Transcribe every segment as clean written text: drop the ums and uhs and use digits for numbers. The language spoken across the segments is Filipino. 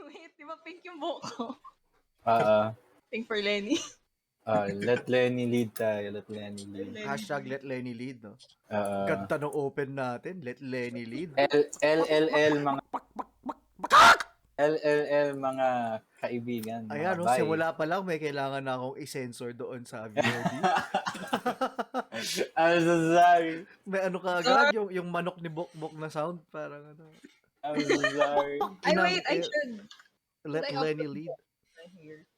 Wait, di ba pink yung buhok ko? Pink for Lenny. Let Lenny lead tayo. Let Lenny lead. Hashtag let Lenny lead, no? Ganda ng open natin. Let Lenny lead. LLL mga LLL mga kaibigan. Ayan, mga no, simula pa lang may kailangan na akong i-censor doon sa VOD. I'm so sorry. May ano ka agad, yung manok ni Bok-Bok na sound, parang ano. I'm so sorry. Ay, wait, I should. Let Lenny lead. Here.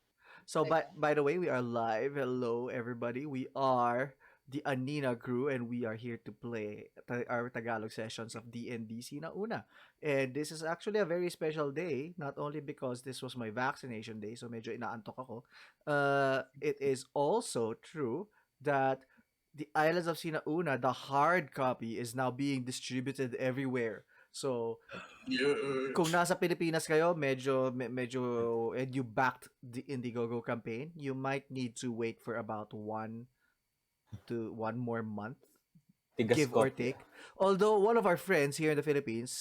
So, by the way, we are live. Hello, everybody. We are the Aninag crew, and we are here to play our Tagalog sessions of D&D Sina Una. And this is actually a very special day, not only because this was my vaccination day, so medyo inaantok ako. It is also true that the Islands of Sina Una, the hard copy, is now being distributed everywhere. So, kung nasa Pilipinas kayo, medyo and you backed the Indiegogo campaign, you might need to wait for about one more month, give or take. Although one of our friends here in the Philippines,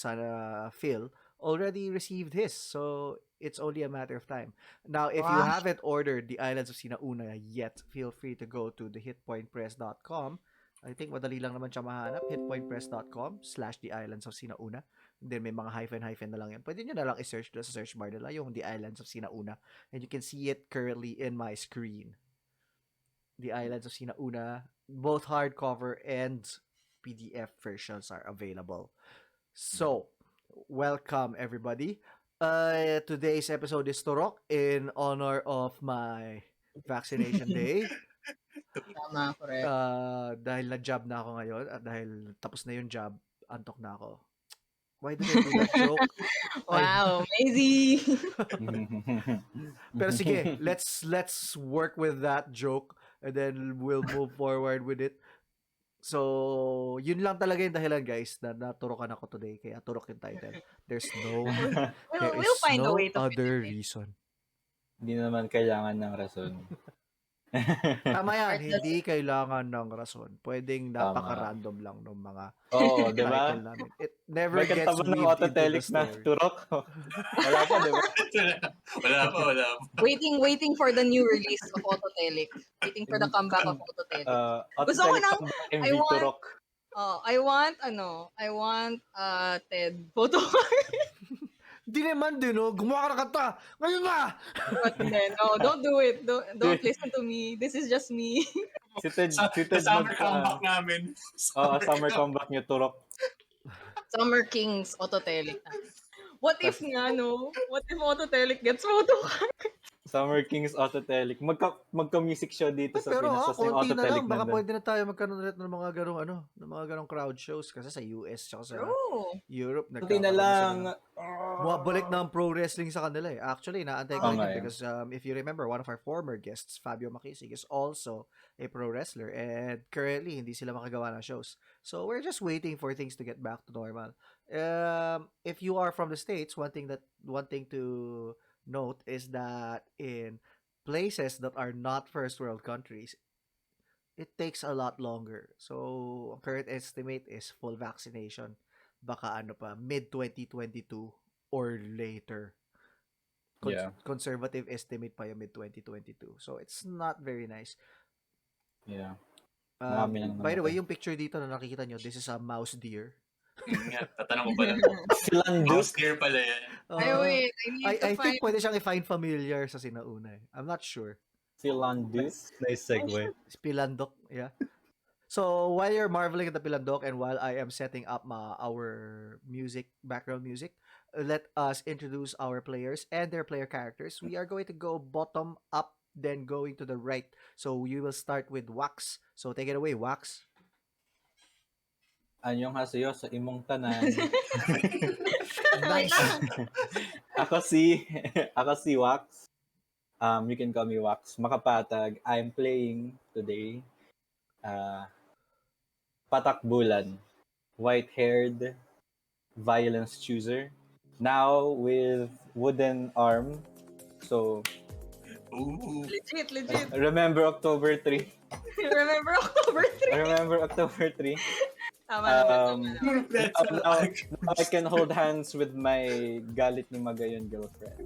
Phil, already received his, so it's only a matter of time. Now, if you haven't ordered the Islands of Sina Una yet, feel free to go to thehitpointpress.com. I think madali lang naman siya mahanap, hitpointpress.com/The Islands of Sina Una. Then may mga hyphen na lang yan. Pwede nyo na lang i-search sa search bar nila yung The Islands of Sina Una. And you can see it currently in my screen. The Islands of Sina Una, both hardcover and PDF versions are available. So, welcome everybody. Today's episode is Turok in honor of my vaccination day. Tama, correct. Dahil na-job na ako ngayon at dahil tapos na yung job, antok na ako. Why did I do that joke? Wow, lazy. Pero sige, let's work with that joke and then we'll move forward with it. So, yun lang talaga yung dahilan, guys, na naturokan ako today. Kaya turok yung title. There's no other reason. Hindi naman kailangan ng rason. Tama yan, hindi kailangan ng rason. Pwedeng napaka-random lang ng mga diba? title namin. It never May gets weaved into autotelic the na story. turok. Wala pa, diba? Wala pa. Waiting for the new release of Autotelic. Waiting for the comeback of Autotelic. Gusto ko ng MV turok. I want Ted photo card. Di naman din, no? Gumawa ka na kanta! Ngayon na! But then, no, don't do it. Don't listen to me. This is just me. Si Ted Summer comeback namin. Summer comeback niyo, turok. Summer Kings Autotelic. What if nga, no? What if Autotelic gets photo card? Summer Kings Autotelic. Magka-music show dito sa Pero Pinas. Tapos yung konti na Autotelic lang. Baka nandun. pwede na tayo magkaroon ulit ng mga ganong crowd shows. Kasi sa US tsaka sa Europe. Konti na lang. Bumabalik na ang pro wrestling sa kanila eh. Actually, naantay ko rin because if you remember, one of our former guests, Fabio Makisig, is also a pro wrestler. And currently, hindi sila makagawa ng shows. So, we're just waiting for things to get back to normal. If you are from the States, one thing to note is that in places that are not first world countries, it takes a lot longer. So, ang current estimate is full vaccination. Baka mid-2022 or later. Conservative estimate pa yung mid-2022. So, it's not very nice. Yeah. By the way, yung picture dito na nakikita nyo, this is a mouse deer. Tatanong ko pala. Mouse deer pala yan. Wait, I think pwede siyang i-find familiar sa Sinauna eh. I'm not sure. Philandus? Nice segue. Pilandok, yeah. So, while you're marveling at the Pilandok and while I am setting up our background music, let us introduce our players and their player characters. We are going to go bottom up, then going to the right. So, we will start with Wax. So, take it away, Wax. Anyong hasayo sa imong tanan. Nice. Ako si Wax. You can call me Wax. Makapatag. I'm playing today Patak Bulan. White-haired violence chooser. Now with wooden arm. So legit. remember October 3. Remember October 3? Remember October 3. Tama naman, tama Um, naman. That's now, now, a now I can hold hands with my galit ni Magayon girlfriend.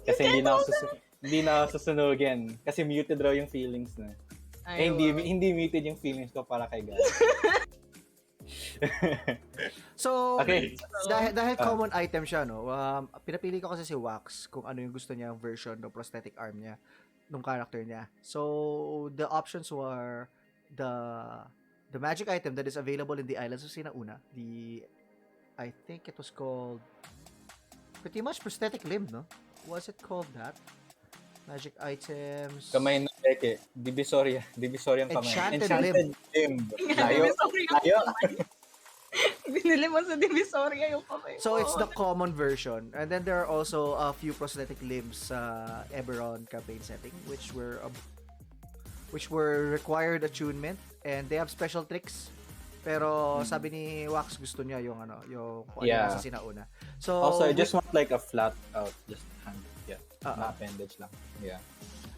Kasi hindi na ako susunugin. Kasi muted raw yung feelings na. Ay, Hindi muted yung feelings ko para kay galit. So, Okay. dahil common item siya, no? Pinapili ko kasi si Wax kung ano yung gusto niya version ng prosthetic arm niya nung character niya. So, the options were the magic item that is available in the Islands of Sina Una. I think it was called pretty much prosthetic limb, no? Was it called that? Magic items. Kamay na peke. Divisoria ang kamay. Enchanted limb. Layo. Layo. Binili mo sa Divisoria yung kamay. So it's the common version, and then there are also a few prosthetic limbs sa Eberron campaign setting, which were required attunement, and they have special tricks. Pero sabi ni Wax gusto niya yung yung sa Sina Una. So Also, I just want like a flat out, just hand. Yeah, na appendage lang. Yeah.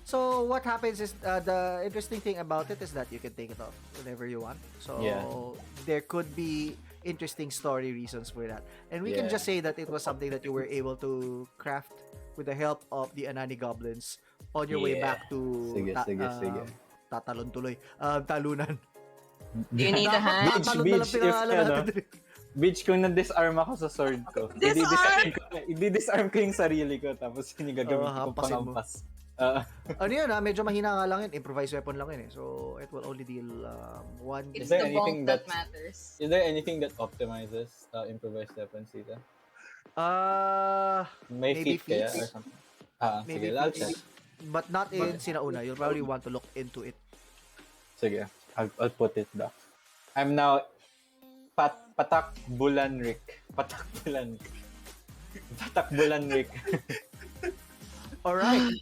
So what happens is the interesting thing about it is that you can take it off whenever you want. So there could be interesting story reasons for that. And we can just say that it was something that you were able to craft with the help of the Anani goblins on your way back to Sige. tatalon tuloy. Talunan. Do you need a hand? Beach, kung na-disarm ako sa sword ko. I-disarm ko yung sarili ko, tapos yung gagamit ko pangampas. Ano yun medyo mahina nga lang yun. Improvised weapon lang yun So it will only deal one. It's the bulk that matters. Is there anything that optimizes improvised weapons dito? Maybe feat kaya feats? or something? Maybe Sige, I'll feats. check. But not in Sina Una. You'll probably want to look into it. Sige, I'll put it back. I'm now Patak Bulan Rick. Patak Bulan Rick. Alright,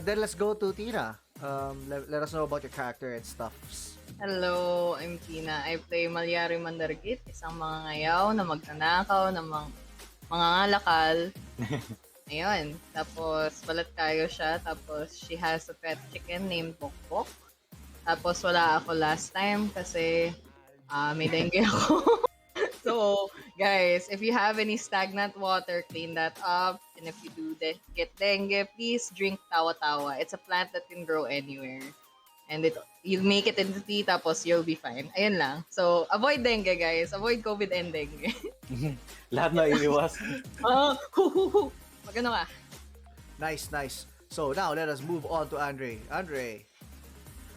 then let's go to Tina. Let us know about your character and stuffs. Hello, I'm Tina. I play Mallari Mandaragit, isang mangangayaw na magnanakaw ng mga ngalakal. Ayun. Tapos, balat-kayo siya. Tapos, she has a pet chicken named Bokbok. Tapos, wala ako last time kasi may dengue ako. So, guys, if you have any stagnant water, clean that up. And if you do get dengue, please drink tawa-tawa. It's a plant that can grow anywhere. And you'll make it into tea, tapos you'll be fine. Ayun lang. So, avoid dengue, guys. Avoid COVID and dengue. Lahat na iiwas. Magano ka? Nice. So, now, let us move on to André. André,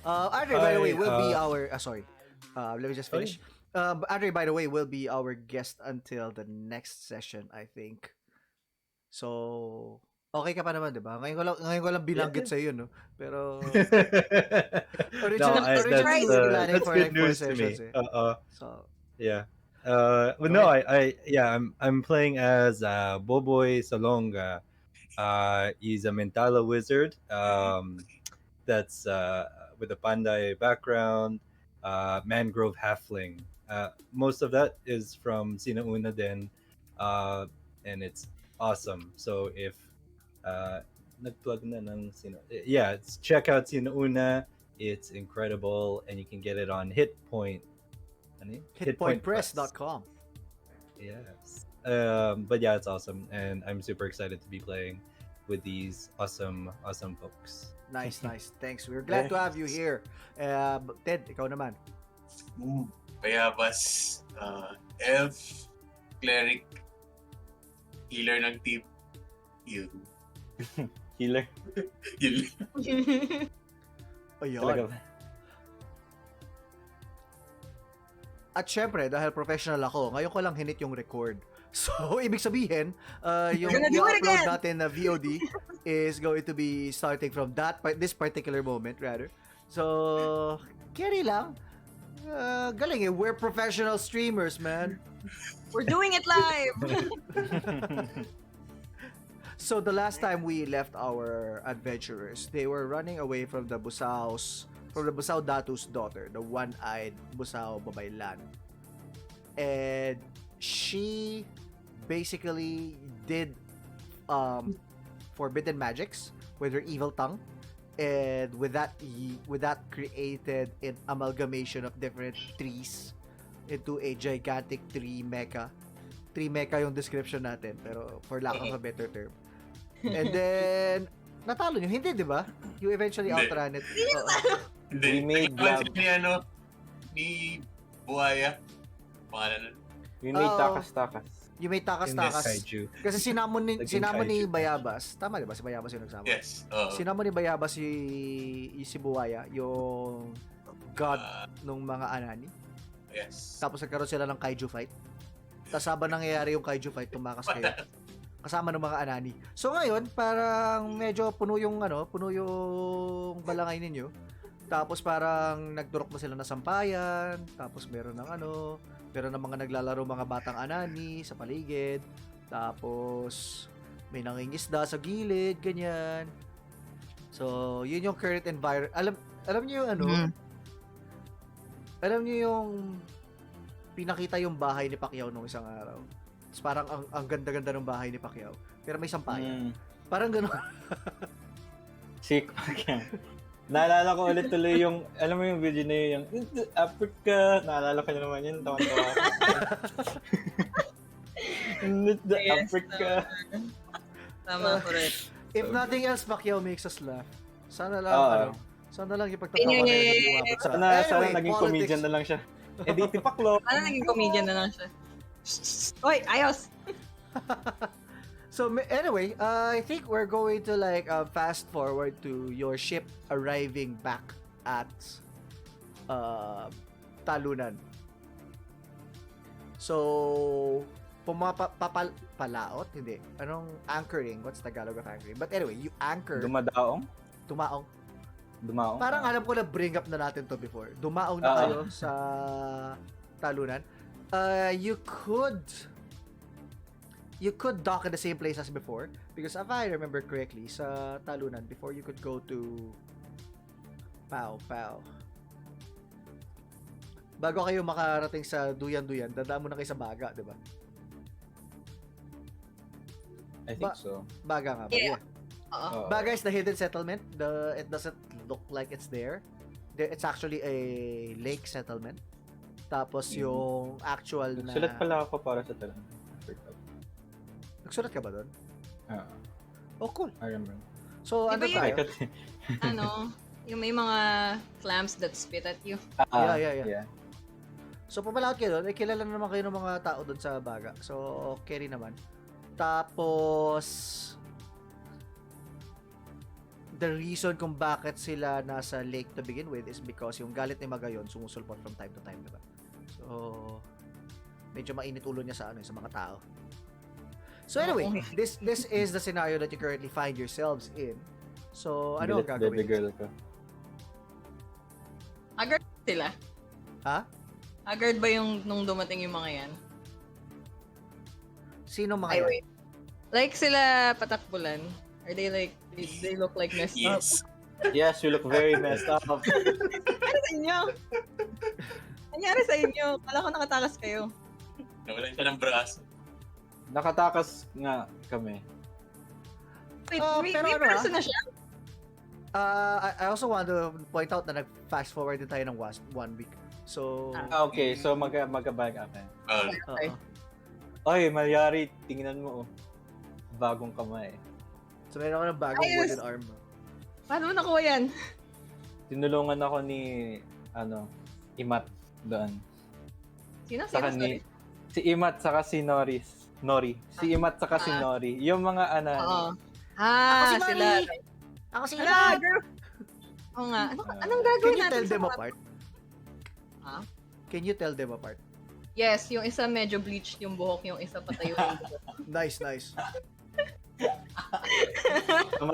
by the way, will be our... sorry. Let me just finish. André, by the way, will be our guest until the next session, I think. So, okay ka pa naman, di ba? Ngayon ko lang binanggit sa iyo, no? Pero... originally, that's good news to me. So, yeah. I'm playing as Boboy Salonga. He's a mentala wizard. That's with a Panday background. Mangrove halfling. Most of that is from Sina Una then, and it's awesome. So if nag-plug na ng Sina, check out Sina Una. It's incredible, and you can get it on hitpointpress.com. Yes. But yeah, it's awesome, and I'm super excited to be playing with these awesome folks. Nice. Thanks. We're glad to have you here. Ted, ikaw naman. Bayabas, elf, cleric, healer ng team. Yun. Healer. Ayun. At syempre, dahil professional ako, ngayon ko lang hinit yung record. So, ibig sabihin, yung i-upload natin na VOD is going to be starting from this particular moment, rather. So, carry lang. Galing eh. We're professional streamers, man. We're doing it live! So, the last time we left our adventurers, they were running away from the Busao Datu's daughter, the one-eyed Busao Babaylan. And she basically did forbidden magics with her evil tongue and with that created an amalgamation of different trees into a gigantic tree mecha. Tree mecha yung description natin, pero for lack of a better term. And then natalo nyo, hindi, di ba? You eventually Hindi. outran it. Hindi. We made Nagkaman love. sila ni Buhaya. Pangalan nun. We made Oo. takas-takas. You may takas-takas. Kaiju. Kasi sinamon ni Naging kaiju. Bayabas. Tama, di ba? Si Bayabas yung nagsama. Yes. Oo. Sinamon ni Bayabas si Buwaya, yung god ng mga anani. Yes. Tapos nagkaroon sila ng kaiju fight. Tapos habang nangyayari yung kaiju fight, tumakas kayo. Kasama ng mga anani. So ngayon, parang medyo puno yung balangay ninyo. Tapos parang nagturok na sila ng sampayan. Tapos meron ng mga naglalaro mga batang anani sa paligid. Tapos may nangingisda sa gilid, ganyan. So, yun yung current environment. Alam niyo yung alam niyo yung pinakita yung bahay ni Pacquiao nung isang araw. Tapos parang ang ganda-ganda ng bahay ni Pacquiao. Pero may sampayan. Parang gano'n. Sick. Naalala ko ulit tuloy yung, alam mo yung video na yung Africa. Naalala ko na naman yun. Tawan-tawa ako. The Yes, Africa. Tama, correct. If nothing else, Pacquiao makes us laugh. Sana lang, Oo. sana lang yung pagtatawa na yun hindi umabot sa... Sana Anyway, naging politics. comedian na lang siya. Eh di tipaklo. Ano naging comedian na lang siya? Hoy, ayos! So anyway, I think we're going to fast forward to your ship arriving back at Talunan. So palaot? Hindi. Anong anchoring? What's Tagalog of anchoring? But anyway, you anchor. Dumadaong? Tumaong. Dumaong? Parang alam ko na bring up na natin to before. Dumaong na kayo sa Talunan. You could dock at the same place as before because if I remember correctly, sa Talunan, before you could go to Pao. Bago kayo makarating sa Duyan-Duyan, dadaan mo na kayo sa Baga, di ba? I think so. Baga nga ba? Yeah. Yeah. Oo. Baga is the hidden settlement. It doesn't look like it's there. It's actually a lake settlement. Tapos yung actual na... Sulat pala ako para sa talan. Nagsulat ka ba doon? Oh, cool. I remember. So, Di ba ano yun? tayo? Yung may mga clams that spit at you. Yeah. So, pumalaot kayo doon. Kilala naman kayo ng mga tao doon sa Baga. So, carry naman. Tapos, the reason kung bakit sila nasa lake to begin with is because yung galit ni Magayon sumusulpot from time to time, diba? So, medyo mainit ulo niya sa mga tao. So anyway, this is the scenario that you currently find yourselves in. So, ano ang gagawin? Baby girl ko. Haggard sila? Ha? Haggard ba yung nung dumating yung mga yan? Sino mga Ay, yan? wait. Like sila Patak Bulan? Are they they look like messed up? Yes. Yes, you look very messed up. Ano sa inyo? Nangyari sa inyo? Kala ko nakatakas kayo. Nawalan siya ng braso. Nakatakas nga kami. Wait, Pero may ano, person na siya? I also want to point out na nag-fast forward din tayo ng 1 week. So, Okay, so mag-back up. Okay. Oy, Mallari, tingnan mo. Bagong kamay. So, meron ako ng bagong Ayos! wooden arm. Paano mo nakuha yan? Tinulungan ako ni, Imat doon. Sino? Saka Sorry. si Imat saka si Nori. Si Imat saka si Nori. Yung mga Oo. Ako si Sila. Nori! Ako si Ano? Ilag! Oo nga. Anong Can gagawin you natin tell sa them mga... apart? Ha? Can you tell them apart? Yes, yung isa medyo bleached yung buhok, yung isa patayo yung buhok. Nice.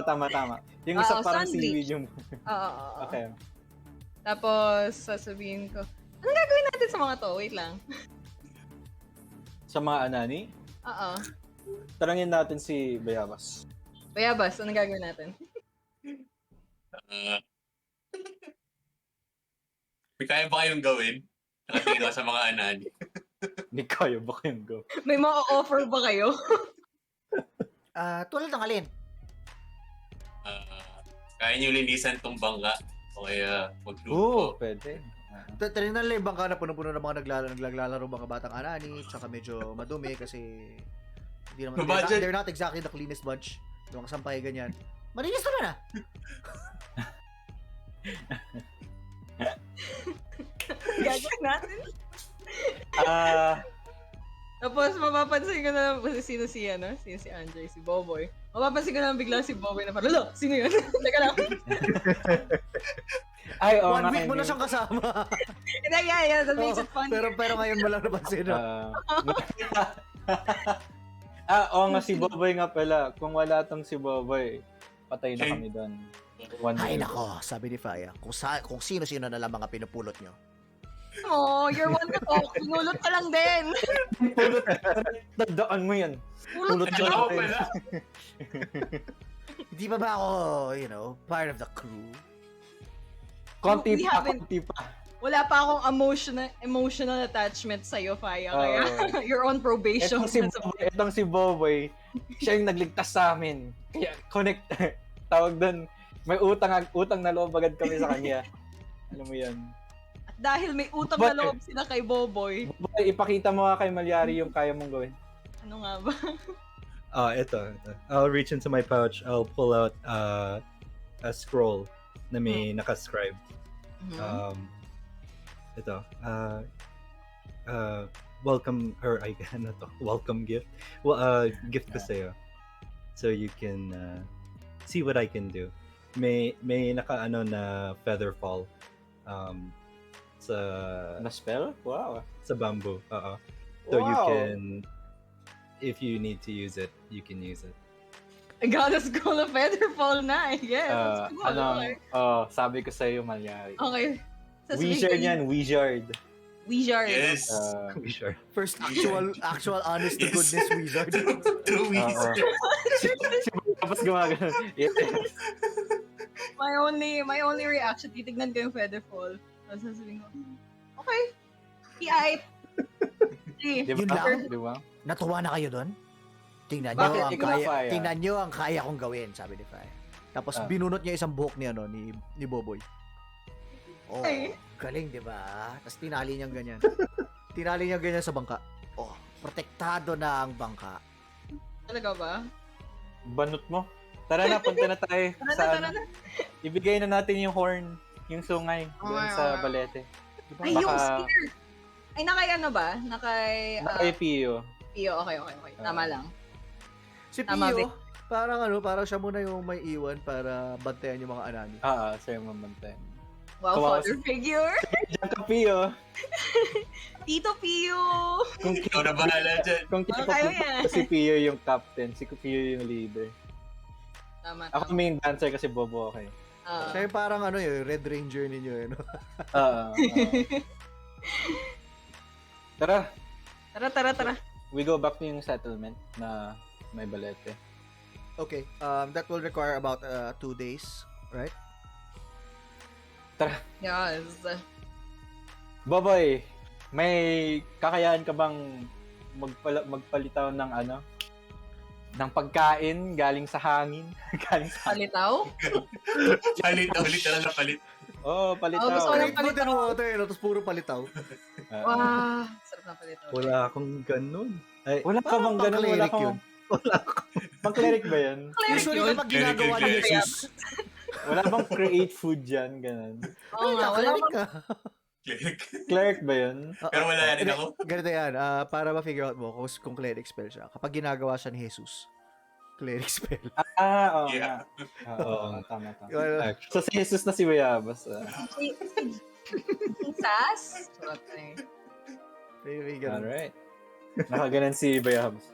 Tama. Yung isa Oo, parang sun seaweed bleach. yung... Oo. Okay. Tapos, sasabihin ko, anong gagawin natin sa mga to? Wait lang. Sa mga anani, Oo. tarangin natin si Bayabas. Bayabas, anong gagawin natin? May kaya ba kayong gawin? Nakatingin ako sa mga anani. Hindi kaya ba kayong go? May ma-offer ba kayo? Tulad ng alin? Kaya nyo linisan tong bangka. O kaya Oo, magluto. pwede. Tinignan lang yung bangka na puno-puno ng mga naglalaro mga batang anani, tsaka medyo madumi kasi hindi naman, Budget. they're not exactly the cleanest bunch. Yung kasampay ganyan. Malinis naman ah! Gagawin natin. Tapos, mapapansin ko na lang, sino si André, si Boboy. Mapapansin ko na lang bigla si Boboy na parang, "Lo, sino yun?" Teka lang. Ay, oo 1 nga. week mo na hindi. siyang kasama. Yeah, that makes it funny. Pero ngayon mo lang napansin na. Oo nga, si Boboy nga pala. Kung wala tong si Boboy, patay na kami doon. Ay nako, sabi ni Faya, kung sino-sino na lang mga pinupulot nyo. Oh, you're one to talk. Pinulot ka lang din. Tandaan mo yan. Pulot ka Ano lang. ako pala? Di ba ako, part of the crew? Konti We pa, haven't- konti pa. Wala pa akong emotional attachment sa'yo, Faya. Kaya, you're on probation. Etong si Boboy, siya yung nagligtas sa amin. Kaya connect, tawag doon, may utang na loob agad kami sa kanya. Alam mo yan. At dahil may utang na loob sila kay Boboy, Boboy, ipakita mo nga kay Mallari yung kaya mong gawin. ano nga ba? Ito. I'll reach into my pouch. I'll pull out a scroll na may nakascribe. Ito. Welcome, or ay, ano to? Welcome gift. Well, gift ko sa'yo. So you can see what I can do. May naka-ano na feather fall. Sa Na-spell? Wow. sa bamboo. So you Wow. can, if you need to use it, you can use it. I got a school of featherfall na, I guess. That's cool. Okay. Sabi ko sa'yo, Mallari. Okay. Wizard yan, wizard. Wizard. Yes. Sure. First actual honest to goodness wizard. True wizard. Tapos gumagano. Yes. My only reaction, titignan ko yung featherfall. Tapos sasabihin ko, okay. Iait. Di Yun ba? lang? Di ba? Natuwa na kayo doon? Tingnan Bakit? nyo ang Ikaw, kaya, Faya. tingnan nyo ang kaya kong gawin, sabi ni Faya. Tapos binunot niya isang buhok ni Boboy. Oh, Ay. galing, di ba? Tapos tinali niyang ganyan. Tinali niya ganyan sa bangka. Oh, protektado na ang bangka. Talaga ba? Banot mo. Tara na, punta na tayo. Tara na. Ibigay na natin yung horn, yung sungay, doon sa balete. Ay, yung spear. Ay, nakay ano ba? Nakay... Kay Pio. Pio, okay. Tama lang. Si Tama, Pio, parang siya muna yung may iwan para bantayan yung mga anani. Sa'yo mamantay. Wow, Kawawa father figure. Diyan ka, Pio. Tito Pio. Kung Ikaw na bahala dyan. Kung kayo yan. si Pio yung captain, si Pio yung leader. Tama. Ako main dancer kasi Bobo ako eh. Siya yung parang yung Red Ranger ninyo. No? Tara, Tara. we go back to yung settlement na may balete. Okay, that will require about 2 days, right? Tara, Yes. Boboy, may kakayahan ka bang magpalitaw ng ng pagkain galing sa hangin? Galing sa Palitaw? Palit na palit. palitaw. Gusto ko ng Food and water, tapos puro palitaw. Wow. Sarap na palitaw. Wala akong ganun. Ay, Wala ka bang ganun? Wala pang-cleric yun. ka Pang-cleric ba yan? Usually kapag ginagawa ni Cleric. Jesus, Wala bang create food dyan? Ganun. Oo nga, wala cleric bang... ka. Cleric ba yun? Pero wala rin ako. Ganito yan, para ma-figure out mo kung cleric spell siya. Kapag ginagawa siya ni Jesus, cleric spell. Oo Yeah. nga. Oo, tama. actually, So si Jesus na si Bayabas. Sas? Charot na eh. May ganun. Alright. Nakaganan si Bayabas.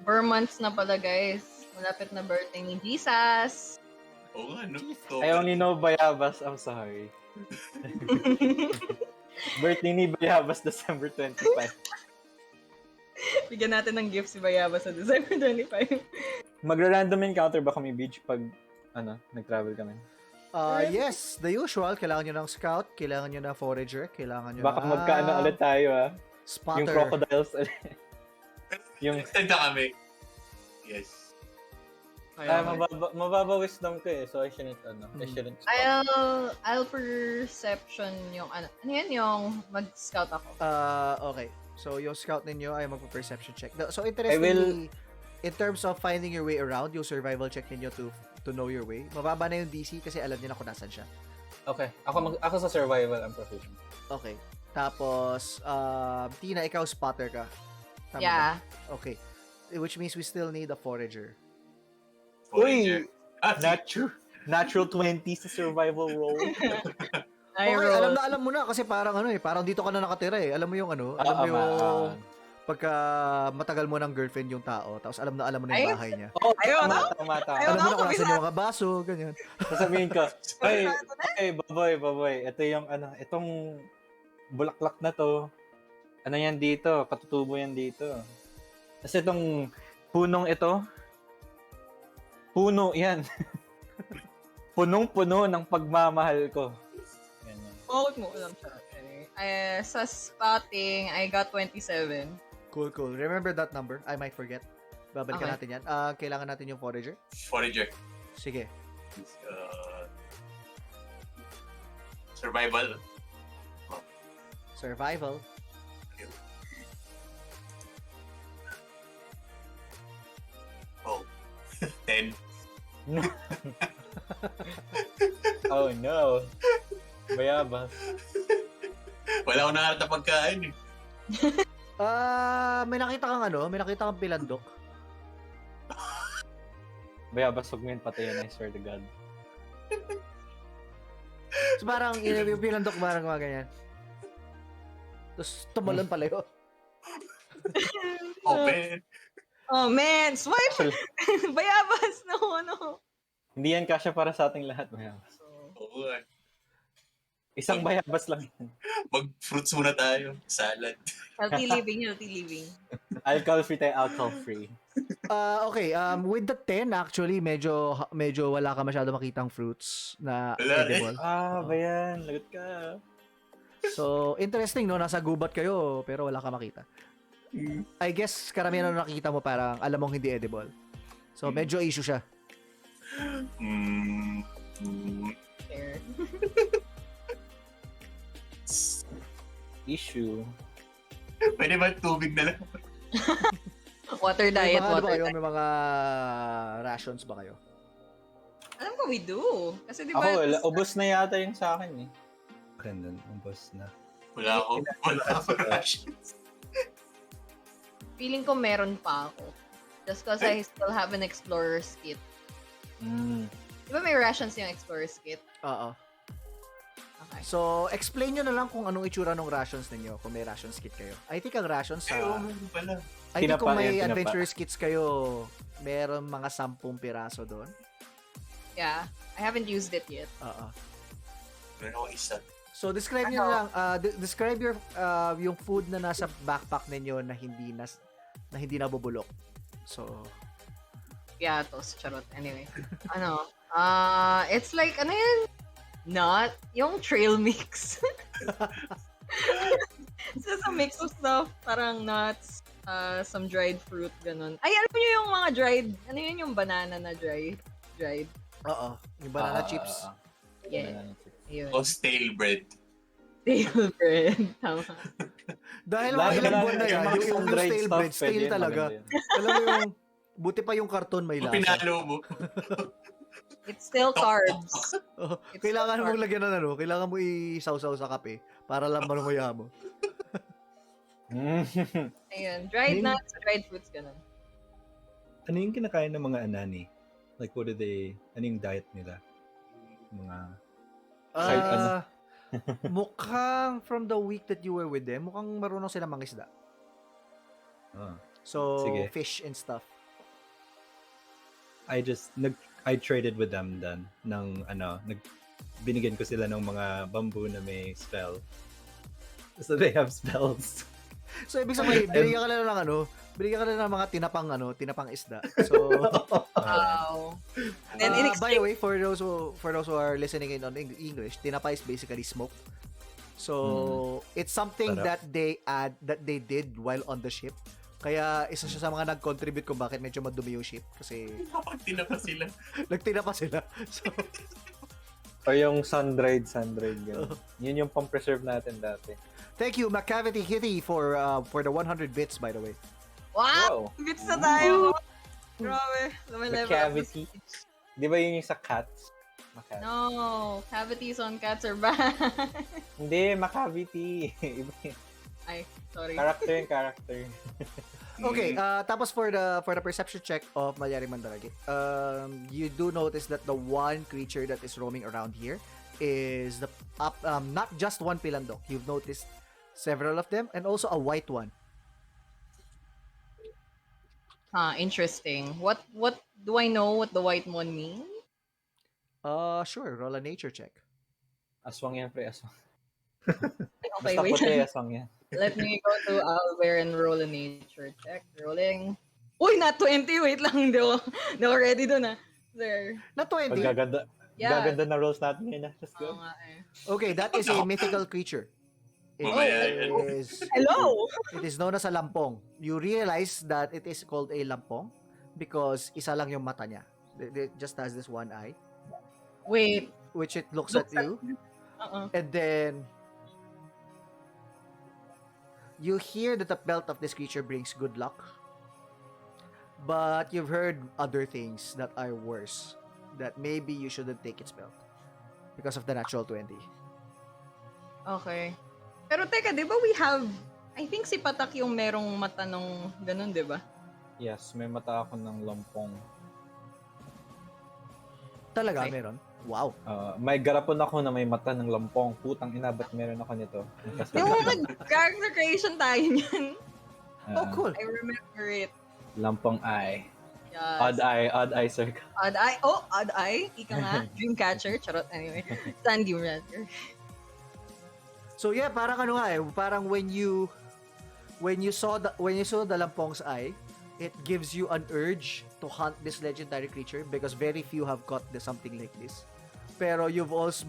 Months na pala, guys. Malapit na birthday ni Jesus. Oo nga, no? I only know Bayabas. I'm sorry. Birthday ni Bayabas, December 25. Bigyan natin ng gift si Bayabas sa December 25. Magra-random encounter ba kami beach pag nag-travel kami? Yes, the usual. Kailangan nyo ng scout, kailangan nyo ng forager, kailangan nyo Baka ng magkaano ulit tayo spotter. Yung crocodiles ulit. Yung Extend na kami. Yes. Mababa wisdom ko eh, so I shouldn't, I shouldn't spot. I'll perception yung, ano yan yung mag-scout ako. Okay. So, yung scout ninyo ay magpa-perception check. So, interestingly, in terms of finding your way around, yung survival check ninyo to know your way, mababa na yung DC kasi alam niyo na kung nasan siya. Okay. Ako sa survival ang proficient. Okay. Tapos, Tina, ikaw spotter ka. Tama Yeah. ba? Okay. Which means we still need a forager. Uy! Natural 20 sa survival roll. I Okay, roll. alam mo na kasi parang parang dito ka na nakatira eh. Alam mo yung alam mo yung pagka matagal mo ng girlfriend yung tao, tapos alam mo na yung bahay niya. Ayaw na? Tama. Ayaw Alam mo na na, kung nasan yung mga baso, ganyan. Sasabihin ko, hey, Boboy, ito yung itong bulaklak na to. Ano yan dito? Katutubo yan dito. Kasi itong punong ito, puno yan. Punong-puno ng pagmamahal ko. Ganyan. Bakit mo alam siya? Anyway, sa spotting, I got 27. Cool. Remember that number. I might forget. Babalikan Okay. natin yan. Kailangan natin yung forager. Forager. Sige. Survival. Survival. Oh. 10. Oh no. Bayabas. Wala akong nakarat na pagkain eh. May nakita kang pilandok. Bayabas, huwag mo yun patayin, I swear to God. So parang yung pilandok parang mga ganyan. Tapos tumalon pala yun. Open. Oh man, swipe! Bayabas, no. Hindi yan kasya para sa ating lahat, Bayabas. Oo nga. Isang bayabas lang yan. Mag-fruits muna tayo. Salad. Healthy living. Alcohol-free tayo, alcohol-free. Okay, with the 10 actually medyo wala ka masyado makitang fruits na Wala eh. edible. Ba yan? Lagot ka. So, interesting no, nasa gubat kayo pero wala ka makita. I guess karamihan na nakikita mo parang alam mong hindi edible. So, medyo issue siya. Fair. Issue. Pwede ba tubig na lang? Water diet, water May diet. mga rations ba kayo? Alam ko we do. Kasi di ba... Ako, ubos na yata yung sa akin eh. Ganun, umbos na. Wala ako rations. Feeling ko meron pa ako. Just cause I still have an explorer's kit. Di ba may rations yung explorer's kit? Oo. Okay. So, explain nyo na lang kung anong itsura ng rations ninyo kung may rations kit kayo. I think ang rations Ay, oo, sa... meron pala. I think kung Tinapa may yan, tinapa. adventurous kits kayo, meron mga 10 piraso doon. Yeah. I haven't used it yet. Oo. Meron ako isa. So, describe nyo na lang, describe your, yung food na nasa backpack ninyo na hindi nabubulok. So, Piatos, charot. Anyway. It's like, ano yan? Nut? Yung trail mix. It's just a mix of stuff. Parang nuts, some dried fruit, ganun. Ay, alam niyo yung mga dried, ano yun yung banana na dried? oo. Yung banana chips. Yeah. Yun. O stale bread. Stale bread. Tama. Dahil mga ilang buwan na yan, yung stale bread, stale talaga. Alam mo yung, buti pa yung karton may Kung lasa. pinalo mo. It's still carbs. Oh, It's kailangan so mong lagyan ng kailangan mo isaw-saw sa kape para lang manumaya mo. Ayun. Dried nuts, dried fruits, ganun. Ano yung kinakain ng mga anani? Like, ano yung diet nila? Mga... Kahit ano. Mukhang from the week that you were with them, mukhang marunong sila mangisda. So, Sige. fish and stuff. I traded with them then binigyan ko sila ng mga bamboo na may spell. So they have spells. So, ibig sabihin, binigyan ka nila ng mga tinapang isda. So, Wow. Then in by the way, for those who are listening in on English, tinapa is basically smoked. So, it's something Sarap. that they did while on the ship Kaya isa siya sa mga nag-contribute kung bakit medyo madumi yung ship. Kasi Nakapagtina pa sila. nagtina pa sila. So, O yung sun-dried, gano'n. Yun yung pang-preserve natin dati. thank you, Macavity Kitty, for the 100 bits, by the way. Wow! Bits na tayo. Grabe. The cavity. Di ba yun yung sa cats? Macavity. No, cavities on cats are bad. Hindi, Macavity. Iba yun. Ay, sorry. Character. Okay, tapos for the perception check of Mallari Mandaragit, you do notice that the one creature that is roaming around here is not just one pilandok. You've noticed several of them and also a white one. Interesting. What do I know what the white one means? Sure, roll a nature check. Aswang yan, pre. Aswang. Okay, Basta wait. puti, aswang yan. Let me go to Owlbear and roll a nature check. Rolling. Uy, not 20. Wait lang. Hindi ako ready dun There. Not 20. Gaganda. Yeah. Gaganda na rolls natin ngayon. Let's go. Oo nga eh. Okay, that is a mythical creature. Mamaya Hello! It is known as a lampong. You realize that it is called a lampong because isa lang yung mata niya. It just has this one eye, Wait. which it looks at you. And then you hear that the belt of this creature brings good luck. But you've heard other things that are worse. That maybe you shouldn't take its belt. Because of the natural 20. Okay. Pero teka, di ba we have, I think si Patak yung merong mata nung ganun, di ba? Yes, may mata ako ng lampong. Talaga, Okay. meron? Wow. May garapon ako na may mata ng lampong. Putang ina, ba't meron ako nito? Yung nag-character creation tayo niyan. Oh, cool. I remember it. Lampong eye. Yes. Odd eye circle. Odd eye. Oh, odd eye. Ika nga. Dreamcatcher. Charot. Anyway. Sandy Raptor. So yeah, parang ano nga parang when you saw the lampong's eye, it gives you an urge to hunt this legendary creature because very few have caught something like this. Pero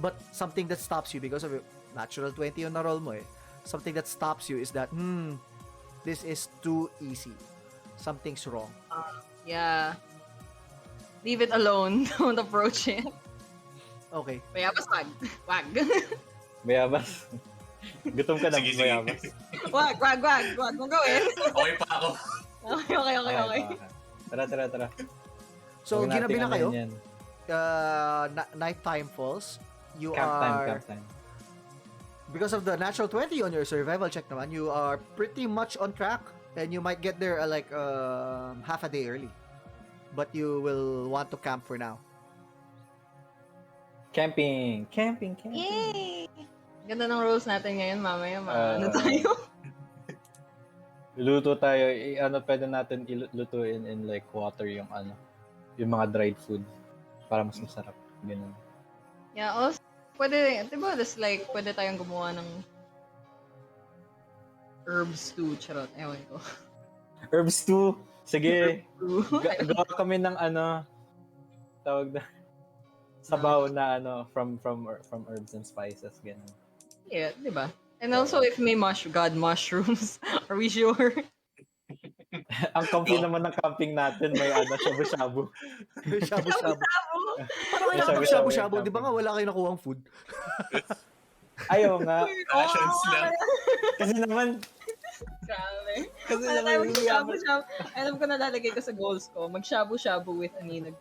but something that stops you because of your natural 20 yung na-roll mo something that stops you is that this is too easy. Something's wrong. Yeah. Leave it alone. Don't approach it. Okay. Bayabas, wag. Wag. Bayabas. Gutom ka na, Sige. Bayabas. Wag. Wag mong gawin. Okay pa ako. Okay. Tara. So Huwag natin ginabi na kayo. yan. Nighttime falls. You Camp are time. because of the natural 20 on your survival check naman, you are pretty much on track and you might get there half a day early. But you will want to camp for now. Camping. Yay! Ganda ng rules natin ngayon, mamaya. Ano Uh, tayo? Luto tayo. Pwede natin ilutuin in like water yung mga dried food para mas masarap. Ganun. Yeah, also, pwede, diba, pwede tayong gumawa ng herbs stew, charot, ewan ko. Herbs too. Sige. Stew. Gawa kami ng tawag na sabaw na from herbs and spices, ganun. Yeah, diba? And also, if may mushrooms, are we sure? Ang comfy naman ng camping natin, may shabu-shabu. Shabu-shabu. Paano kayo May nakapag-shabu-shabu? shabu-shabu Di ba nga wala kayo nakuhang food? Ayaw nga. Rations lang. Kasi naman, Grabe. kasi Wala naman, tayo mag-shabu-shabu. Alam ko na lalagay ko sa goals ko. Mag-shabu-shabu with Aninag.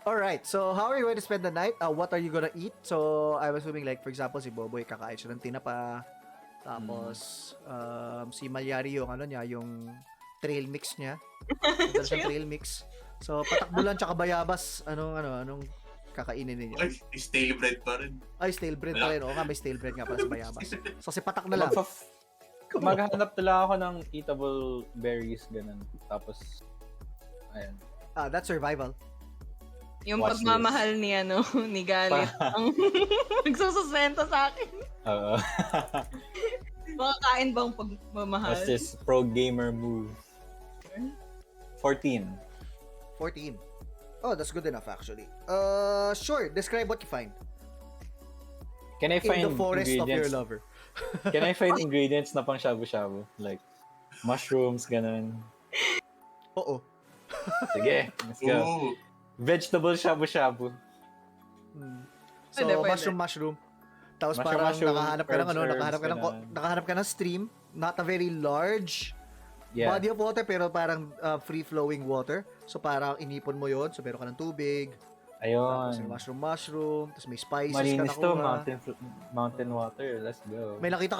Alright, so how are you going to spend the night? What are you gonna eat? So, I'm assuming like, for example, si Boboy kakain siya ng tinapa. Tapos, si Mallari yung yung trail mix niya. Dala siyang trail mix. So, Patak Bulan tsaka Bayabas, anong kakainin ninyo? Ay, stale bread pa rin. Ay, stale bread pa rin. Oo nga, may stale bread nga pala sa Bayabas. So, si Patak na lang. maghanap talaga ako ng eatable berries, ganun. Tapos, ayan. That's survival. Yung Watch pagmamahal ni ni Galit ang nagsusustento sa akin. Oo. Makakain bang pagmamahal? What's this pro gamer move? 14. 14. Oh, that's good enough actually. Sure. Describe what you find Can I find in the forest of your ingredients? lover. Can I find ingredients na pang shabu-shabu? Like, mushrooms, ganun. Oo. Sige, let's go. Ooh. Vegetable shabu-shabu. So, Pwede. mushroom. Tapos Mushroom, parang mushroom, nakahanap ka ng herbs, nakahanap ka ng stream, not a very large Yeah. body of water, pero parang free-flowing water. So, parang inipon mo yon. So, meron ka ng tubig. Tapos may Ayun. mushroom, tapos may spices Malinis ka to, nakuha. mountain water. Let's go. May nakita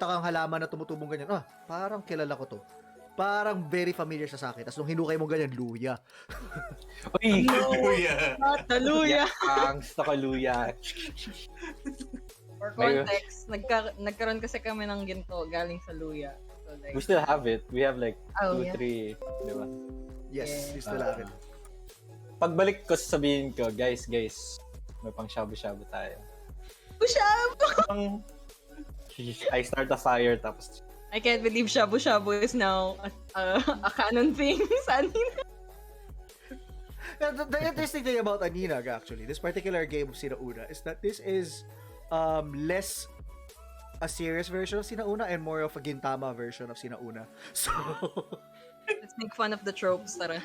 kang halaman na tumutubong ganyan. Parang kilala ko to. Parang very familiar siya sa akin. Tapos nung hinukay mo ganyan, luya. Uy! Luya. Taluya. Ang gusto ko luya. For May- context, nagkaroon kasi kami ng ginto galing sa luya. So like, We still have it. We have like Oh, 2, yeah. 3, di ba? Yes, Yeah. you still have it. Pagbalik ko, sabihin ko, guys, may pang shabu-shabu tayo. Bushab! I start a fire, tapos I can't believe shabu-shabu is now a canon thing sa Aninag. The interesting thing about Aninag, actually, this particular game of Sina Una, is that this is less a serious version of Sina Una and more of a gintama version of Sina Una. So, Let's make fun of the tropes, tara.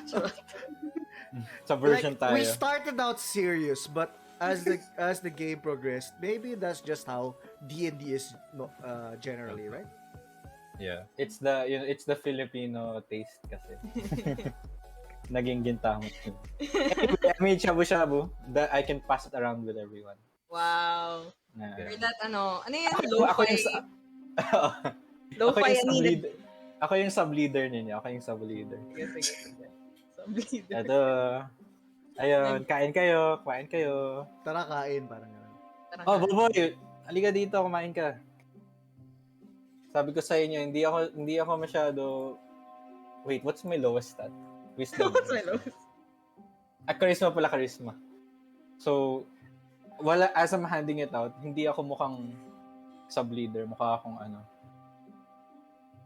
sa version like, tayo. we started out serious, but as the game progressed, maybe that's just how D&D is generally, right? Yeah. It's the Filipino taste kasi. Naging gintama. Anyway, I made shabu-shabu that I can pass it around with everyone. Wow. Na, For that, ano yan? ako Lo-fi. yung Lo-fi Aninag. sub-leader. Ako yung sub-leader ninyo. Ako yung sub-leader. Sige. Sub-leader. Ito. Ayun, kain kayo. Tara, kain, parang gano'n. Tara. Oh, Boboy, halika dito, kumain ka. Sabi ko sa inyo, hindi ako masyado. Wait, what's my lowest stat? Wisdom. What's my lowest? Charisma. So, as I'm handing it out, hindi ako mukhang sub-leader, mukha akong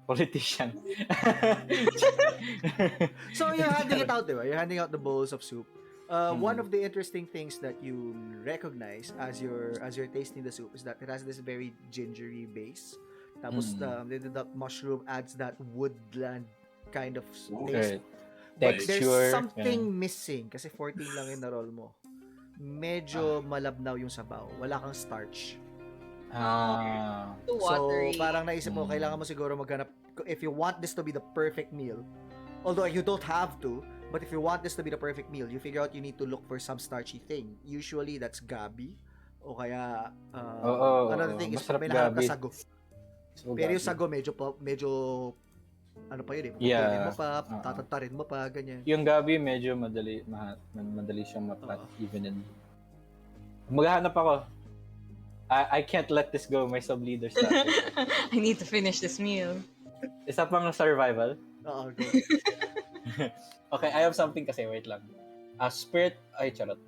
politician. So you're handing it out, diba? You're handing out the bowls of soup. One of the interesting things that you recognize as you're tasting the soup is that it has this very gingery base. Tapos the mushroom adds that woodland kind of taste. Right. But Texture. there's something missing kasi 14 lang yung na-roll mo. Medyo malabnaw yung sabaw. Wala kang starch. Too watery. So, parang naisip mo, kailangan mo siguro maghanap, if you want this to be the perfect meal, although you don't have to, but if you want this to be the perfect meal, you figure out you need to look for some starchy thing. Usually, that's gabi. O kaya, another thing is, masarap may nahanap ka gabi. sago. So, Pero yung gabi. sago, medyo, ano pa yun eh, Yeah. mo pa, tatantarin mo pa, ganyan. Yung gabi, medyo madali siyang even in. Maghahanap ako. I can't let this go, my sub-leader stuff. I need to finish this meal. Isa pang survival. Oo, go. Okay, I have something kasi, wait lang. Spirit, charot.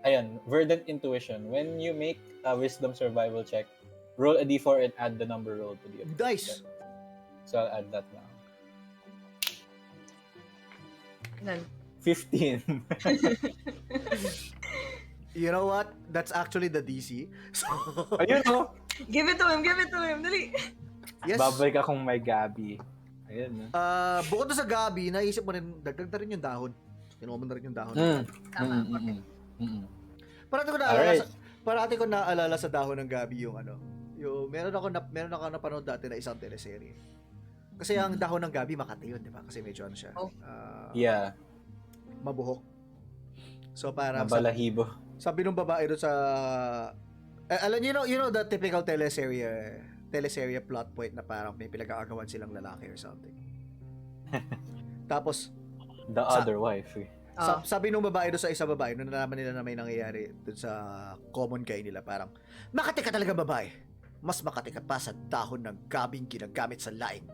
Ayan, verdant intuition. When you make a wisdom survival check, roll a d4 and add the number rolled to the Dice! So I'll add that now. Ilan? 15. You know what? That's actually the DC. So, Ayun oh. Give it to him, dali. yes. Babalik akong may gabi. Ayun. Bukod sa gabi, naisip mo rin, dagdag na rin yung dahon. Kinuha mo na rin yung dahon. Tama. Parati ko naalala sa dahon ng gabi yung meron ako napanood dati na isang teleserye. Kasi ang dahon ng gabi Makati yun, di ba? Kasi medyo siya. Yeah. Mabuhok. So parang Mabalahibo. sabi nung babae doon sa alam you know the typical teleserye plot point na parang may pinag-aagawan silang lalaki or something. Tapos The other wife. sabi nung babae doon sa isa babae nung nalaman nila na may nangyayari doon sa common guy nila, parang Makati ka talaga babae. Mas Makati ka pa sa dahon ng gabing ginagamit sa laing.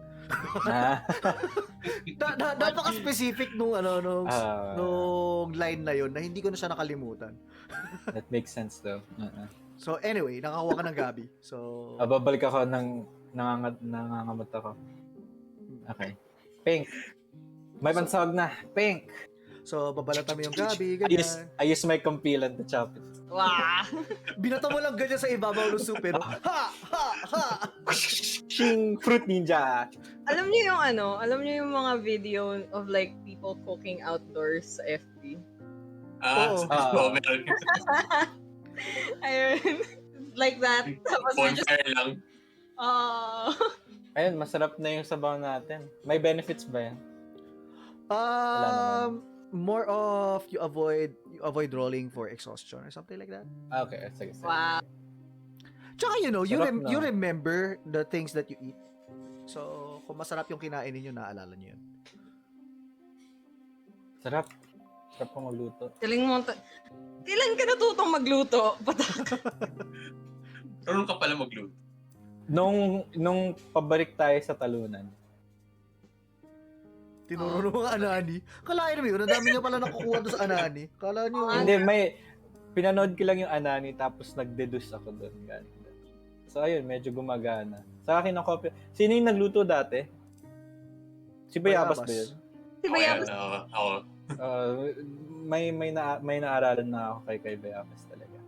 Napaka-specific nung line na yun na hindi ko na siya nakalimutan. That makes sense though. So anyway, nakakuha ka ng gabi. So Babalik ako ng nangangamot ako. Okay. Pink. May pansawag na. Pink. So babalatan mo yung gabi, ganyan. I use my compilant to chop it. Wow. Binata mo lang ganyan sa ibabaw ng soup, no? Ha! Ha! Ha! Shing! Fruit ninja! Alam niyo yung mga video of like people cooking outdoors sa FB. Oo. Meron. Ayun. Like that. Tapos they just, Bonfire lang. Ayun, masarap na yung sabaw natin. May benefits ba yan? Wala naman. More of you avoid rolling for exhaustion or something like that. Okay, sige. wow. Tsaka you Sarap, no? you remember the things that you eat. So, kung masarap yung kinain ninyo, naalala niyo yun. Sarap. Sarap ko magluto. Kailan ka natutong magluto? Patak. Marunong ka pala magluto. Nung pabalik tayo sa talunan. Tinuro ng mga anani. Kalain mo yun, ang dami niyo pala nakukuha doon sa anani. Kala niyo. Hindi, pinanood ko lang yung Anani tapos nag-deduce ako doon. So ayun, medyo gumagana. Sa akin ang copy. Sino yung nagluto dati? Si Bayabas ba yun? Si Bayabas. Ako. May naaralan na ako kay Bayabas talaga.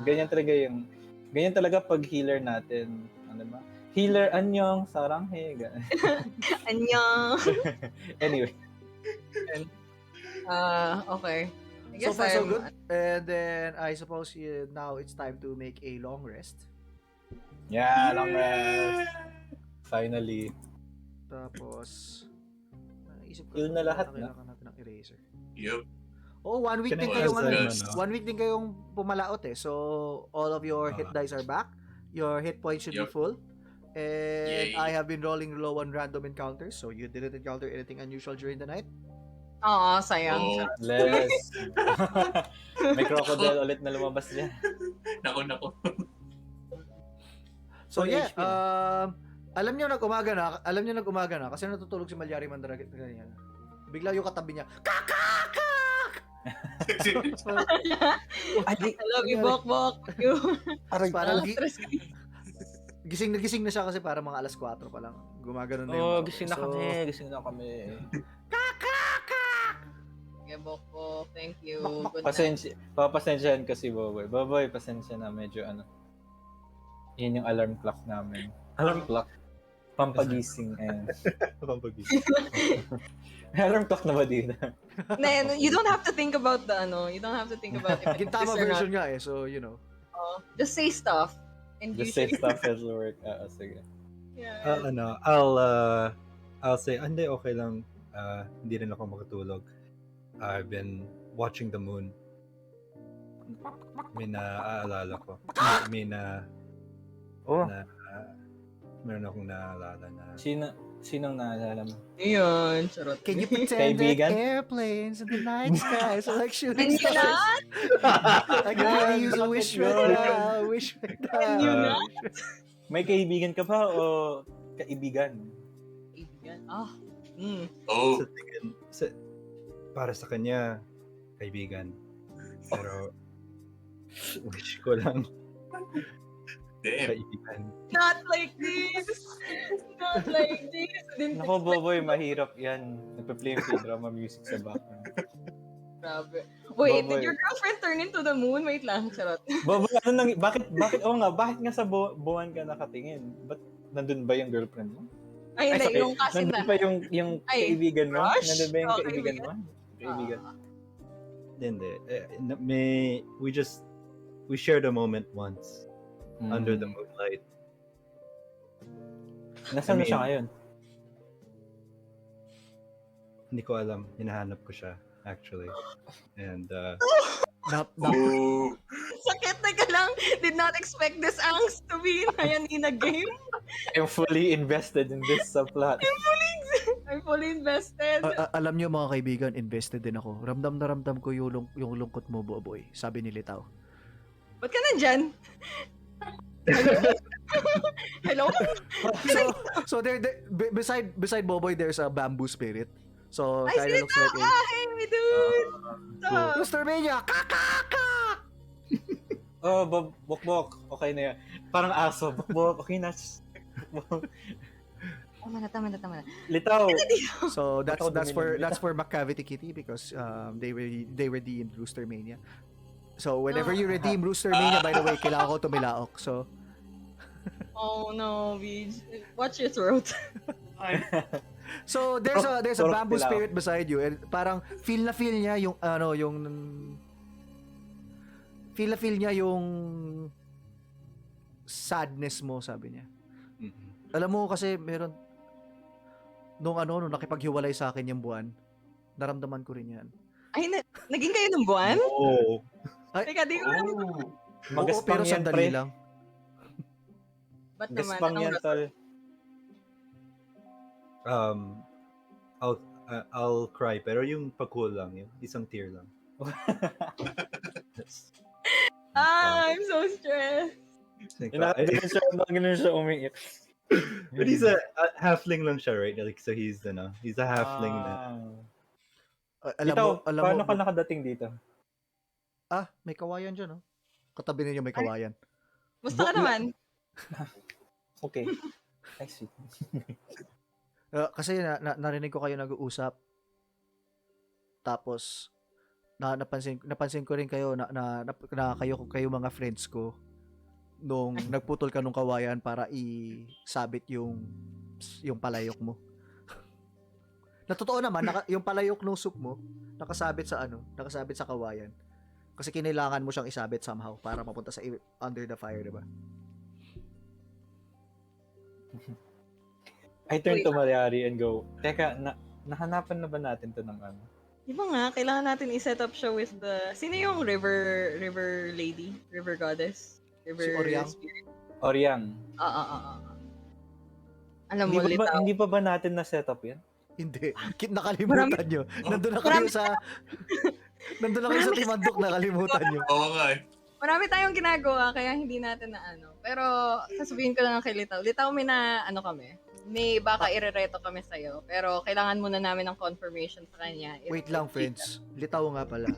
Ganyan talaga pag healer natin. Ano ba? Healer anyong saranghe. Anyong. Anyway. Okay. I So guess far, so good. And then, I suppose now it's time to make a long rest. Yeah, long rest. Finally. Tapos, naisip ko. Yun na lahat, na? Kailangan natin ng eraser. Yup. Oh, 1 week din Can I kayong ask them, 1 week din kayong pumalaot eh. So, all of your hit dice are back. Your hit points should be Yup. full. And Yay. I have been rolling low on random encounters, so you didn't encounter anything unusual during the night. Oo, sayang. Oh, Less. May crocodile ulit na lumabas dyan. nako. So Full yeah, HP na. alam niyo nag-umaga na kasi natutulog si Mallari Mandaragit ganyan. Bigla yung katabi niya, kakakak! Hello, Bok. Parang gising na siya kasi para mga alas 4 pa lang. Gumagano na yung Gising na kami. Okay, Bok. Thank you. Good Papasensyahan ko si Boboy. Boboy, pasensya na. Medyo yun yung alarm clock namin. Alarm clock? Pampagising. Pampagising. May alarm clock na ba dito? night. You don't have to think about you don't have to think about it. Gintama version nga eh, so you know. Just say stuff. And Just say usually- stuff has work. Sige. Yeah. I'll say, hindi, okay lang. Hindi rin ako makatulog. I've been watching the moon. May naaalala ko. Meron akong naalala na Sinong naalala mo? Ayun, charot. Can you pretend Kaibigan? that airplanes in the night sky so like shooting Can you stars? not? I can only use a wish right now. Wish right Can you now. not? May kaibigan ka ba o kaibigan? Kaibigan. Oh, para sa kanya, kaibigan. Pero, wish ko lang damn. kaibigan. Not like this. Not like this. Didn't Nako, Boboy, mahirap yan. Nagpa-play yung K-drama music sa background. Grabe. Wait, Boboy. did your girlfriend turn into the moon? Wait lang, charot. Boboy, bakit nga sa buwan ka nakatingin? Ba't nandun ba yung girlfriend mo? Ay, hindi, sorry. yung kasi Nandun ba yung Ay, kaibigan mo? crush? Nandun ba yung Oh, kaibigan kaibigan? mo? Kaibigan. Hindi. We shared a moment once under the moonlight. Nasaan na siya ngayon? Hindi ko alam. Hinahanap ko siya, actually. And, Oh, sakit na ka lang. Did not expect this angst to be in a game. I'm fully invested in this subplot. I'm fully invested. Alam niyo mga kaibigan, invested din ako. Ramdam na ramdam ko yung lungkot mo, Boboy. Sabi ni Litaw. Ba't ka nandyan? Hello? So there beside Boboy there's a bamboo spirit. So Ay, kinda looks like a Hey, dude! Stop. Mr. Mania, kakaka! Oh, Bok. Okay na yan. Parang aso. Bok, okay na. Tama na. Litaw. So that's Ako that's for McCavity Kitty because they redeemed Rooster Mania. So whenever you redeem Rooster Mania, by the way, kailangan ko tumilaok. So Oh no, Beej. Watch your throat. So there's a Turok bamboo sila. spirit beside you and parang feel na feel niya yung yung sadness mo, sabi niya. Mhm. Alam mo kasi meron nung nakipaghiwalay sa akin yung buwan, naramdaman ko rin yan. Ay, naging kayo ng buwan? Oo. Teka, di ko alam. Oh. Oo, Magaspang pero yan, sandali pre. lang. Ba't naman? Gaspang Anong yan, rason? tol. I'll cry pero yung pag-cool lang yun, isang tear lang. I'm so stressed. Ganun siya umiiyak. But he's a halfling lang siya, right? Like, so he's a halfling na. Alam paano ka mo, nakadating dito? may kawayan dyan, oh. Katabi ninyo may kawayan. Musta ka naman? Okay. I see. Kasi narinig ko kayo nag-uusap. Tapos napansin ko rin kayo na kayo mga friends ko nung nagputol ka nung kawayan para isabit yung palayok mo. Na totoo naman, yung palayok ng soup mo nakasabit sa kawayan. Kasi kinailangan mo siyang isabit somehow para mapunta sa under the fire, 'di ba? I turn to Mallari and go, teka, nahanapan na ba natin to ng ano? Di ba nga, kailangan natin i-set up siya with sino yung river lady? River goddess? River Si Oryang? spirit? Oryang. Alam mo, litaw. Hindi pa ba natin na-set up yan? Hindi. Nakalimutan nyo. Nandun na kayo sa Timandok, nakalimutan nyo. Oo nga eh. Marami tayong ginagawa, kaya hindi natin na ano. Pero, sasabihin ko lang kay Litaw. Litaw, may baka irereto kami sa'yo. Pero, kailangan muna namin ng confirmation sa kanya. Wait lang, friends. Litaw nga pala.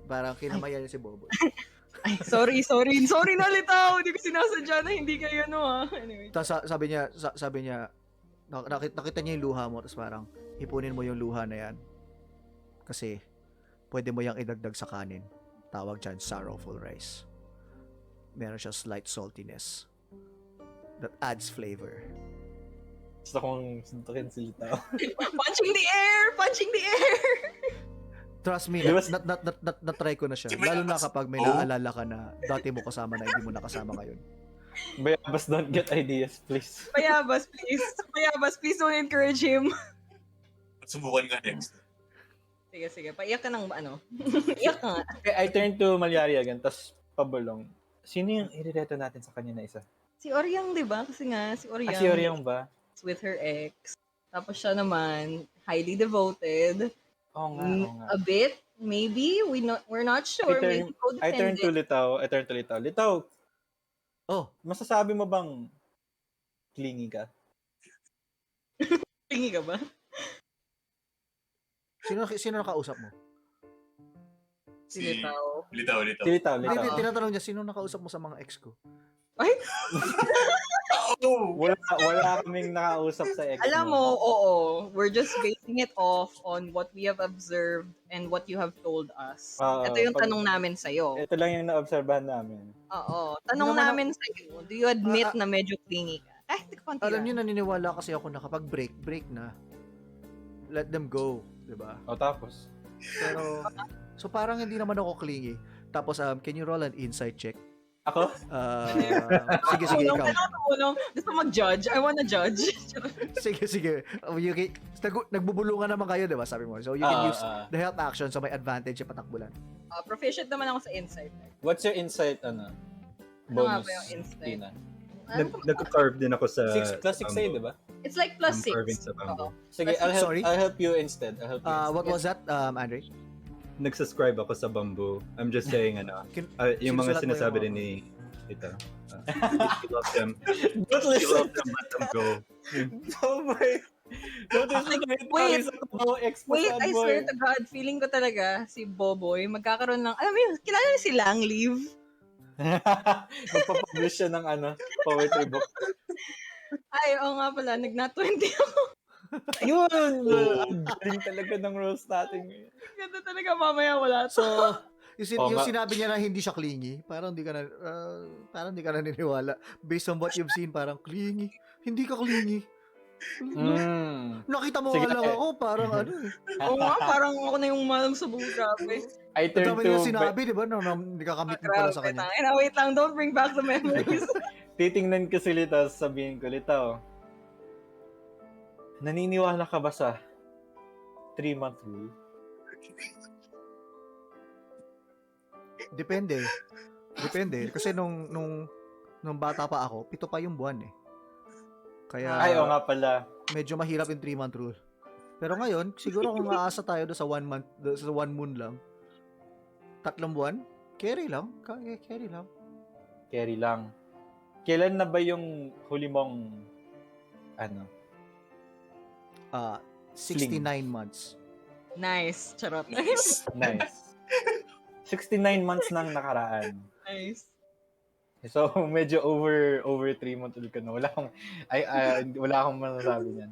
Parang kinamayan niya si Boboy. Ay, sorry na, Litaw. Hindi ko sinasadya na hindi kayo, Anyway. Tapos sabi niya, nakita niya yung luha mo, tapos parang, ipunin mo yung luha na yan. Kasi, pwede mo yung idagdag sa kanin. Tawag dyan, sorrowful rice. Meron siya slight saltiness that adds flavor. Gusto kong suntukin si Litaw. Punching the air! Trust me, na-try ko na siya. Lalo na kapag may naalala ka na dati mo kasama na hindi mo nakasama ngayon. Bayabas, don't get ideas, please. Bayabas, please don't encourage him. Subukan nga next. Sige. Paiyak ka ng Iyak ka nga. Okay, I turn to Mallari again, tapos pabulong. Sino yung irereto natin sa kanya na isa? Si Oryang, di ba? Kasi nga, si Oryang. Si Oryang ba? With her ex. Tapos siya naman, highly devoted. Oo nga. A bit, maybe. We're not sure. I turn to Litaw. Litaw, masasabi mo bang clingy ka? Clingy ka ba? Sino nakausap mo? Si Litaw. Litaw. Hindi, tinatanong niya, sino nakausap mo sa mga ex ko? Ay! Wala kaming nakausap sa ex Alam mo, oo. We're just basing it off on what we have observed and what you have told us. Ito yung tanong namin sa'yo. Ito lang yung naobserbahan namin. Oo. Tanong namin sa'yo, do you admit na medyo clingy ka? Hindi ko pantira. Alam niyo, naniniwala kasi ako na kapag break na. Let them go. Diba? O tapos? Pero, so parang hindi naman ako clingy. Tapos, can you roll an insight check? Ako? Sige, ikaw. Gusto mag-judge. I wanna judge. Sige. Nagbubulungan naman kayo, diba? Sabi mo. So, you can use the help action so may advantage yung Patak Bulan. Proficient naman ako sa insight. What's your insight, Ano nga bonus? ba yung insight? Tina? Nag-carve din ako sa 6 plus 6 sa'yo, di ba? It's like plus 6. carving sa bamboo. Sige, Sorry? I'll help you instead. What was that, André? Nagsubscribe ako sa bamboo. I'm just saying, yung mga sinusulat mo sinasabi yung din ni ito. You love them. Don't You listen. love them, let them go. Boboy. Don't listen to it. Wait, I swear to God, feeling ko talaga si Boboy magkakaroon ng, alam mo yun, kilala niyo si Langleaf? Magpapublish siya ng poetry book. Ay, oo nga pala, nag-nat 20 ako. Yun! Ang galing talaga ng roast natin ngayon. Ganda talaga, mamaya wala to. So, yung sinabi niya na hindi siya clingy, parang hindi ka naniniwala. Based on what you've seen, parang clingy. Hindi ka clingy. Nakita mo Sige. nga lang ako, parang ano eh. Oo nga, parang ako na yung malam sa buong grabe. I Ang turned dami to... niya sinabi, di ba? No, nikakamit mo pala sa Grabe, kanya. tangina. Wait lang, don't bring back the memories. Titingnan ko si Litaw, sabihin ko, Litaw, naniniwala ka ba sa 3-month rule? Depende. Kasi nung bata pa ako, 7 pa yung buwan eh. Kaya Ay, oo nga pala. medyo mahirap yung 3-month rule. Pero ngayon, siguro kung aasa tayo doon sa 1 month, sa 1 moon lang, 3 buwan, carry lang. Carry lang. Carry lang. Kailan na ba yung huli mong, 69 months. Nice, charot. nice. 69 months nang nakaraan. Nice. So, medyo over 3 months ulit ka na. Wala akong masasabi niyan.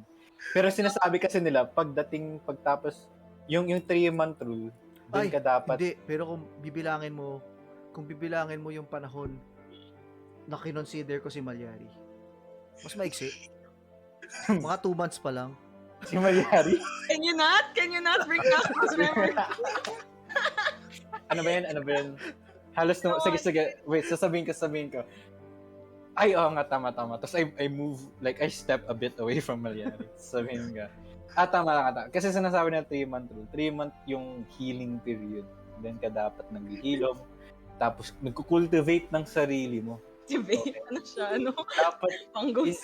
Pero sinasabi kasi nila, pagtapos, yung 3-month rule, doon ka dapat... Hindi, pero kung bibilangin mo yung panahon na kinonsider ko si Mallari, mas maiksi. Mga 2 months pa lang. Si Mallari? Can you not bring back those memories? Ano ba yan? Halos no, sige. Wait, sasabihin ko. Ay, oo nga, tama. Tapos I move, like, I step a bit away from Mallari. Sabihin ka. Tama lang. Kasi sinasabi na 3-month rule. 3-month yung healing period. Then ka dapat naghihilom. Tapos, nagkukultivate ng sarili mo. Okay. Ano siya? Dapat, Panggos.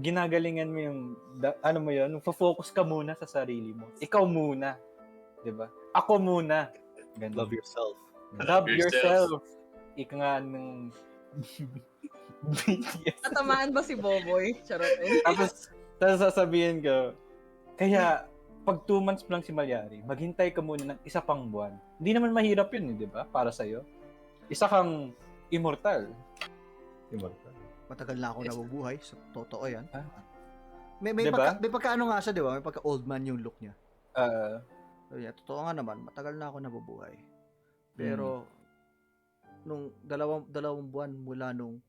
ginagalingan mo yung, focus ka muna sa sarili mo. Ikaw muna. Diba? Ako muna. Ganun. Love yourself. Love yourself. Ika nga ng BTS. Natamaan ba si Boboy? Charot eh. Tapos sasabihin ko, kaya pag 2 months lang si Mallari, maghintay ka muna ng isa pang buwan. Hindi naman mahirap yun, di ba? Para sa'yo. Isa kang immortal. Matagal na ako nabubuhay. So, totoo yan. May Diba? pagkaano nga siya, di ba? May pagka old man yung look niya. So, yeah, totoo nga naman. Matagal na ako nabubuhay. Pero, nung dalawang buwan mula nung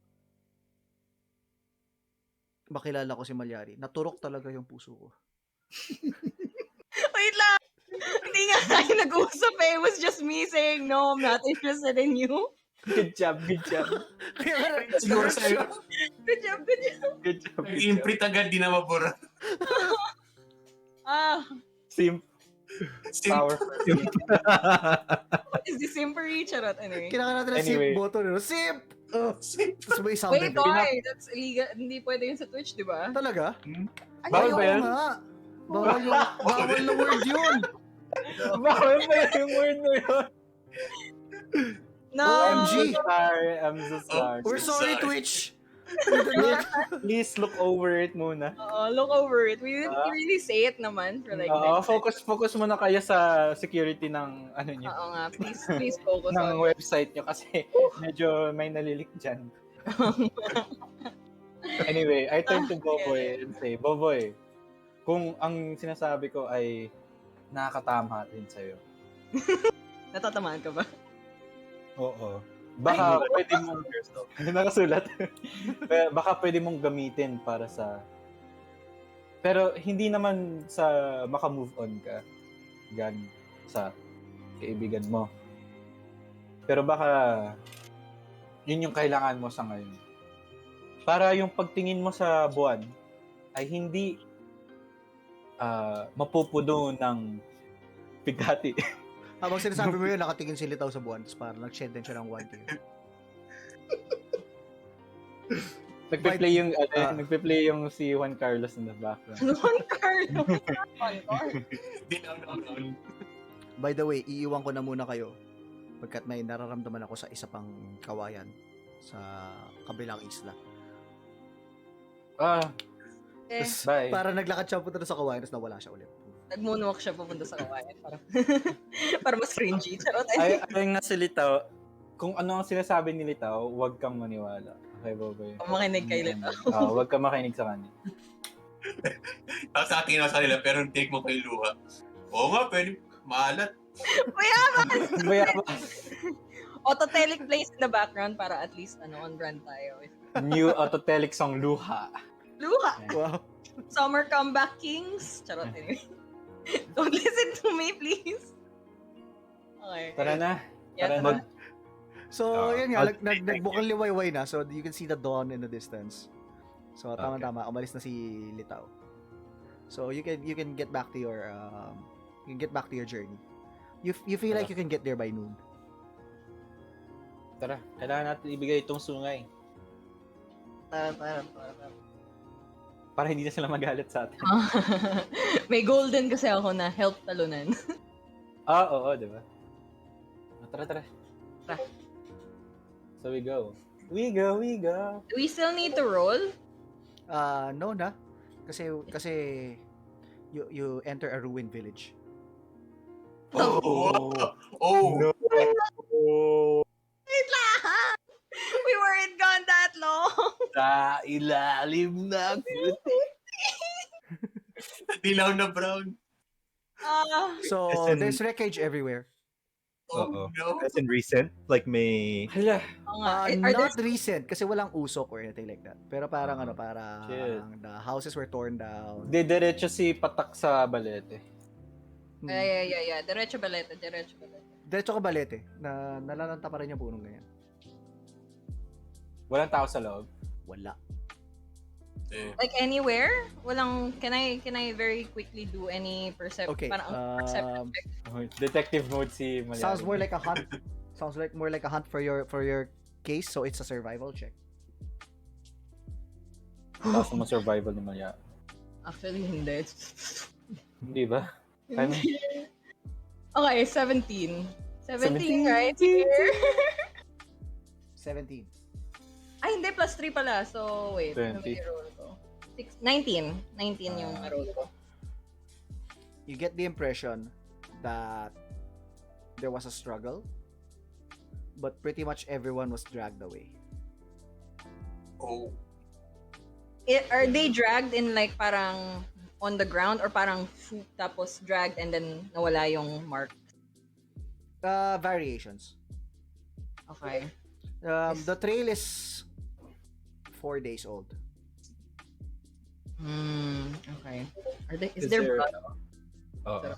makilala ko si Mallari, naturok talaga yung puso ko. Wait lang! Hindi nga tayo nag-usap eh. It was just me saying, no, I'm not interested in you. Good job. Siguro sa'yo, Good job. imprint agad, di na mabura. Simp. Powerful. What is the simpery? Charot, anyway. Kailangan natin ng Anyway. simp button. Simp! Tapos may sound Wait, effect. why? That's illegal. Hindi pwede yun sa Twitch, di ba? Talaga? Bawal ba yan? Bawal na word yun. Bawal ba yung word na yun? No! OMG. I'm so sorry. We're sorry, Twitch. Please look over it muna. Look over it. We didn't really say it naman for like Focus muna kayo sa security ng ano niyo. Oo nga, please focus ng on website niyo kasi medyo may nalilik dyan. Anyway, I turn to Boboy and say, Boboy, kung ang sinasabi ko ay nakakatama din sa'yo. Natatamaan ka ba? Oo. Baka pwede mong nakasulat. Baka pwede mong gamitin para sa pero hindi naman sa maka-move on ka gan sa kaibigan mo. Pero baka yun yung kailangan mo sa ngayon. Para yung pagtingin mo sa buwan ay hindi mapupuno ng bigati. Habang sinasabi mo yun, nakatingin si Litaw sa buwan, tapos parang nag-shed din siya ng 1 year. Nagpe-play yung si Juan Carlos in the background. Juan Carlos. By the way, iiwan ko na muna kayo pagkat may nararamdaman ako sa isa pang kawayan sa kabilang isla. Tas, Bye. para naglakad siya punta sa kawayan, tapos nawala siya ulit. Nag-moonwalk siya papunta sa kawayan para mas cringy. Charot. Ay nga si Litaw, kung ano ang sinasabi ni Litaw, huwag kang maniwala. Okay, Boboy? Makinig kay Litaw. Huwag kang makinig sa kanya. Tapos sa akin sa nila, pero take mo kay luha. Oo nga, pwede. Maalat. Bayabas. Autotelic plays in the background para at least on brand tayo. New autotelic song, Luha. Luha. Wow. Summer Comeback Kings. Charot, anyway. Don't listen to me, please. Okay. Tara na. Yeah, Tara tara. na. So, yan nga, I'll say thank nagbukang liwayway na, so you can see the dawn in the distance. So, Okay. tama-tama, umalis na si Litaw. So, you can get back to your journey. You feel like you can get there by noon. Tara. Kailangan natin ibigay itong sungay. Tara. Para hindi na sila magalit sa atin. May golden kasi ako na help talunan. Oo, di ba? Tara. Tara. So we go. We go. Do we still need to roll? No na. Kasi you enter a ruined village. Oh! Oh! No. Wait lang! We weren't gone that long! Sa ilalim ng Dilaw na brown. So, Listen. there's wreckage everywhere. Oh, no. As in recent, like may Hala. Are Not there... recent kasi walang usok or anything like that. Pero parang parang Shit. the houses were torn down. Diretso si Patak sa balete. Yeah. Diretso balete. Diretso ka balete na nalalanta pa rin yung punong ganyan. Walang tao sa loob. Wala. Eh. Like anywhere? Walang... Can I very quickly do any perception? Okay. Perception check? Detective mode si Mallari. Sounds more like a hunt. More like a hunt for your case, so it's a survival check. Tapos mo survival ni Mallari. Actually, hindi. Hindi ba? Kaya mo? Okay, 17. 17, 17. right? Here. 17. Ay, hindi. Plus 3 pala. So, wait. 20. Ano ba yung roll ko? 19. 19 yung roll ko. You get the impression that there was a struggle, but pretty much everyone was dragged away. Oh. Are they dragged in like parang on the ground or parang tapos dragged and then nawala yung mark? Variations. Okay. The trail is 4 days old. Okay. Is there blood? Oo.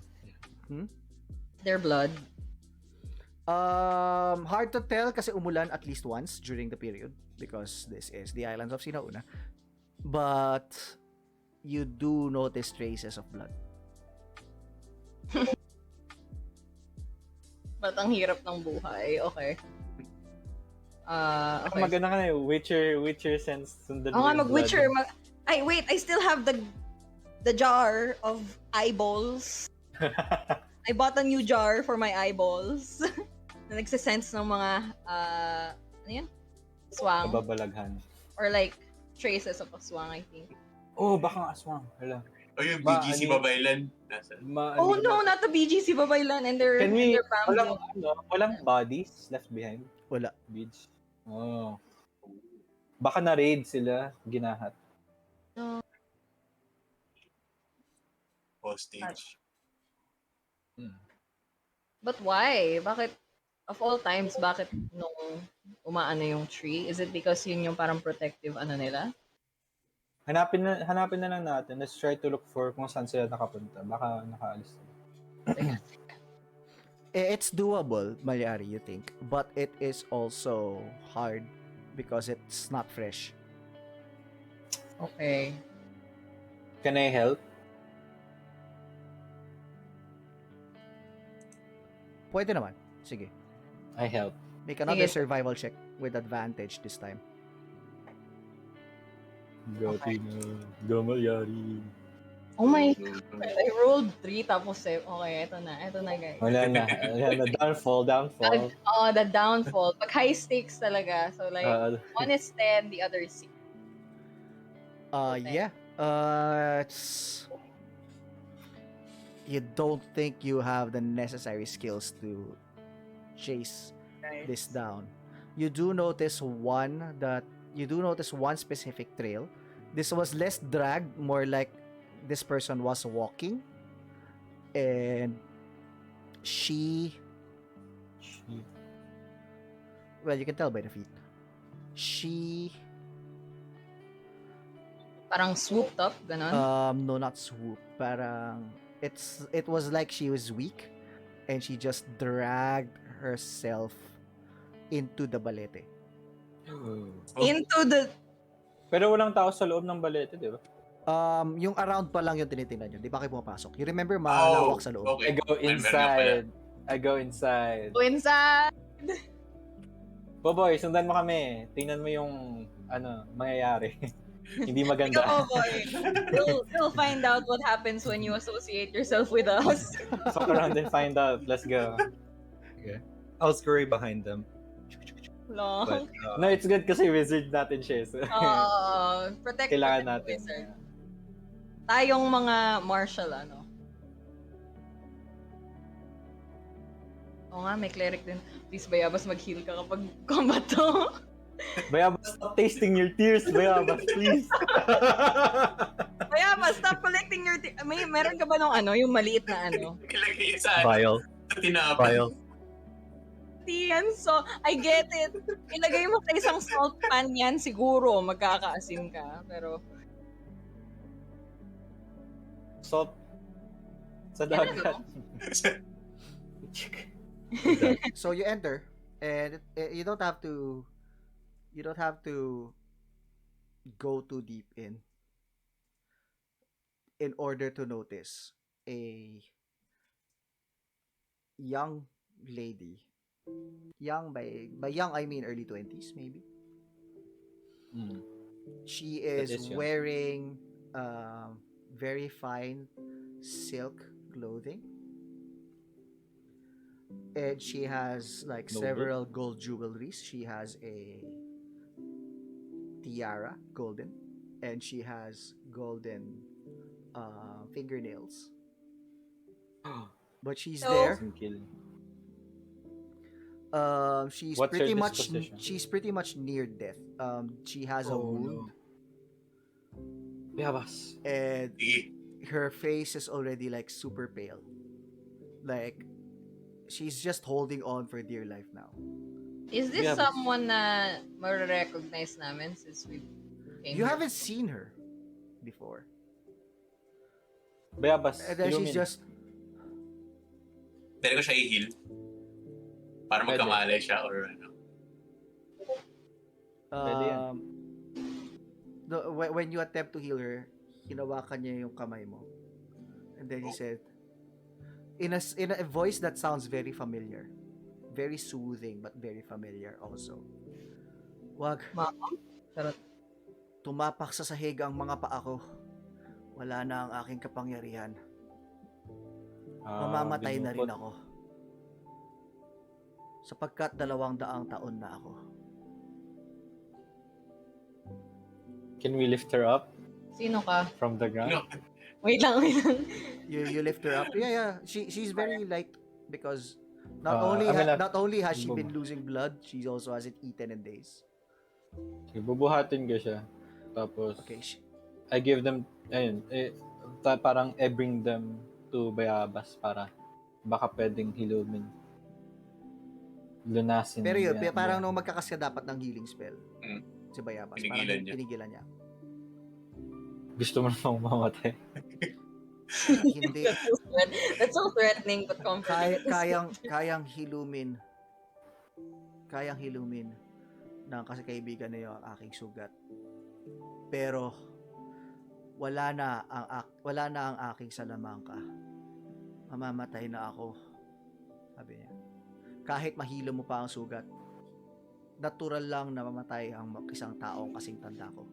Is there blood? Hard to tell kasi umulan at least once during the period because this is the Islands of Sina Una. But you do notice traces of blood. Ba't ang hirap ng buhay? Okay. Okay. Maganda ka na yung Witcher sense. Sundan Oo nga, yung mag-Witcher. blood. Ay, wait. I still have the jar of eyeballs. I bought a new jar for my eyeballs. Na nagsisense ng mga, ano yun? Aswang. Kababalaghan. Or like, traces of aswang, I think. Oh, baka nga aswang. Hala. Oh, yung Ba, BGC ano- Babaylan. Nasa. Oh no, not the BGC Babaylan and their, Can and we, their family. walang bodies left behind? Wala. Beach. Oh. Baka na-raid sila, ginahat. Hostage. But why? Bakit, of all times, bakit nung umaano yung tree? Is it because yun yung parang protective ano nila? Hanapin na lang natin. Let's try to look for kung saan sila nakapunta. Baka nakaalis sila. It's doable, Mallari, you think, but it is also hard because it's not fresh. Okay. Can I help? Pwede naman. Sige. I help. Make another Sige. survival check with advantage this time. Gati na. Gamaliari. Oh my God. I rolled 3 tapos 7. Okay, eto na guys. Wala na. Downfall. The downfall. Pag high stakes talaga. So like, one is 10, the other is 6. Okay. Yeah. It's... You don't think you have the necessary skills to chase this down. You do notice one specific trail. This was less dragged, more like this person was walking, and well, you can tell by the feet. She Parang swooped up, ganon. No, not swoop. Parang it was like she was weak and she just dragged herself into the balete. Into the... Pero walang tao sa loob ng balete, di ba? Yung around pa lang yung tinitingnan nyo. Di ba kayo pumapasok? You remember malawak sa loob? Okay. I go inside. I go inside. Go inside! Boboy, sundan mo kami. Tingnan mo yung mangyayari. Hindi maganda. Ikaw, boy. You'll find out what happens when you associate yourself with us. Fuck around and find out. Let's go. Okay. I'll scurry behind them. Long. But No, it's good kasi wizard natin siya. So, Protect kailangan the natin. wizard. Tayong mga martial, Oo nga, may cleric din. Please, Bayabas, mag-heal ka kapag combat to. Bayabas, stop tasting your tears. Bayabas, please. Bayabas, stop collecting your... meron ka ba nung yung maliit na Ilagay sa vial. tinapay. Vial. Yan, so, I get it. Ilagay mo sa isang salt pan yan, siguro, magkakaasim ka. Pero, Salt. Sa dagat. So you enter and you don't have to go too deep in order to notice a young lady. Young by young I mean early 20s maybe. She is is young. wearing very fine silk clothing. And she has like Noble. several gold jewelries. She has a tiara, golden, and she has golden fingernails. But she's So- there. Doesn't kill. She's What's her pretty much disposition? she's pretty much near death. She has a wound, Bayabas. and Sige. her face is already like super pale. Like she's just holding on for dear life now. Is this Yeah, someone na ma-recognize namin since we came You here? haven't seen her before. Bayabas. And then she's Illumin. just Pwede ko siya i-heal. Para Pwede. magkamalay siya or ano. Pwede yan. when you attempt to heal her, hinawakan niya yung kamay mo. And then he said, in a voice that sounds very familiar, very soothing but very familiar also. Wag. Charot. Tumapak sa sahig ang mga paa ko. Wala na ang aking kapangyarihan. Mamamatay na rin binokot. ako. Sapagkat 200 taon na ako. Can we lift her up Sino ka? from the ground? No. wait lang. You lift her up. Yeah. She's very light because not I mean, only has she been losing blood, she also hasn't eaten in days. Okay, bubuhatin ko siya. Tapos, Okay. I give them, parang I bring them to Bayabas para baka pwedeng hilumin. Lunasin. Pero yun, Bayabas. parang nung magkakasya dapat ng healing spell. Si Bayabas. Pinigilan niya. Pinigilan niya. Gusto mo namang mamatay. Hindi. That's so threatening but comforting. Kayang hilumin. Kayang hilumin ng kasi kaibigan na yung aking sugat. Pero wala na ang aking salamangka. Mamamatay na ako. Sabi niya. Kahit mahilo mo pa ang sugat, natural lang na mamatay ang isang taong kasing tanda ko.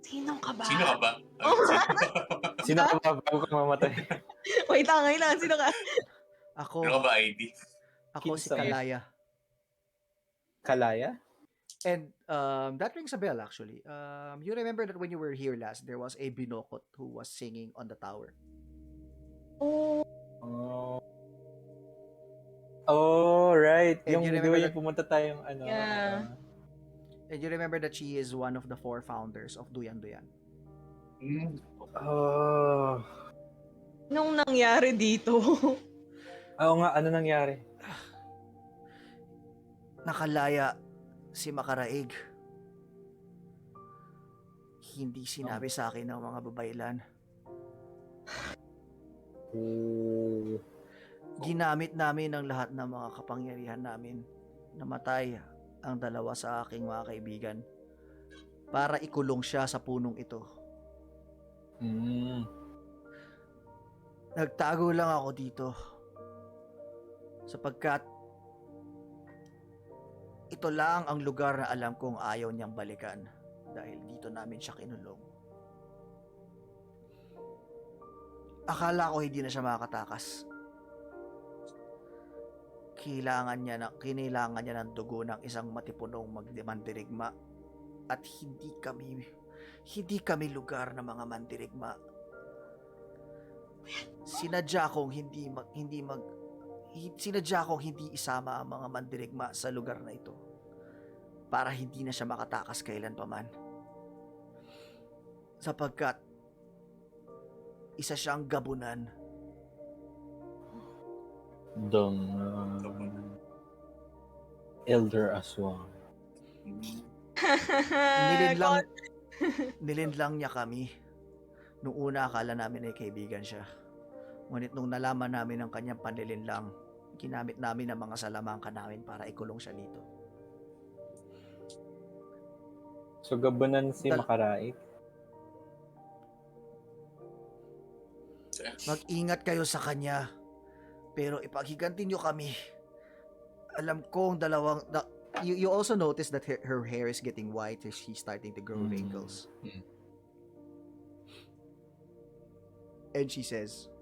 Sino ka ba? Sino ka ba? Sino ka ba bago ka mamatay? Wait lang. Sino ka? Ako, Ano ka ba ID? ako si Kinsa. Kalaya. Kalaya? And that rings a bell actually. You remember that when you were here last, there was a binokot who was singing on the tower. Oh, right. And Yung, you di ba remember yung pumunta tayong Yeah. And you remember that she is one of the 4 founders of Duyan-Duyan. Oh. Nung nangyari dito? Oo nga, ano nangyari? Nakalaya si Makaraig. hindi sinabi sa akin ng mga babaylan. Oh. Ginamit namin ang lahat ng mga kapangyarihan namin. Namatay ang dalawa sa aking mga kaibigan para ikulong siya sa punong ito. Mm. Nagtago lang ako dito sapagkat ito lang ang lugar na alam kong ayaw niyang balikan dahil dito namin siya kinulong. Akala ko hindi na siya makakatakas. Kinailangan niya ng dugo ng isang matipunong mandirigma at hindi kami lugar ng mga mandirigma. Sinadya kong hindi isama ang mga mandirigma sa lugar na ito para hindi na siya makatakas kailan paman. Sapagkat isa siyang gabunan. Elder Aswang. Nilinlang niya kami. Nung una akala namin ay kaibigan siya. Ngunit nung nalaman namin ang kanyang panlilinlang, ginamit namin ang mga salamangka namin para ikulong siya dito. So, gabunan si Makaraig. Mag-ingat kayo sa kanya. Pero ipaghiganti niyo kami. Alam kong you also notice that her hair is getting white as she's starting to grow wrinkles. And she says,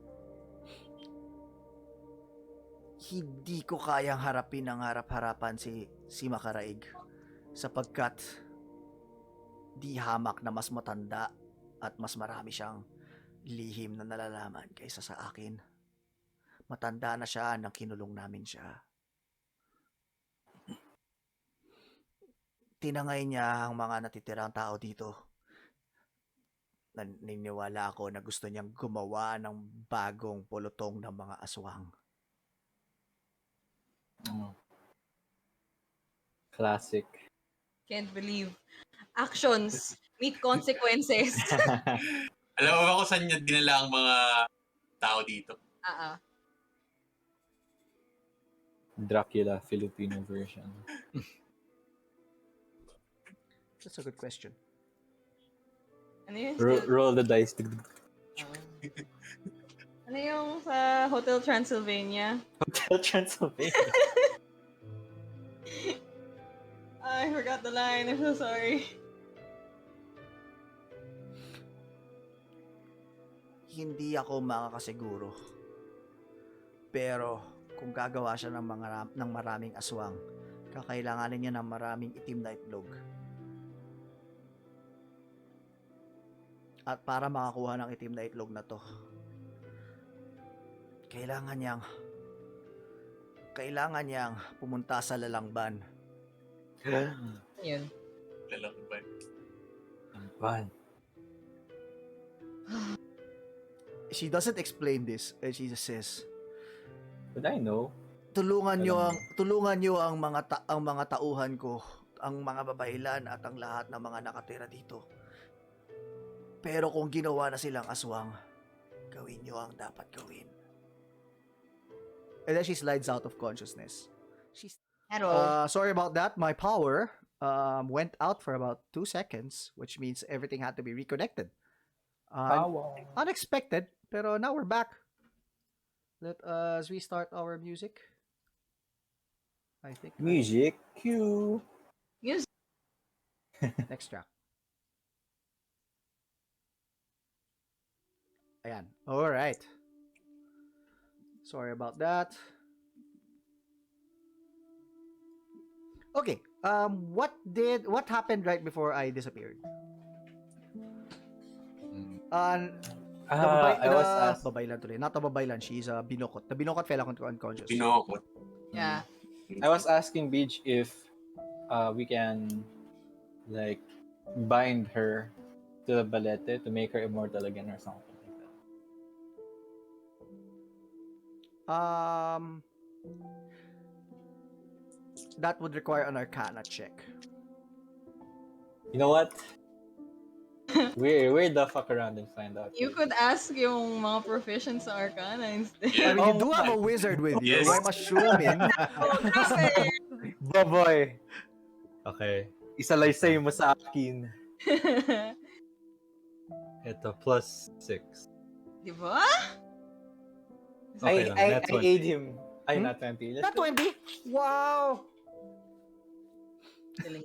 hindi ko kayang harapin ng harap-harapan si Makaraig sapagkat di hamak na mas matanda at mas marami siyang lihim na nalalaman kaysa sa akin. Matanda na siya nang kinulong namin siya. Tinangay niya ang mga natitirang tao dito. Naniniwala ako na gusto niyang gumawa ng bagong pulutong ng mga aswang. Classic. Can't believe. Actions meet consequences. Alam mo ba kung saan niya dinala ang mga tao dito? Dracula Filipino version. That's a good question. Ano yun? Roll the dice. Ano yung sa Hotel Transylvania? Hotel Transylvania. I forgot the line. I'm so sorry. Hindi ako makakasiguro. Pero kung gagawa siya ng maraming aswang, kakailanganin niya ng maraming itim na itlog. At para makakuha ng itim na itlog na to, kailangan niyang pumunta sa lalangban. Yun. Lalakban. Fun. She doesn't explain this, and she just says, But I know. tulungan niyo ang mga tauhan ko, ang mga babaylan at ang lahat ng mga nakatira dito. Pero kung ginawa na silang aswang, gawin niyo ang dapat gawin. And then she slides out of consciousness. Sorry about that. My power went out for about 2 seconds, which means everything had to be reconnected. Unexpected, pero now we're back. Let us restart our music. I think. Music cue. Next track. Ayan. All right. Sorry about that. Okay. What happened right before I disappeared? I was asked. Babaylan tuloy. Not a babaylan. She's a binokot. The binokot fell unconscious. Binokot. Yeah. I was asking Beach if we can like bind her to the belete to make her immortal again or something like that. That would require an Arcana check. You know what? We're the fuck around and find out. You could ask yung mga proficient sa Arcana instead. I mean, you Oh do have my- a wizard with you. Yes. I'm assuming. Oh, grabe. Boboy, Okay. isalaysay mo sa akin. Ito, +6. Diba? Okay lang, I that's one. aid him. Ay, Hmm? not 20. Not 20. Wow. Galing.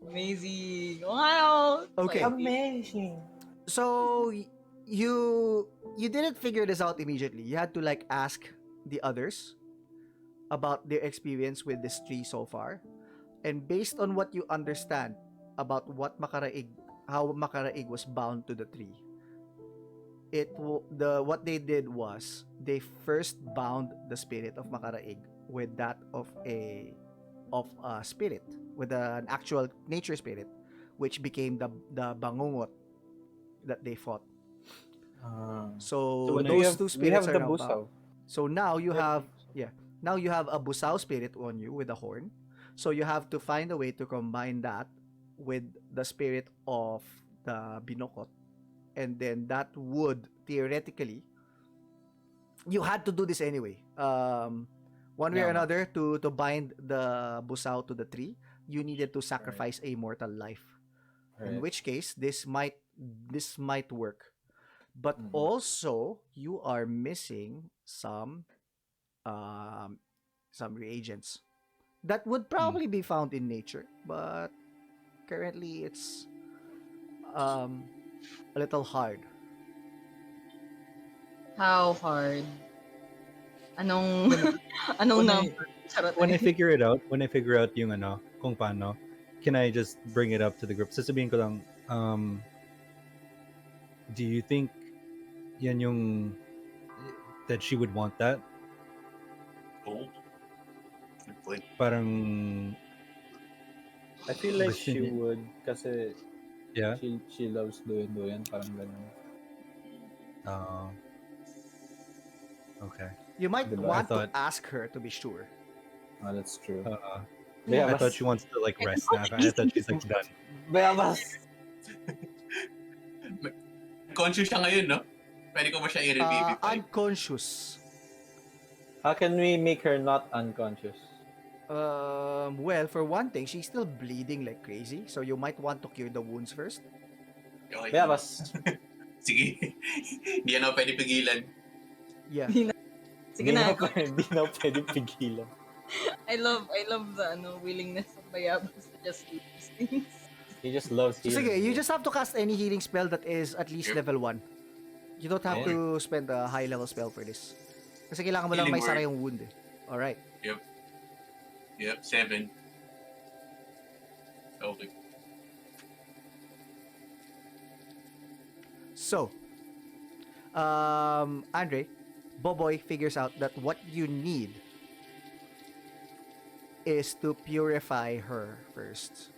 Amazing. Wow. Okay. Amazing. So you didn't figure this out immediately. You had to like ask the others about their experience with this tree so far, and based on what you understand about what Makaraig, how Makaraig was bound to the tree, what they did was they first bound the spirit of Makaraig with that of a spirit, with an actual nature spirit, which became the bangungot that they fought. So when those two we have spirits are the now busaw. bound. So now you have now you have a busao spirit on you with a horn. So you have to find a way to combine that with the spirit of the binokot, and then that would theoretically, you had to do this anyway. One way or Yeah. another, to bind the busao to the tree, you needed to sacrifice a mortal life. In Right. which case, this might work. But Mhm. also, you are missing some reagents that would probably be found in nature, but currently it's a little hard. How hard? Anong anong when I- number? Charot. When I figure out yung ano, kung paano, can I just bring it up to the group? Sasabihin ko lang, do you think yan yung that she would want that? Oh. Good point. Parang I feel like Gusto she niya. would kasi yeah. she loves Duyan-Duyan, parang ganun. Uh, okay. You might Diba? want I thought- to ask her to be sure. Oh, that's true. I thought she wants to like rest now. I thought she's like done. Bayabas! Conscious siya ngayon, no? Pwede ko ba siya i-revivify? Unconscious. How can we make her not unconscious? Well, for one thing, she's still bleeding like crazy, so you might want to cure the wounds first. Okay. Bayabas! Sige. Hindi yan ako pwede pigilan. Yeah. Sige na. Hindi na pwede pigilan. I love the willingness of Bayabas to just do these things. He just loves So, healing. sige, you just have to cast any healing spell that is at least Yep. level 1. You don't have Okay. to spend a high level spell for this. Kasi kailangan mo lang Healing may sara word. yung wound eh. Alright. Yep, 7. Okay. So, André, Boboy figures out that what you need is to purify her first.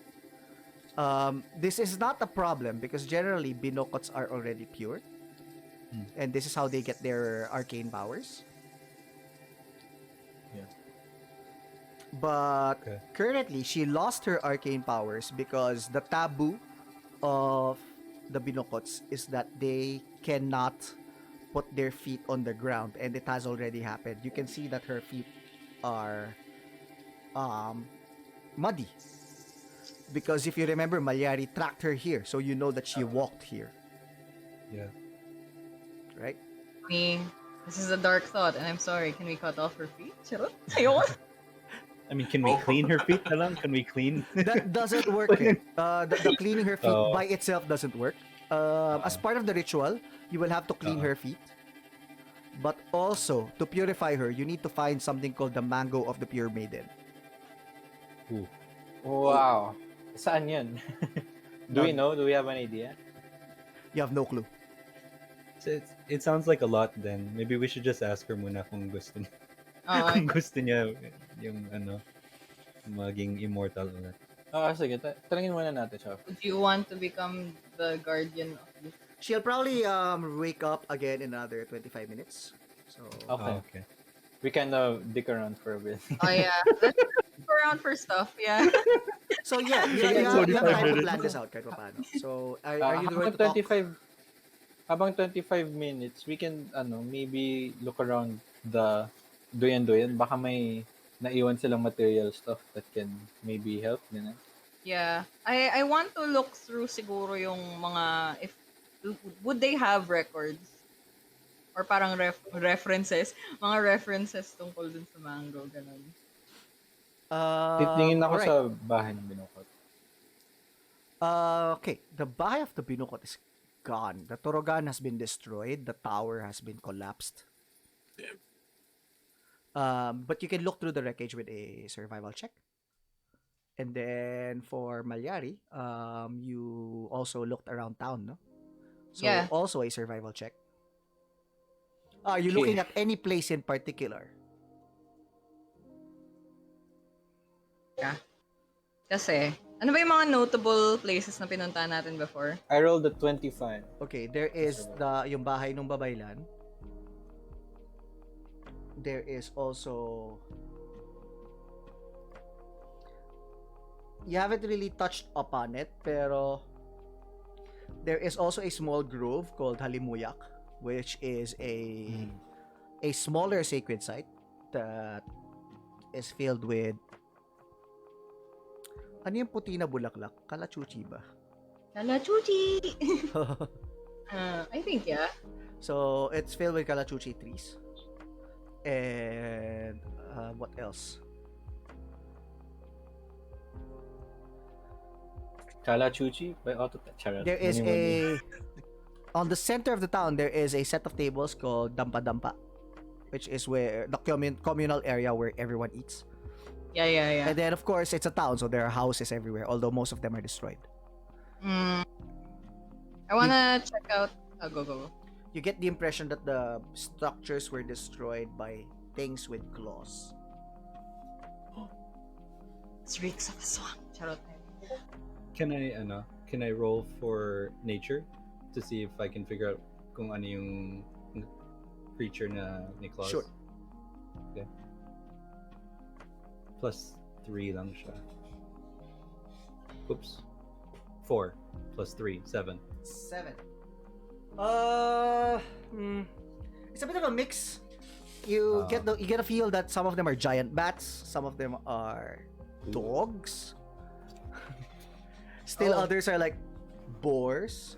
This is not a problem because generally binokots are already pure. And this is how they get their arcane powers. Yeah. But Okay. currently, she lost her arcane powers because the taboo of the binokots is that they cannot put their feet on the ground, and it has already happened. You can see that her feet are muddy. Because if you remember, Mallari tracked her here, so you know that she walked here, Yeah. right? This is a dark thought, and I'm sorry. Can we cut off her feet? Charot. Ayun. I mean, can we clean her feet na lang? Can we clean? That doesn't work. The cleaning her feet Oh. by itself doesn't work. As part of the ritual, you will have to clean her feet. But also, to purify her, you need to find something called the mango of the pure maiden. Ooh. Wow. Saan yun? Do we know? Do we have an idea? You have no clue. So it sounds like a lot then. Maybe we should just ask her muna kung gusto niya. Kung gusto niya yung maging immortal ulit. Sige. Talangin muna natin siya. Would you want to become the guardian of the... She'll probably wake up again in another 25 minutes. So Okay. Oh, okay. We can dick around for a bit. Oh yeah, let's go around for stuff. Yeah. So yeah, you, Sige, you, have, you have 45 time to minutes. plan this out kahit paano. So are you going Habang to talk? 25 minutes, we can maybe look around the Duyan-Duyan. Baka may naiwan silang material stuff that can maybe help, you know? Yeah. I want to look through siguro yung mga if would they have records or parang references, mga references tungkol dun sa mango ganun. Titingin ako Alright. sa bahay ng binokot. Okay, the bahay of the binokot is gone. The Torogan has been destroyed. The tower has been collapsed. But you can look through the wreckage with a survival check. And then for Mallari, you also looked around town, no? So Yeah. also a survival check. Are you looking at any place in particular? Kasi, ano ba yung mga notable places na pinuntahan natin before? I rolled a 25. Okay, there is yung bahay ng babaylan. There is also, you haven't really touched upon it, pero there is also a small grove called Halimuyak, which is a smaller sacred site that is filled with, ano yung puti na bulaklak? Kalachuchi ba? Kalachuchi! I think, yeah. So it's filled with kalachuchi trees. And what else? Kalachuchi by Otto Charot. There is on the center of the town, there is a set of tables called Dampa Dampa, which is where the communal area where everyone eats. Yeah. And then, of course, it's a town, so there are houses everywhere, although most of them are destroyed. I wanna check out... go. You get the impression that the structures were destroyed by things with claws. It's reeks of aswang. Charot. Can I roll for nature to see if I can figure out kung ano yung creature na may claws? Sure. Okay. +3 lang siya. Oops. 4 +3, 7. 7. It's a bit of a mix. You get a feel that some of them are giant bats, some of them are dogs. Still others are like boars.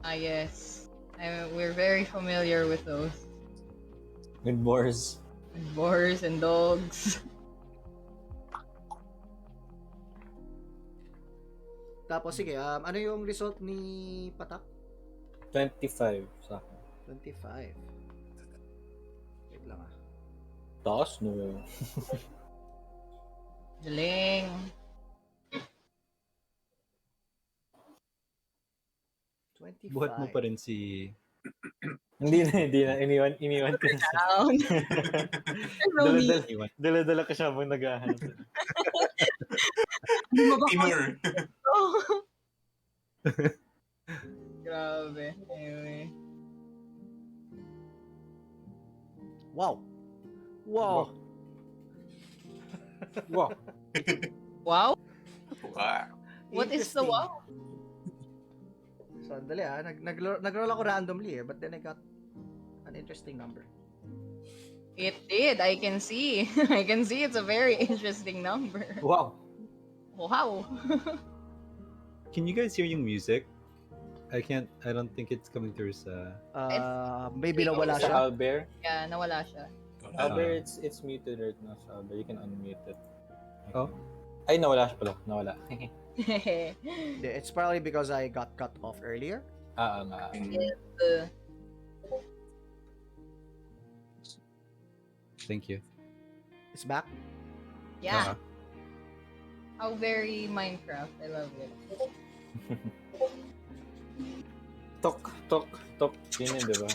Yes. We're very familiar with those. With boars. Boars and dogs. Tapos sige, ano yung result ni Patak? 25 sa akin. 25. Wait lang Taas, no. Galing. Buhat mo pa rin si... Hindi na. Iniwan ko na siya. Down. No need. Dala-dala ko siya habang naghahanap. Inner. Grabe. Anyway. Wow. Wow. Wow? Wow. What is the Interesting. wow? Sandali nag-roll ako randomly but then I got an interesting number. It did. I can see. I can see it's a very interesting number. Wow. Wow. Can you guys hear yung music? I don't think it's coming through sa... Maybe nawala Sa siya. Albert. Yeah, nawala siya. Albert, it's muted right now sa Albert. You can unmute it. Oh? Ay, nawala siya pala. Nawala. It's probably because I got cut off earlier. Nga. Thank you. It's back. Yeah. How very Minecraft. I love it. Tok. Yun yun, diba?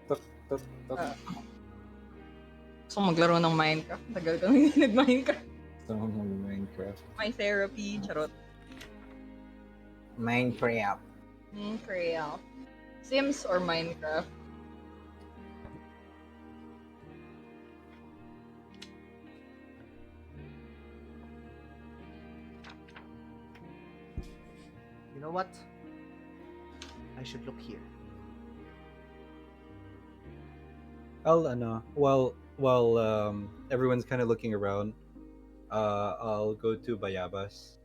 Tok. Gusto maglaro ng Minecraft. Tagal ko hindi nag-Minecraft. Gusto mo mag-Minecraft. My therapy. Charot. Minecraft. Minecraft. Sims or Minecraft? know what? I should look here. While everyone's kind of looking around, I'll go to Bayabas.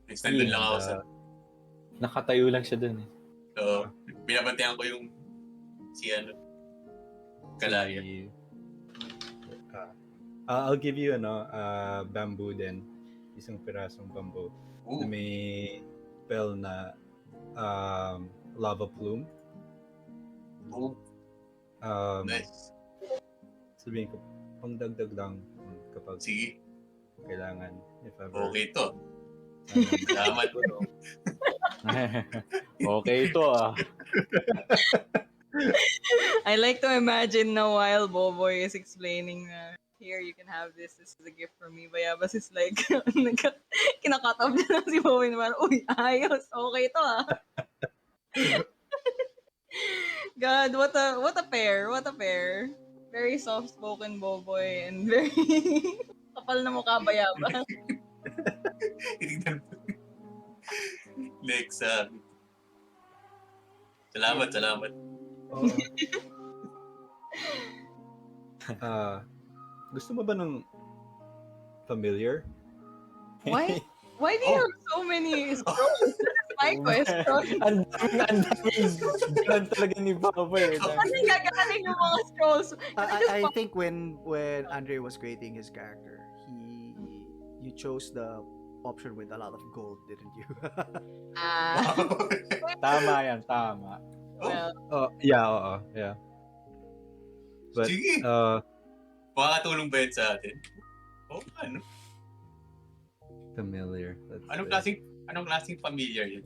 Next time doon lang ako sa... Nakatayo lang siya dun eh. So, binabantayan ko yung si Kalaya. I'll give you bamboo din. Isang pirasong bamboo. Ooh. Na may spell na lava plume. Ooh. Nice. Sabihin ko, pangdagdag lang kapag Sige. kailangan. If ever. Okay to. Salamat. Okay ito ah. I like to imagine na while Boboy is explaining here, you can have this. This is a gift from me. Bayabas is like, kinakatab na lang si Boboy naman. Uy, ayos. Okay to ah. God, what a pair. What a pair. Very soft-spoken Boboy and very kapal na mukha Bayabas. Next. Salamat. Oo. Gusto mo ba ng familiar? Why do you have so many scrolls? That's my question. Ang daming ganun talaga ni Boboy. Ano yung gagaling yung mga scrolls? I think when André was creating his character, you chose the option with a lot of gold, didn't you? Tama yan, tama. Well, Yeah. But Sige. Makakatulong ba yan sa atin? Ano? familiar. Anong klaseng familiar yun?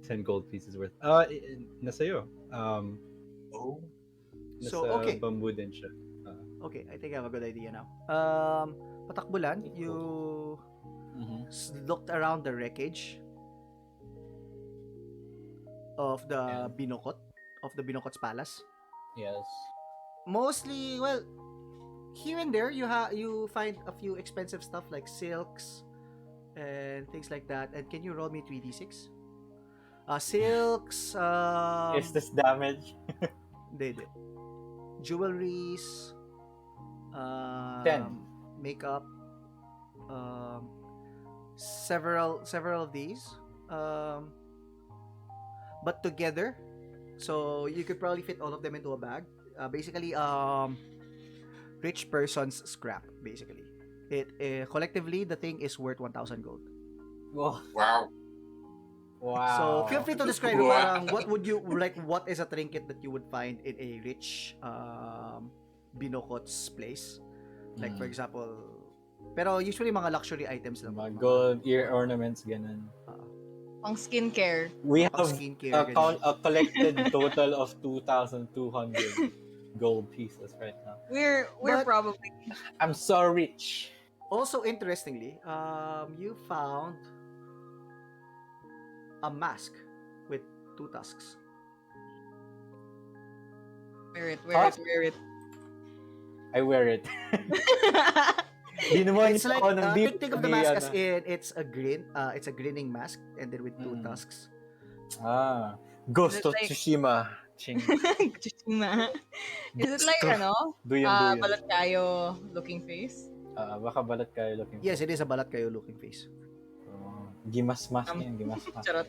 10 gold pieces worth. Nasa'yo. Oh. So, Nasa okay. bamboo din siya. Okay, I think I have a good idea now. Patak Bulan, you looked around the wreckage of the Binokot's palace. Yes. Mostly, well, here and there you find a few expensive stuff like silks and things like that. And can you roll me 3d6? Silks. Is this damage? They did. Jewelries. 10. Makeup. Several of these. But together, so you could probably fit all of them into a bag. Basically, rich person's scrap. Basically, it collectively the thing is worth 1,000 gold. Wow. Wow. So feel free to describe Wow. parang what would you like? What is a trinket that you would find in a rich binokot's place? Like for example, pero usually mga luxury items lang. Mga gold ear ornaments, ganun. pang skincare. We have skincare, a collected total of 2,200 gold pieces right now. We're But- probably I'm so rich. Also, interestingly, you found a mask with 2 tusks. wear it. I wear it. Di naman It's like ako ng deep. think of the mask as in it's a grinning mask and then with 2 Mm. tusks. Ghost Is it of like- Tsushima. Ching. Is it like Duyan-Duyan. balat-kayo looking face? Baka balat kayo looking. Yes, it is a balat-kayo looking face. Gimas-mas yan, gimas-mas. Charot.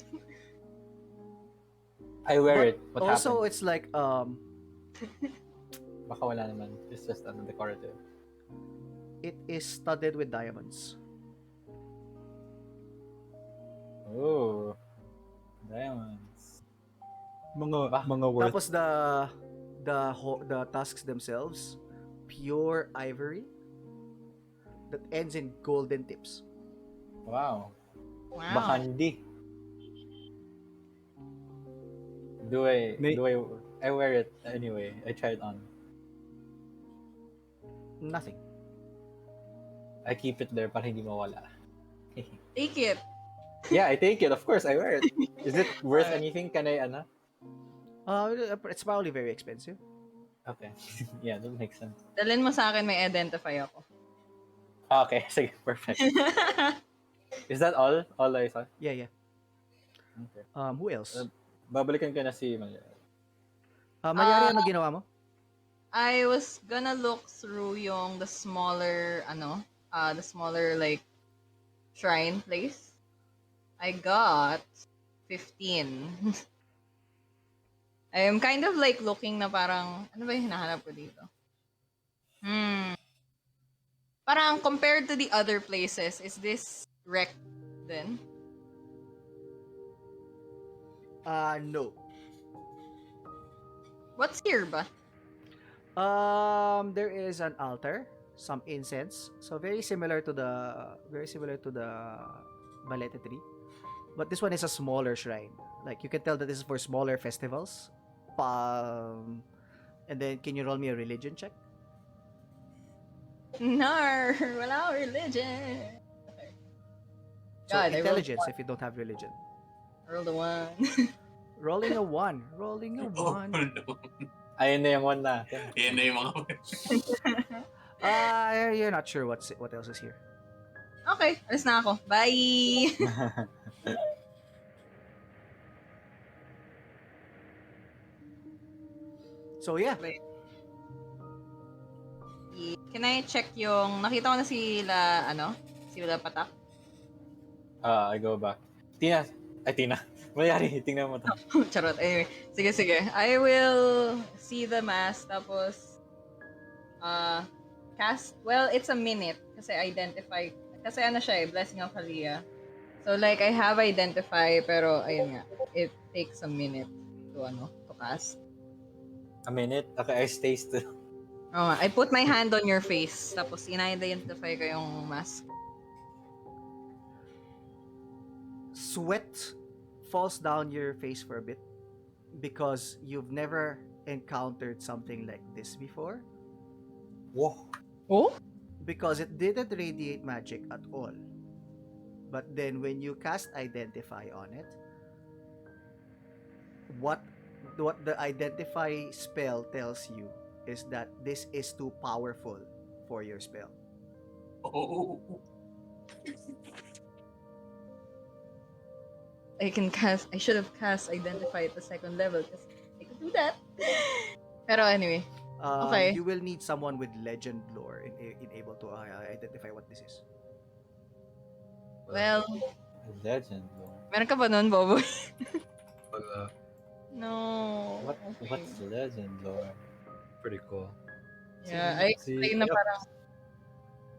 I wear it. What Also, happened? it's like Baka wala naman. It's just decorative. it is studded with diamonds. Oh. Diamonds. Mga worth. Tapos the tusks themselves, pure ivory that ends in golden tips. Wow. Wow. Baka hindi. I wear it anyway. I try it on. Nothing. I keep it there para hindi mawala. Take it. Yeah, I take it. Of course, I wear it. Is it worth anything? Can I, It's probably very expensive. Okay. Yeah, that makes sense. Dalhin mo sa akin, may identify ako. Okay, sige, perfect. Is that all? All I saw? Yeah. Okay. Who else? Babalikan ko na si Malyari. Malyari, Ah, ano ginawa mo? I was gonna look through yung the smaller, the smaller like shrine place. I got 15. I'm kind of like looking na parang, ano ba yung hinahanap ko dito? Parang compared to the other places, is this wrecked then? No. What's here ba? There is an altar, some incense, so very similar to the balete tree, but this one is a smaller shrine. Like you can tell that this is for smaller festivals. And then can you roll me a religion check? Nar, wala akong religion. Okay. So God, intelligence if you don't have religion. I rolled a 1. Rolling a 1. Rolling a 1. Oh, no. Ayun na yung one natin. Yan na yung mga... You're not sure what else is here. Okay, alis na ako. Bye! So yeah. Wait. Can I check yung... Nakita ko na sila Patak. I go back. Tina. Malyari, tingnan mo to. Charot. Anyway, sige. I will see the mask, tapos, cast, well, it's a minute, kasi Blessing of Kalaya. So, like, I have identify, pero, ayun nga, it takes a minute to cast. A minute? Okay, I stay still. Oh, I put my hand on your face, tapos ina-identify ko yung mask. Sweat falls down your face for a bit because you've never encountered something like this before. Whoa. Oh? Because it didn't radiate magic at all. But then when you cast identify on it, what the identify spell tells you is that this is too powerful for your spell. Oh. I should have cast identify at the second level kasi I could do that. Pero anyway, okay. You will need someone with legend lore in able to identify what this is. Well, Legend. meron ka ba nun, Boboy? Wala. No. What's legend lore? Pretty cool. Yeah, I Si- explain na parang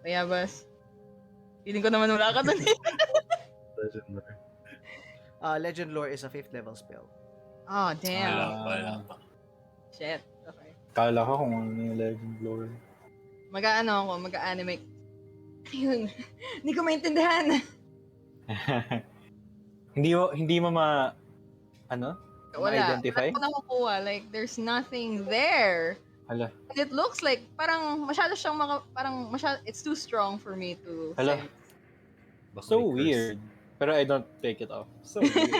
Bayabas. Feeling ko naman wala ka dun eh. Legendary. Legend lore is a 5th level spell. Oh, damn. Wala pa. Shit. Okay. Kala ko kung ano yung legend lore. Mag-animate. Ayun. Hindi ko maintindihan. Hindi mo Wala ma-identify? ko nakukuha. Like, there's nothing there. Hala. And it looks like, it's too strong for me to Hala. sense. Baka So may curse. weird. Pero I don't take it off. So weird.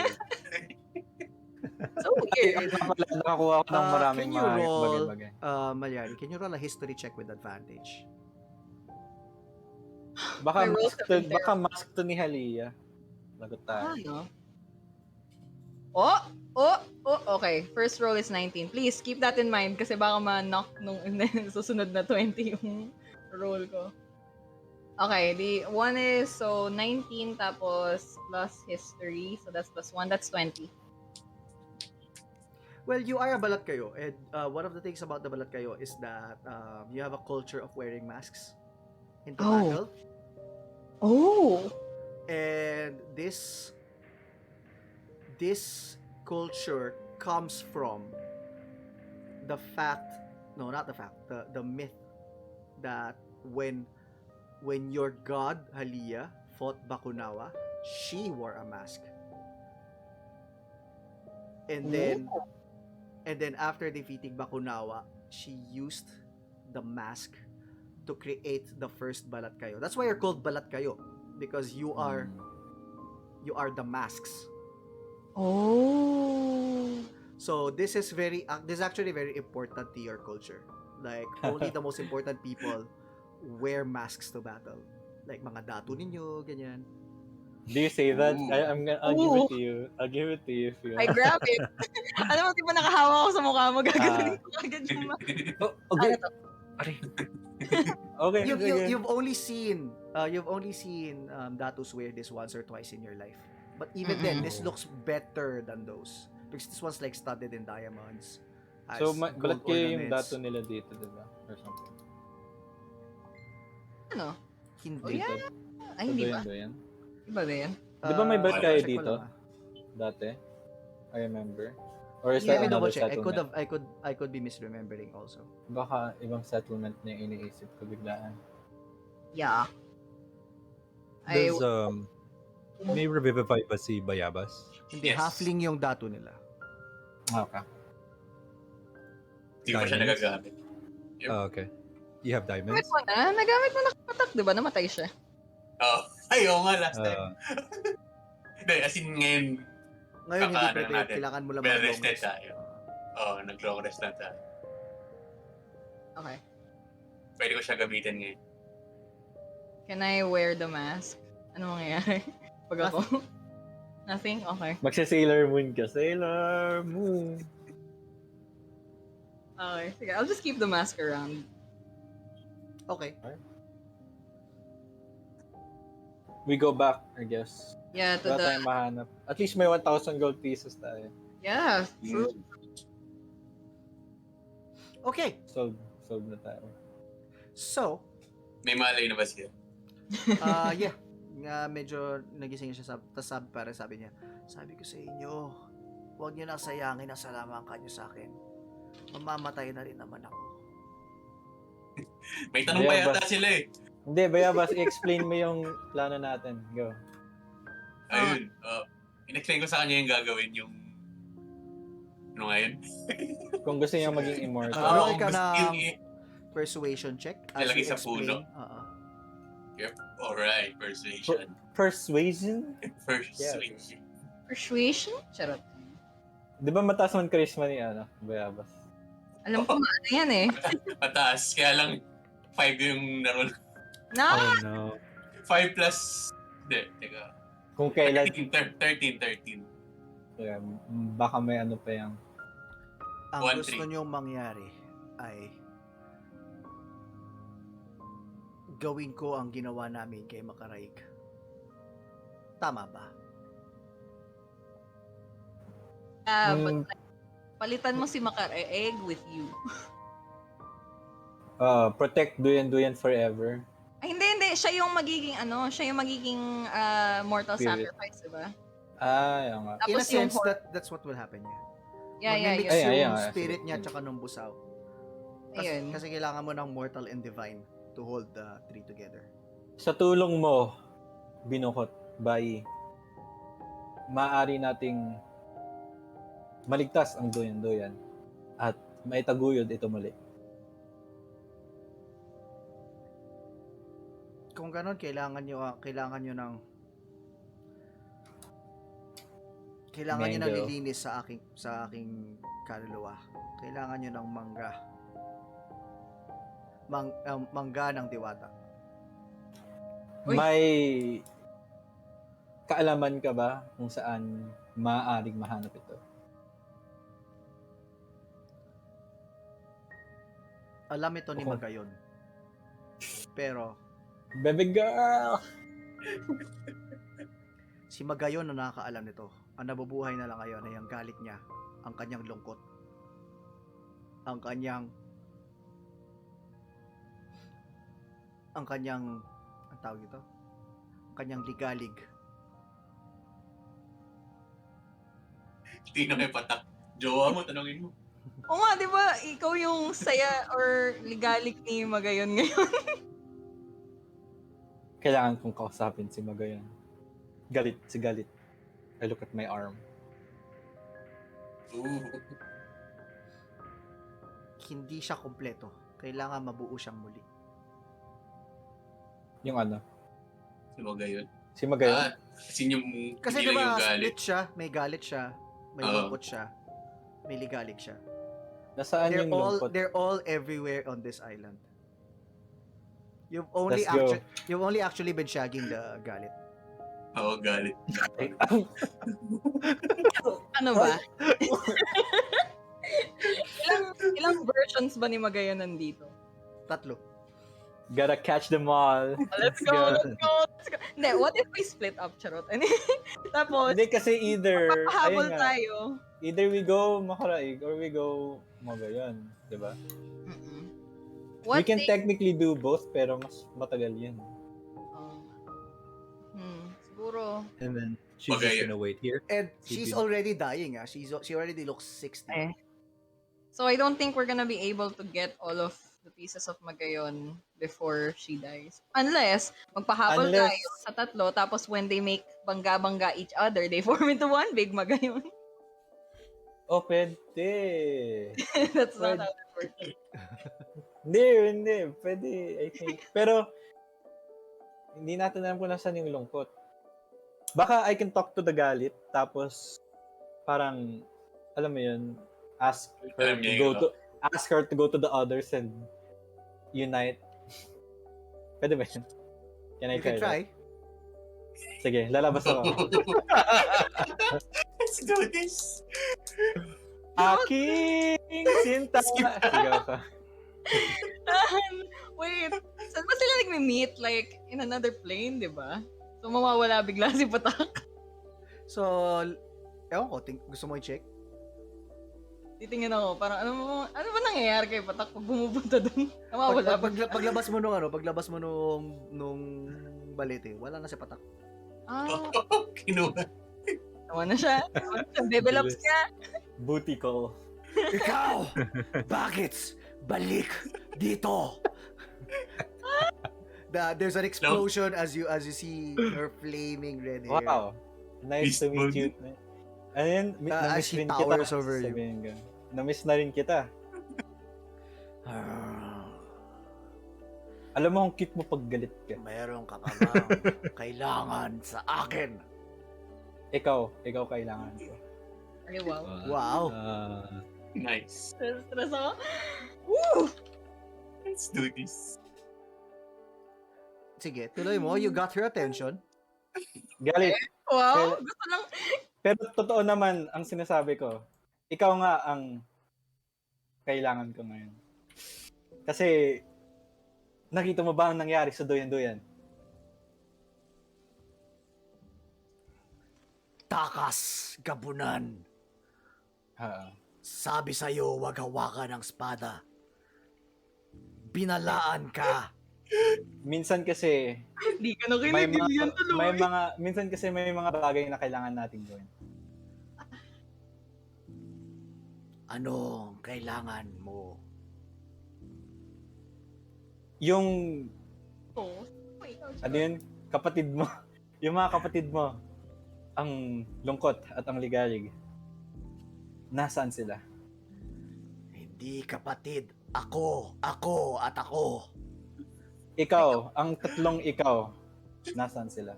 So weird. Nakakuha ko ng maraming Can you mga roll, bagay-bagay. Malyari, can you roll a history check with advantage? Baka My rolls have been mask to ni Halia. Lagot tayo. Ano? Okay. First roll is 19. Please, keep that in mind kasi baka ma-knock nung susunod na 20 yung roll ko. Okay, the one is, 19 tapos plus history. So that's plus 1. That's 20. Well, you are a balat-kayo, and one of the things about the balat-kayo is that you have a culture of wearing masks into battle. Oh! And this culture comes from the myth that when your god Halia fought Bakunawa, she wore a mask. And then after defeating Bakunawa, she used the mask to create the first balat-kayo. That's why you're called balat-kayo, because you are the masks. Oh! So this is actually very important to your culture. Like only the most important people wear masks to battle. Like mga datu ninyo, ganyan. Do you say that? Ooh. I'll give Ooh. it to you. I'll give it to you if you I want. grab it. Alam mo, di ba nakahawa ako sa mukha mo, gaganunin Ah. ko agad yung Oh, okay. Ano to? Okay, You've, sige. you've only seen Datus wear this once or twice in your life. But even then, this looks better than those. Because this one's like studded in diamonds. Has So, gold balat kayo yung ornaments. dato nila dito, diba? Or something. Ano? Hindi. Oh, yeah. Dito. Ay, hindi ba? Duyan-Duyan. Iba ba yan? Di ba may balat kayo check ko dito? lang, ah. Dati? I remember. Or is Let that me double another check. settlement? I could be misremembering also. Baka ibang settlement na yung iniisip ko biglaan. Yeah. I, Does may revivify ba si Bayabas? Hindi, Yes. halfling yung dato nila. Okay. Hindi ko pa siya Diamonds? nagagamit. Oh, okay. You have nagamit diamonds? mo na. Nagamit mo na kapatak, di ba? Namatay siya. Oh, ay, oo nga, last time. Uh, Hindi, as in ngayon, Ngayon, hindi Kakaano pwede. natin. Kailangan mo lang Well mag-long rested rest. tayo. Nag-long rest lang tayo. Okay. Pwede ko siya gamitin ngayon. Can I wear the mask? Ano mangyayari? Pag ako? Nothing? Okay. Magsa-Sailor Moon ka. Sailor Moon. Okay. Sige, I'll just keep the mask around. Okay. We go back, I guess. Yeah, to Wala the... tayong mahanap. At least may 1,000 gold pieces tayo. Yeah, true. Okay. Sold na tayo. So, May malay na ba siya? yeah. Nga medyo nagising siya para sabi niya, sabi ko sa inyo, huwag niyo nang sayangin ang salamangan niyo sa akin. Mamamatay na rin naman ako. May tanong pa Bayabas. yata sila eh. Hindi, Bayabas, i-explain mo yung plano natin. Go. Ayun. In-explain ko sa kanya yung gagawin yung... Ano nga yun? Kung gusto niya maging immortal. Roll kung ka gusto ng yung- persuasion check. As Nilagay you sa explain. puno. Alright, persuasion. Persuasion? Persuasion. Persuasion? Charot. Di ba mataas man charisma ni Bayabas? Alam ko maano yan eh. Mataas. Kaya lang 5 yung naroon. No! oh no. 5 plus... Hindi, teka. Kung kailan, 13. kaya, baka may ano pa yung... Ang 1-3. gusto niyong mangyari ay gawin ko ang ginawa namin kay Makaraig. Tama ba? But palitan mo si Makaraig with you. Protect Duyan-Duyan forever. Ay, hindi. Siya yung magiging mortal Spirit. sacrifice, diba? Yung nga. In a Tapos yung sense, that's what will happen yeah. Yeah. Magmimix Ay, yung ayun, spirit sige. niya tsaka nung busaw. Ayun. Kasi kailangan mo ng mortal and divine to hold the three together. Sa tulong mo, binokot, bayi, maaari nating maligtas ang Duyan-Duyan at maitaguyod ito muli. Kung ganon, kailangan nyo ng Mango. lilinis sa aking kaluluwa. Kailangan nyo ng mangga. Mangga ng diwata. Uy. May kaalaman ka ba kung saan maaaring mahanap ito? Alam ito ni Oh. Magayon. Pero Baby girl! si Magayon na nakakaalam nito. Ang nabubuhay na lang ngayon ay ang galit niya, ang kanyang lungkot, ang kanyang ang tawag ito? Ang kanyang ligalig. Hindi na may patak. Jowa mo, tanongin mo. Oo nga, di ba? Ikaw yung saya or ligalik ni Magayon ngayon. Kailangan kong kausapin si Magayon. Galit. I look at my arm. Ooh. Hindi siya kompleto. Kailangan mabuo siyang muli. Yung ano? Si Magayon. Si Magayon? Kasi yung... Kasi hindi lang diba, yung galit. split siya, may galit siya, may Oo. lungkot siya, may ligalig siya. Nasaan yung lungkot? They're all everywhere on this island. You've only Let's go. actually been shagging the galit. Oo, galit. Ano ba? ilang versions ba ni Magayon nandito? 3. Gotta catch them all. Let's go, let's go, let's go. Hindi, what if we split up, charot? Tapos, Hindi kasi either, pahabol ayun nga, tayo. either we go Makaraig or we go Magayon, di ba? Mm-mm. We What can they... technically do both, pero mas matagal yun. Siguro. And then she's just Magayon. gonna wait here. And See she's if you- already dying. She already looks 60. Eh. So I don't think we're gonna be able to get all of the pieces of Magayon before she dies. Unless, magpahabol Unless- tayo sa tatlo, tapos when they make bangga-bangga each other, they form into one big Magayon. Oh, pwede. That's not how it works. Hindi. Pwede, I think. Pero, hindi natin alam kung nasan yung lungkot. Baka I can talk to the galit, tapos, parang, alam mo yun, ask her to go to the others and unite. Pwede ba yun? Can I You can try. that? Sige, lalabas ako. Let's do this. Aking sinta! Sige ako. Wait, saan ba sila nagme-meet? Like, in another plane, di ba? So, mawawala bigla si Patak. So, ewan ko, gusto mo i-check? Titingin ako, parang ano ba nangyayari kay Patak pag bumupunta dun? Nawawala ba? Paglabas mo nung balete, wala na si Patak. Kinuha. Tawa na siya. Develops niya. Booty call. Ikaw! Bakit? Balik dito! There's an explosion as you see her flaming red hair. Wow. Nice to meet you. Ano yun? As Na-miss she rin kita. towers over you. Sabihin ko. Na-miss na rin kita. Alam mo, ang cute mo pag galit ka. Mayroon ka pa bang kailangan sa akin? Ikaw kailangan ko. Ay, wow. Wow. Nice. Stress ako. Woo! Let's do this. Sige, tuloy mo. You got her attention. Galit. Wow, gusto lang. Pero totoo naman ang sinasabi ko. Ikaw nga ang kailangan ko ngayon. Kasi nakita mo ba ang nangyari sa Duyan-Duyan? Takas, gabunan. Sabi sa'yo, wag hawakan ng espada. Binalaan ka. Minsan kasi Hindi ka na may kinigilan tuloy. minsan kasi may mga bagay na kailangan nating gawin. Anong kailangan mo? Yung Oh, wait, ano yun, kapatid mo, yung mga kapatid mo, ang lungkot at ang ligalig. Nasaan sila? Hindi kapatid. Ako, at ako. Ikaw, ang tatlong ikaw, nasaan sila?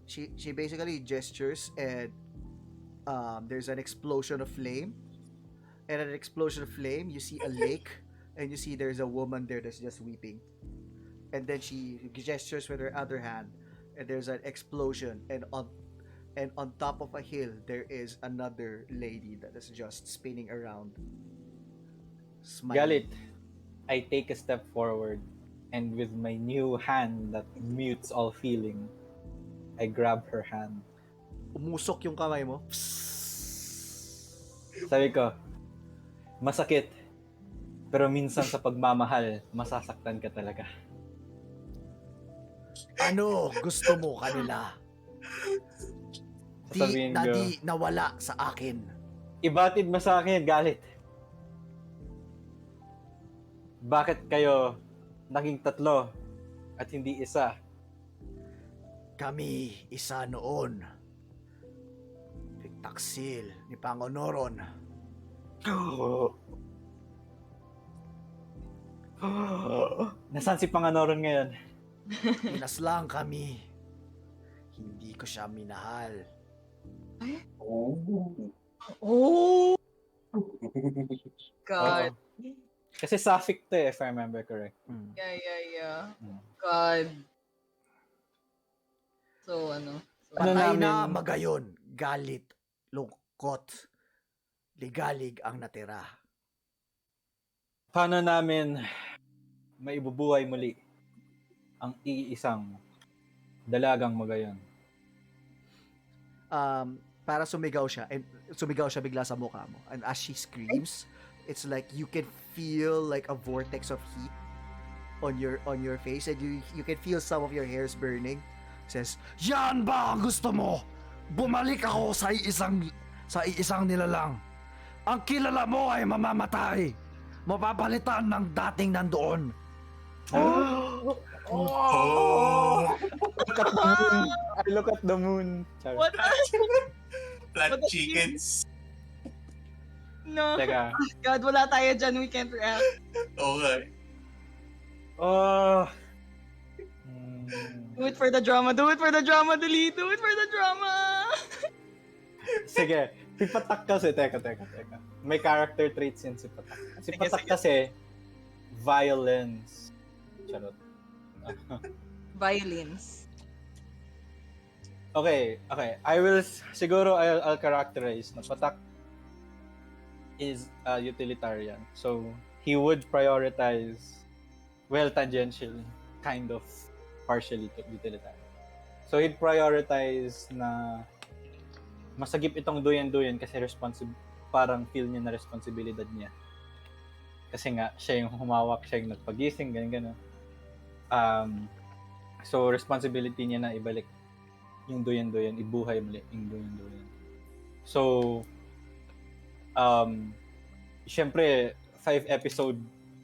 She basically gestures and there's an explosion of flame. And an explosion of flame, you see a lake and you see there's a woman there that's just weeping. And then she gestures with her other hand and there's an explosion and on top of a hill there is another lady that is just spinning around. Smiling. Galit. I take a step forward and with my new hand that mutes all feeling, I grab her hand. Umusok yung kamay mo. Sabi ko, masakit. Pero minsan sa pagmamahal, masasaktan ka talaga. Ano gusto mo kanila? Sasabihin ko, Di nawala sa akin. ibatid mo sa akin, galit. Bakit kayo naging tatlo at hindi isa? Kami isa noon. Taksil ni Pangonoron. Nasaan si Panganoron ngayon? Pinaslang kami. Hindi ko siya minahal. Oh. Oh, God. Kasi Safik to if I remember correct. Yeah. Hmm. God. So, ano? So, Ano Patay na namin- magayon, galit, lungkot, ligalig ang natira. Paano namin maibubuhay muli ang iisang dalagang magayon? Para sumigaw siya, and sumigaw siya bigla sa mukha mo. And as she screams, it's like you can feel like a vortex of heat on your face, and you can feel some of your hairs burning. Says, "Yan ba ang gusto mo? Bumalik ako sa iisang nilalang. Ang kilala mo ay mamamatay. Mapapalitan ng dating nandoon." Look at the moon. I look at the moon. Char. what? Plant What the- chickens. No. Teka. God, wala tayo dyan. We can't react. Okay. Oh. Do it for the drama. Do it for the drama, delete. Do it for the drama. Sige. Si Patak kasi, teka. May character traits yan si Patak. Si Sige, Patak sige. kasi, violence. Charot. Violence. Okay. I'll characterize na Patak is a utilitarian. So, he would prioritize, tangential, kind of, partially utilitarian. So, he'd prioritize na masagip itong Duyan-Duyan kasi parang feel niya na responsibilidad niya. Kasi nga, siya yung humawak, siya yung nagpagising, ganyan. So, responsibility niya na ibalik yung Duyan-Duyan, ibuhay muli yung Duyan-Duyan. So, syempre, 5-episode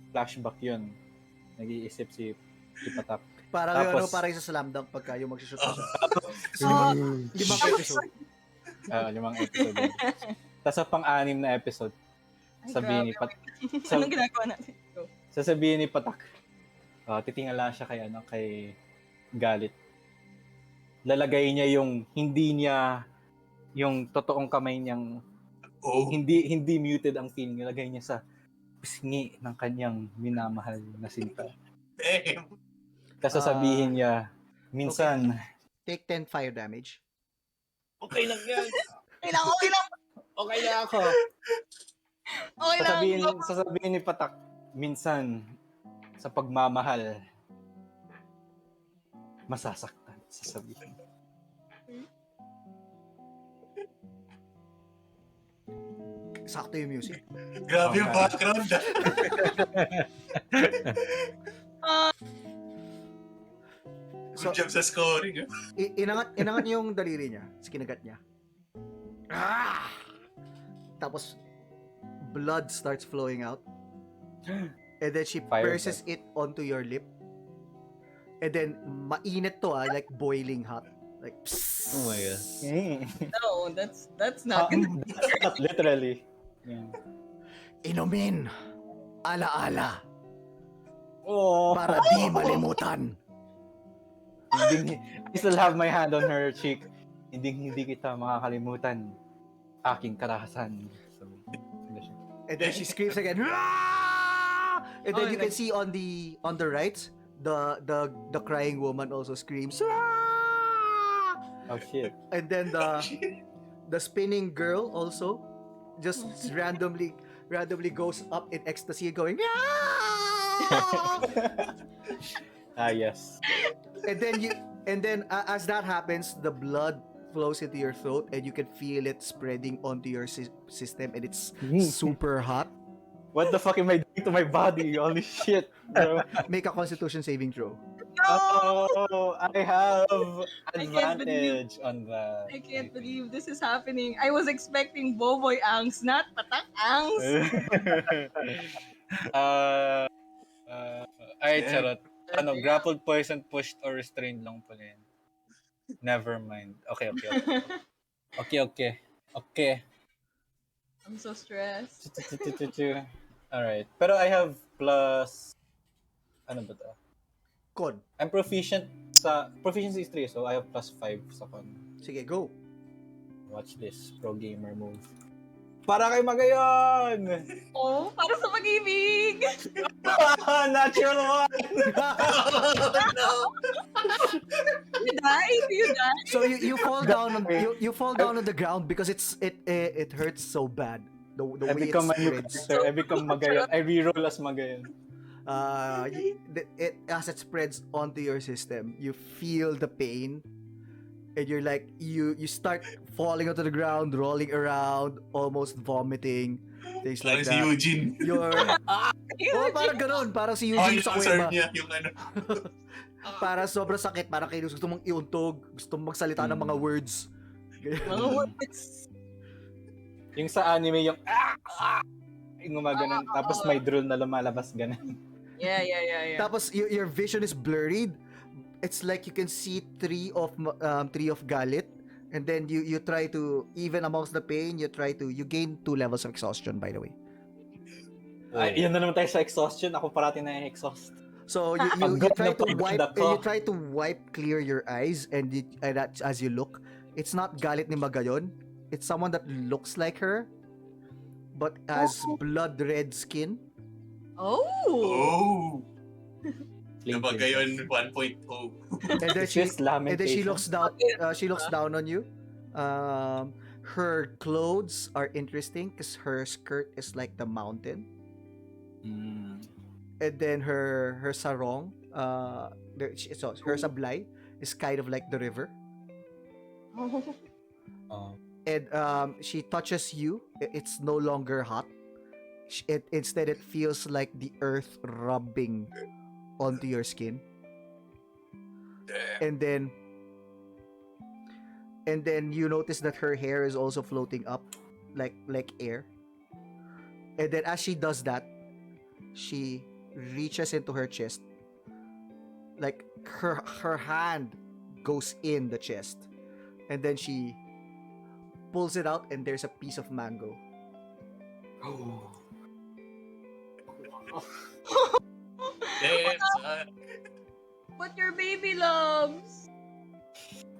flashback yun. Nag-iisip si Patak. Parang Tapos- yung parang sa slam dunk pagka yung mag-shoot siya. Oh, 5 episode. 5 episode. yun. Tapos sa pang-6 na episode, Ay, sabihin ni grabe. Patak, Anong ginagawa natin? Go. sasabihin ni Patak, titingala siya kay Galit. Lalagay niya yung hindi niya, yung totoong kamay niyang, Oh. hindi muted ang feeling, nilagay niya sa pisngi ng kanyang minamahal na sinta. Damn. Tapos sasabihin niya, minsan, Take 10 fire damage. okay lang yan. Okay lang. Okay lang ako. Okay lang. Sasabihin ni Patak, minsan, sa pagmamahal, masasaktan, sasabihin. Sakto yung music. Grabe yung Okay. background. So, Good job sa scoring. inangat niya yung daliri niya. Tapos kinagat niya. Ah! Tapos, blood starts flowing out. And then she Fire presses it onto your lip. And then, mainit to like boiling hot. Like, psst. Oh my god. No, that's not gonna Not literally. Yeah. Inumin. Ala-ala. Oh, Para di malimutan. I still have my hand on her cheek. Hindi kita makakalimutan aking karahasan. So, And then she screams again. "Ah!" And then Oh, you can see on the right, the crying woman also screams. "Ah!" oh shit. And then the spinning girl also just randomly goes up in ecstasy going. "Ah!" Yes. And then as that happens, the blood flows into your throat and you can feel it spreading onto your system, and it's super hot. What the fuck am I doing to my body? Holy shit, bro. Make a Constitution saving throw. Oh, I have I can't advantage on that. I can't believe this is happening. I was expecting Boboy Angs, not Patak Angs. Ay, charot. Grappled, poisoned, pushed, or restrained lang pala yan. Never mind. Okay. I'm so stressed. Alright. Pero I have plus... Ano ba to? Con. I'm proficient sa... Proficiency is 3, so I have plus 5 sa con. Sige, go. Watch this. Pro gamer move. Para kay Magayon! Oh, para sa pag-ibig! Natural one! No! You die? Do you die? So you fall down on you fall down on the ground because it hurts so bad. The I way it become a new spreads. character. I become Magayon. I reroll as Magayon. It as it spreads onto your system, you feel the pain, and you're like you start falling onto the ground, rolling around, almost vomiting, things like Parang si that. Eugene. You're parang ganun, parang si Eugene sa Answer kuweba. niya yung ano. Para sobrang sakit, para kayo gusto mong iuntog, gusto mong magsalita ng mga words. Mga words. Yung sa anime, yung yung gumaganon. Tapos may drool na lumalabas ganun. Yeah. Tapos your vision is blurred. It's like you can see tree of Galit, and then you try to, even amongst the pain, you gain 2 levels of exhaustion, by the way. Ay, yun na naman tayo sa exhaustion. Ako parati na-exhaust. So you try to wipe clear your eyes, and as you look, it's not Galit ni Magayon. It's someone that looks like her, but has blood red skin. Oh! Oh! Nabagayon 1.0. And then she Lamentation. looks down. She looks down on you. Her clothes are interesting because her skirt is like the mountain, and then her sarong, her sablay is kind of like the river. And she touches you. It's no longer hot. Instead, it feels like the earth rubbing onto your skin. And then you notice that her hair is also floating up like air. And then as she does that, she reaches into her chest. Like her hand goes in the chest. And then she pulls it out, and there's a piece of mango. What your baby loves.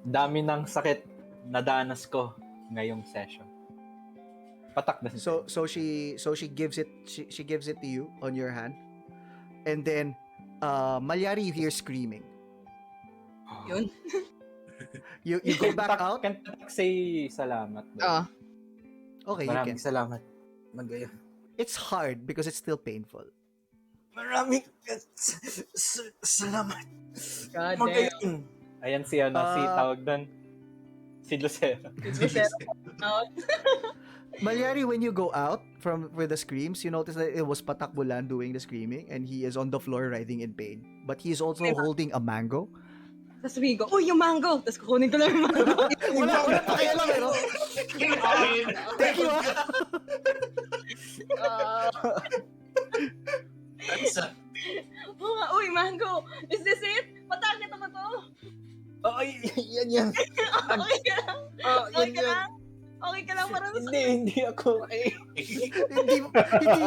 Dami ng sakit na danas ko ngayong session. Patak na siya. So she gives it to you on your hand. And then Mallari, you hear screaming. Yun. You go back out. Can't say salamat. Okay, you can. Maraming salamat. Magayon. It's hard because it's still painful. Maraming salamat. God damn. Magayon. Ayan si si tawag doon. Si Lucero. Out. Mallari, when you go out with the screams, you notice that it was Patak Bulan doing the screaming, and he is on the floor writhing in pain. But he is also holding a mango. Tapos sabihin ko, uy, yung mango! Tapos kukunin ko lang yung mango. wala pakialam eh, no? Thank you, Oo nga, uy, mango! Is this it? Patak, ito ba to? Yan. Okay ka lang? Okay ka lang? Okay ka lang para sa... Hindi ako okay. hindi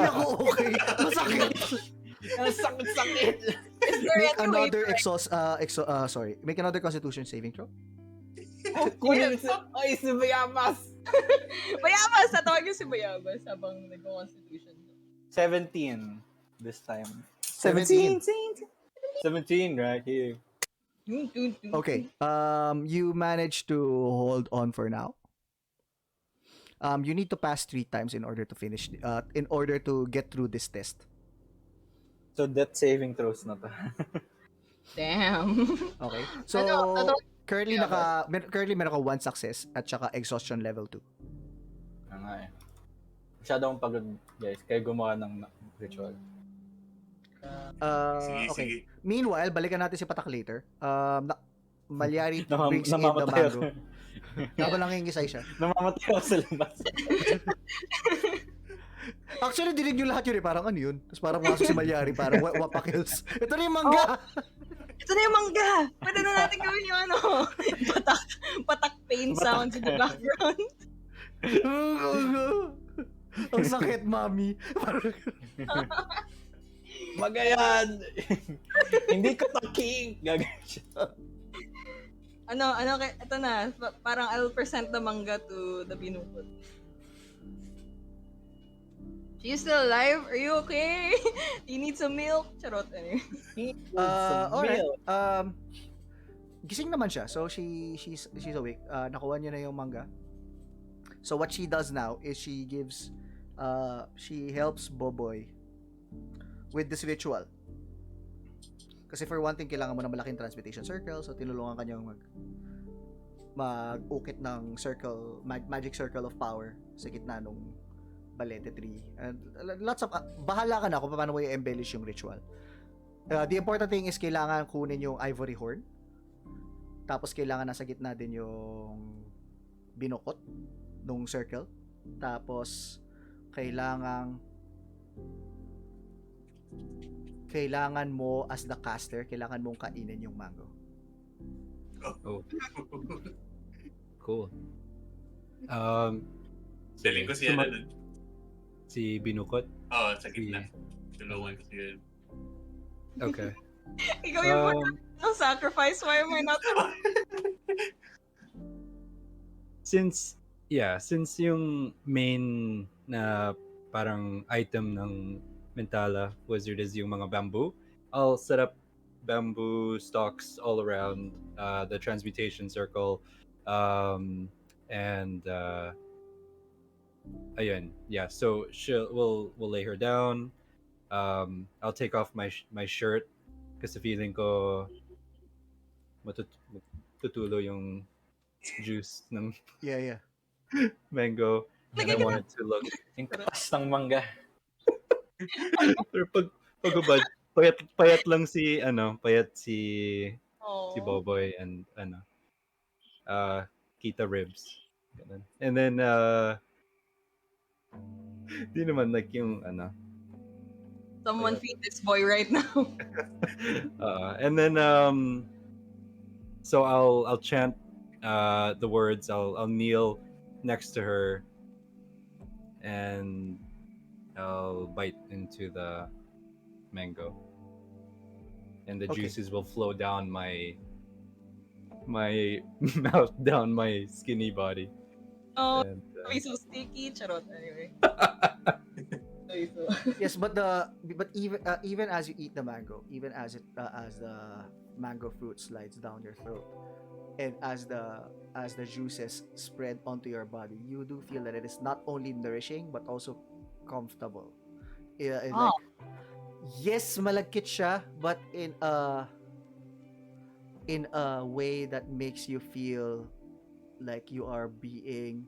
ako okay. Masakit. Sakit. Make another Make another Constitution saving throw. Kunin ay si Bayabas. Bayabas! Tatawag yung si Bayabas habang nag-constitution. 17 this time. 17, right here. Okay. You managed to hold on for now. You need to pass 3 times in order to finish. In order to get through this test. So that saving throws na to. Damn. Okay. So currently meron ka 1 success at saka exhaustion level 2. Nga eh. Masyado akong pagod, guys. Kaya gumawa ng ritual. Okay. Meanwhile, balikan natin si Patak later. Mallari brings in the mango. Habang nangingisay siya. Namamatay ako sa labas. Actually, dinig nyo lahat yun eh. Parang ano yun? Tapos parang masok si Mallari, parang wapakills. Ito na yung mangga! Ito na yung mangga! Pwede na natin gawin yung patak pain sounds in the background. Ang sakit, mami. Magayan! Hindi ko talking! Gagawin siya. Ito na. Parang I'll present the manga to the binokot. She's still alive? Are you okay? You need some milk? Charot. Anyway. Alright. Gising naman siya. So she's awake. Nakuha niya na yung manga. So what she does now is she helps Boboy with this ritual. Kasi for one thing, kailangan mo ng malaking transmutation circle. So tinulungan ka niyang mag-ukit ng magic circle of power sa gitna nung balete tree. And lots of bahala ka na kung paano mo i-embellish yung ritual. The important thing is kailangan kunin yung ivory horn. Tapos kailangan nasa gitna din yung binokot nung circle. Tapos kailangan mo as the caster, kailangan mong kainin yung mango. Oh. Cool. Feeling ko siya na dun. Si binukot? Oo, sa gitna. Tulungan ko siya. Okay. Ikaw yung no sacrifice. Why am I not? Since yung main na parang item ng mentala wizard is yung mga bamboo, I'll set up bamboo stalks all around the transmutation circle, and ayun, yeah. So we'll lay her down. I'll take off my shirt kasi feeling ko matutulo yung juice ng Yeah. mango, and I want it to look. Yung katas ng mangga. Pero pagubad, payat lang si Boboy, and kita ribs. Ganun. And then di naman like yung Someone feed this boy right now. and then so I'll chant the words. I'll kneel next to her and I'll bite into the mango, and the juices will flow down my mouth, down my skinny body. Oh, and, be so sticky. Charot. Anyway. Yes, but even as you eat the mango, even as the mango fruit slides down your throat, and as the juices spread onto your body, you do feel that it is not only nourishing but also comfortable. Like, yes, malagkit siya, but in a way that makes you feel like you are being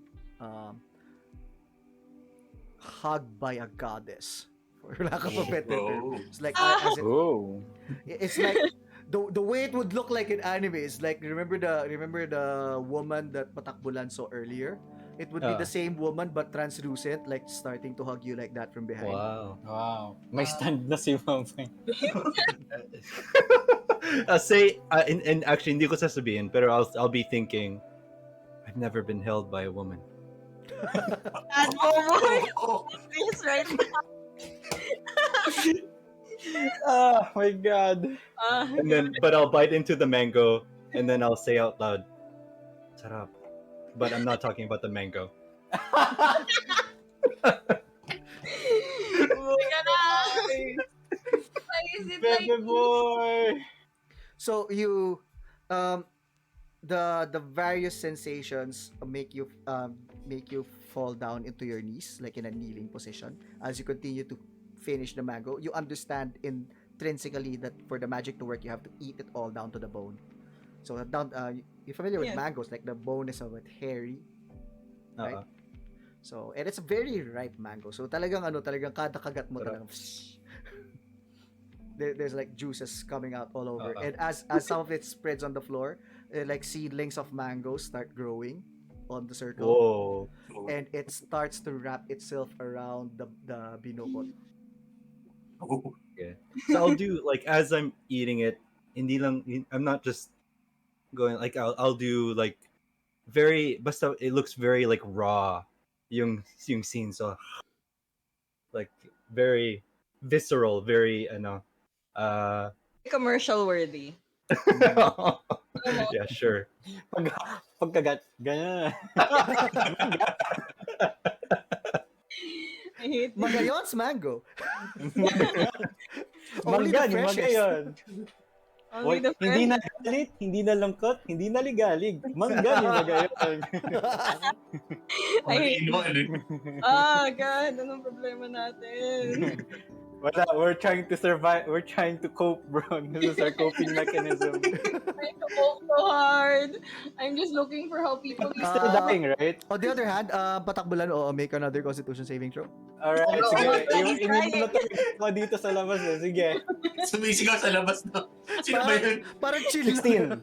hugged by a goddess, for lack of a better term. It's like it's like the way it would look like in anime is like, remember the woman that Patak Bulan saw earlier? It would be the same woman but translucent, like starting to hug you like that from behind. Wow. May stand na si Mama. Say and actually hindi ko sasabihin, pero I'll be thinking, I've never been held by a woman. And Boboy. This right now. Oh my God. And then, but I'll bite into the mango, and then I'll say out loud, "Sarap." But I'm not talking about the mango. Why is it like Baby boy. So you the various sensations make you fall down into your knees, like in a kneeling position. As you continue to finish the mango, you understand intrinsically that for the magic to work, you have to eat it all down to the bone. So down, you're familiar with mangoes, like the bone is a bit hairy, right? So, and it's a very ripe mango. So talagang kada kagat mo talagang there's like juices coming out all over. And as some of it spreads on the floor, like seedlings of mangoes start growing on the circle. Whoa. And it starts to wrap itself around the binokot. Yeah. So I'll do, like, as I'm eating it, hindi lang, I'm not just going, like, I'll do like very, basta it looks very like raw yung scene, so like very visceral, very commercial worthy? yeah, sure. Pagkagat, ganyan. I hate Magayon's mango. Only Mangga, the di freshest. magayon. Only the Hindi na fresh. galit, hindi na lungkot, hindi na ligalig. Mangga ni magayon. Ay, Marino, ano? God, anong problema natin? Wala, we're trying to survive. We're trying to cope, bro. This is our coping mechanism. Trying to work so hard. I'm just looking for how people He's still dying, right? On the other hand, Patak Bulan, make another constitution saving throw. Alright, Oh, sige. he's trying. Inimonitor ko dito sa labas eh. Sige. Sumisigaw sa labas na. Sino ba yun? Parang chill lang.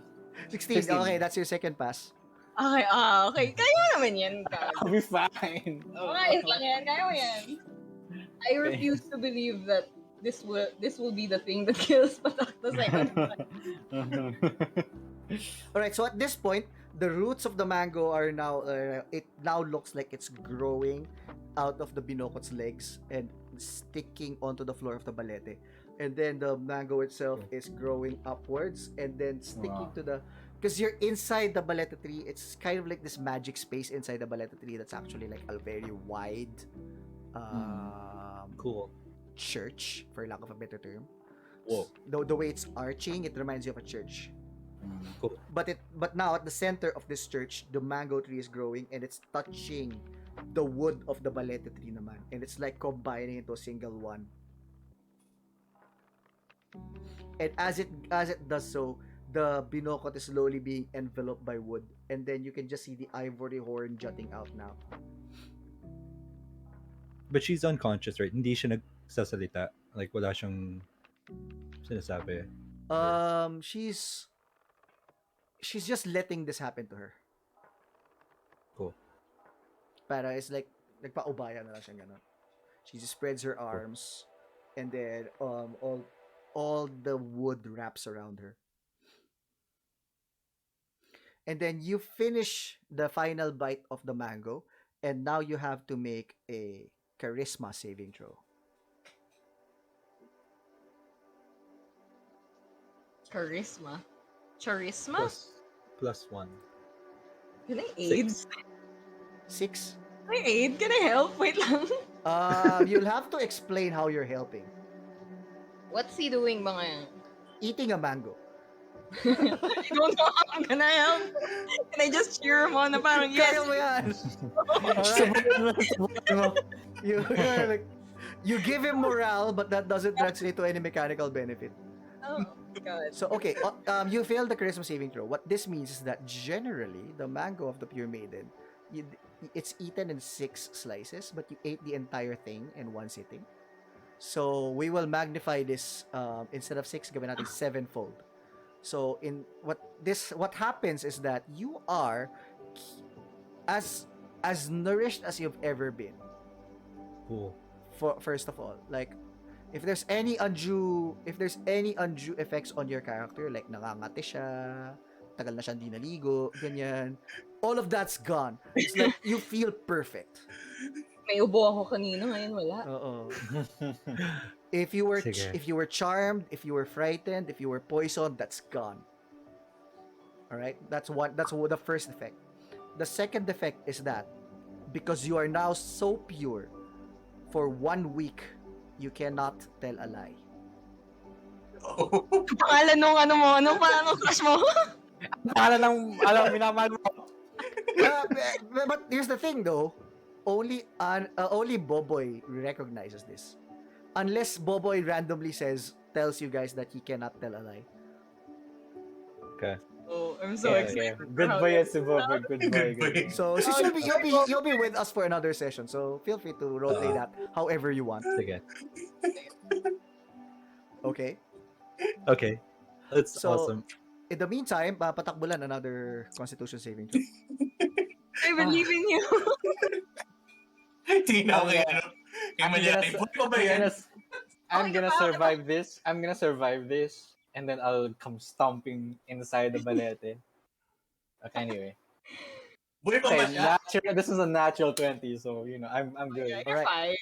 16. 16. Okay, that's your second pass. Okay, okay. Kaya mo naman yan, God. I'll be fine. Ayos lang yan. Kaya mo yan. I refuse to believe that this will be the thing that kills Patak the second time. Alright, so at this point, the roots of the mango are now, it now looks like it's growing out of the binokot's legs and sticking onto the floor of the balete. And then the mango itself is growing upwards and then sticking to the, because you're inside the balete tree, it's kind of like this magic space inside the balete tree that's actually like a very wide Cool. church, for lack of a better term. Whoa. The way it's arching, it reminds you of a church. Cool. But now at the center of this church, the mango tree is growing and it's touching the wood of the balete tree naman, and it's like combining into a single one. And as it does so, the binokot is slowly being enveloped by wood, and then you can just see the ivory horn jutting out now. But she's unconscious, right? Hindi siya nagsasalita. Like, wala siyang sinasabi. She's just letting this happen to her. Cool. Para it's like nagpaubaya na lang siya ganun. She just spreads her arms, and then all the wood wraps around her. And then you finish the final bite of the mango, and now you have to make a charisma saving throw. Charisma. Charisma? +1. Can I aid? 6. Can I aid? Can I help? Wait lang. You'll have to explain how you're helping. What's he doing ba ngayon? Eating a mango. I don't know how I'm gonna help. Can I just cheer him on na parang, yes! Kaya mo yan! You give him morale, but that doesn't translate to any mechanical benefit. Oh, God. So, okay, you failed the charisma saving throw. What this means is that generally, the mango of the pure maiden, it's eaten in 6 slices, but you ate the entire thing in one sitting. So, we will magnify this, instead of 6, gawin natin 7-fold. So, what happens is that you are as nourished as you've ever been. Cool. First of all, like, if there's any undue effects on your character, like nangangati siya, tagal na siya hindi naligo, ganyan, all of that's gone. It's like you feel perfect. May ubo ako kanina, ngayon wala. Oo. If you were Sige. if you were charmed, if you were frightened, if you were poisoned, that's gone. All right? That's the first effect. The second effect is that because you are now so pure, for 1 week you cannot tell a lie. Oh. Pangalan nung ano parang crush mo? Para lang, alam, minamahal mo. But here's the thing though, only Boboy recognizes this. Unless Boboy randomly tells you guys that he cannot tell a lie. Okay. Oh, I'm so excited. Good boy yan si Boboy. Good boy. Good boy. So you'll be with us for another session. So feel free to roleplay that however you want. Sige. Okay. Okay. That's So, awesome. In the meantime, Patak Bulan, another Constitution saving throw. I believe in you. Tingin ako kay ano. Kay Mallari. Buhay pa ba yan? I'm gonna survive this. And then I'll come stomping inside the balete. Okay, anyway. Buhay pa ba Okay, siya? this is a natural 20, so I'm good. You're Alright. fine.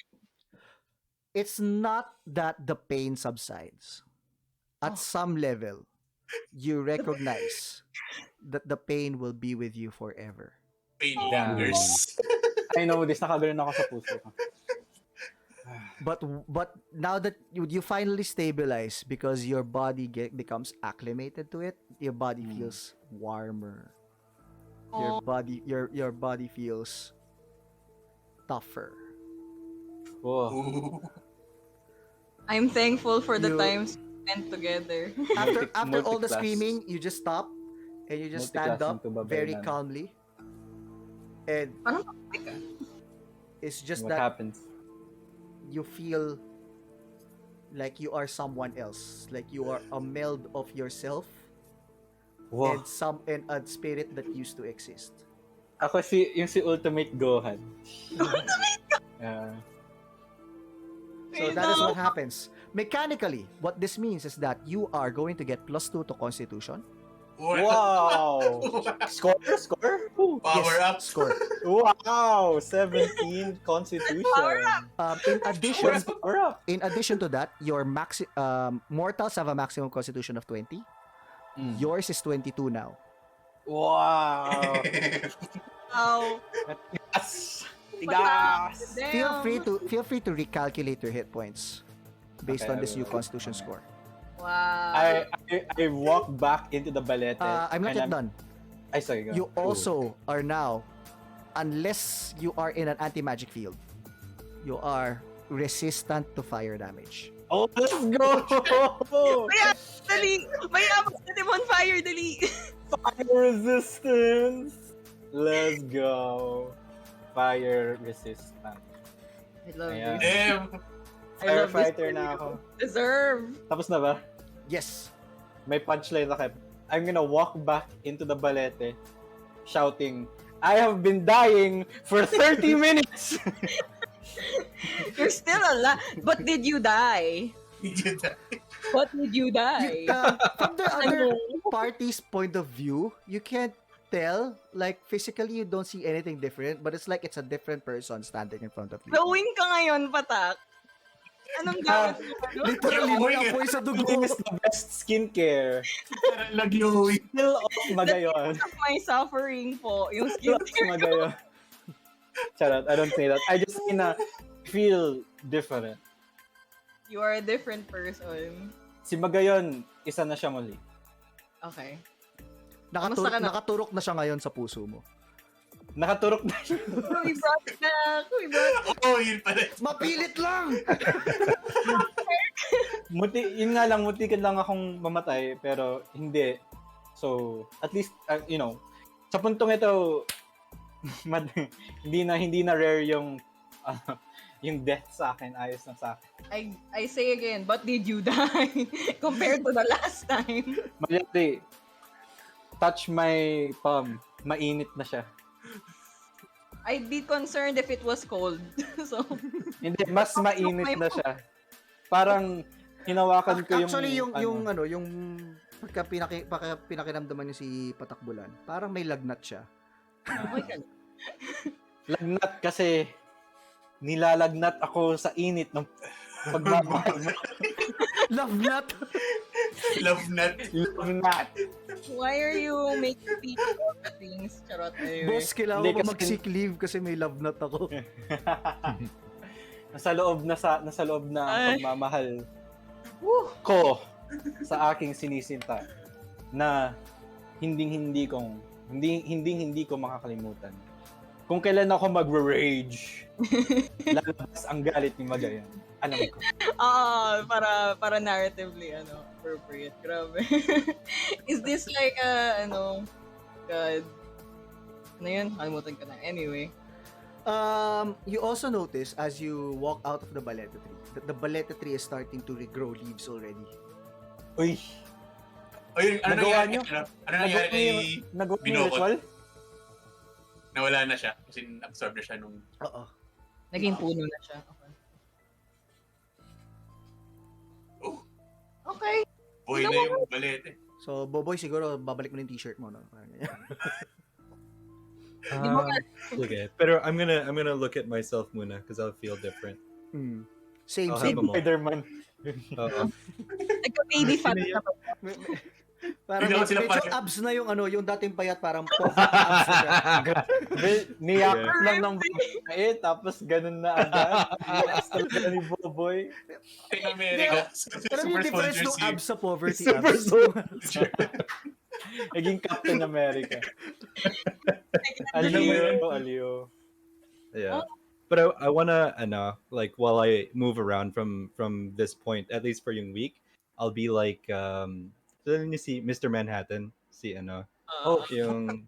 It's not that the pain subsides. At some level, you recognize that the pain will be with you forever. Pain lingers. I know this, nakaganon ako sa puso ko. but now that you finally stabilize because your body becomes acclimated to it, your body feels warmer. Your body feels tougher. Whoa. Ooh. I'm thankful for the You- times spent together. After all the Multi-class. screaming, you just stop and you just stand Multi-class up into babaylan. very calmly. And Parang topic ah. it's just What that happens? you feel like you are someone else, like you are a meld of yourself Whoa. and a spirit that used to exist. Ako yung si Ultimate Gohan. Yeah. So that is what happens. Mechanically, what this means is that you are going to get +2 to Constitution. Wow! Score? Ooh. Power Yes, up. score. Wow! 17 Constitution. Power up. In addition to that, your mortals have a maximum Constitution of 20. Yours is 22 now. Wow! Wow. Yes! Patak. Tigas! Damn. Feel free to recalculate your hit points based Okay, on I this new will. Constitution score. Wow. I walk back into the balete. I'm not and yet done. Ay, sorry. Go. You also are now, unless you are in an anti-magic field, you are resistant to fire damage. Oh, let's go! Dali! Bayabas na Demon Fire, dali! Fire resistance! Let's go! Fire resistant. I love Ayan. this. Damn. I love this. Firefighter na ako. Deserve. Tapos na ba? Yes. May punchline na kayo. I'm gonna walk back into the balete shouting, I have been dying for 30 minutes! You're still alive. But did you die? What did you die? From the other party's point of view, you can't tell. Like, physically, you don't see anything different, but it's like it's a different person standing in front of you. Glowing ka ngayon, Patak. Anong gamit mo? Literally, Glowing may apoy sa This dugo. is the best skincare. Nag-glowing. Still off magayon. Of my suffering po, yung Still off skincare. magayon. Charot, I don't say that. I just feel different. You are a different person. Si Magayon, isa na siya muli. Okay. Kamusta ka na? Nakaturok na siya ngayon sa puso mo. Nakaturok na siya. We brought it back. We brought it. Oh, yun pala. Mapilit lang! Yun nga lang, mutikan lang akong mamatay, pero hindi. So, at least, sa puntong ito, hindi na rare yung yung death sa akin, ayos na sa akin. I say again, but did you die? Compared to the last time. Mallari, touch my palm, mainit na siya. I'd be concerned if it was cold. So, Hindi, mas mainit na siya. Parang hinawakan ko yung... Actually, yung pagka pinakiramdaman niyo si Patak Bulan, parang may lagnat siya. oh my God. Lagnat kasi nilalagnat ako sa init ng pagmamahal mo. Love nut! Love nut. Lagnat. Why are you making people of things? Charot. Boss, kailangan Hindi, ko pa kasi- mag-sick leave kasi may love nut ako. nasa loob na ang Ay. pagmamahal ko sa aking sinisinta na hindi ko makakalimutan. Kung kailan ako mag-rage, lalabas ang galit ni Magayon. Alam ko. Para narratively, appropriate. Grabe. Is this like God, yun? Kalimutan ka na. Anyway. You also notice as you walk out of the balete tree that the balete tree is starting to regrow leaves already. Uy, O yun, ano Nagawa nangyari? niyo? Ano nangyari kay nagawa niyo yung binokot? ritual? Nawala na siya kasi absorb na siya nung... Oo. Naging puno na siya. Okay. Oh, Okay. buhay na yung balete. So, Boboy, siguro babalik mo na yung t-shirt mo, no? Parang ganyan. Okay, pero I'm gonna look at myself muna because I'll feel different. Same, I'll same. have a moment. Spider-Man. Oo. Nagka-baby fat na ba? Parang Hindi ako sila medyo pare- abs na yung yung dating payat, parang poverty abs na siya. Niyakap lang ng babae, tapos ganun na agad. Yes, talaga ni Boboy. in America. Alam yung Super difference soldier ng si abs sa poverty Super abs. soldier. Naging Captain America. Aliyo. Yeah. But I wanna like while I move around from this point, at least for yung week, I'll be like you see Mr. Manhattan, si Oh, yung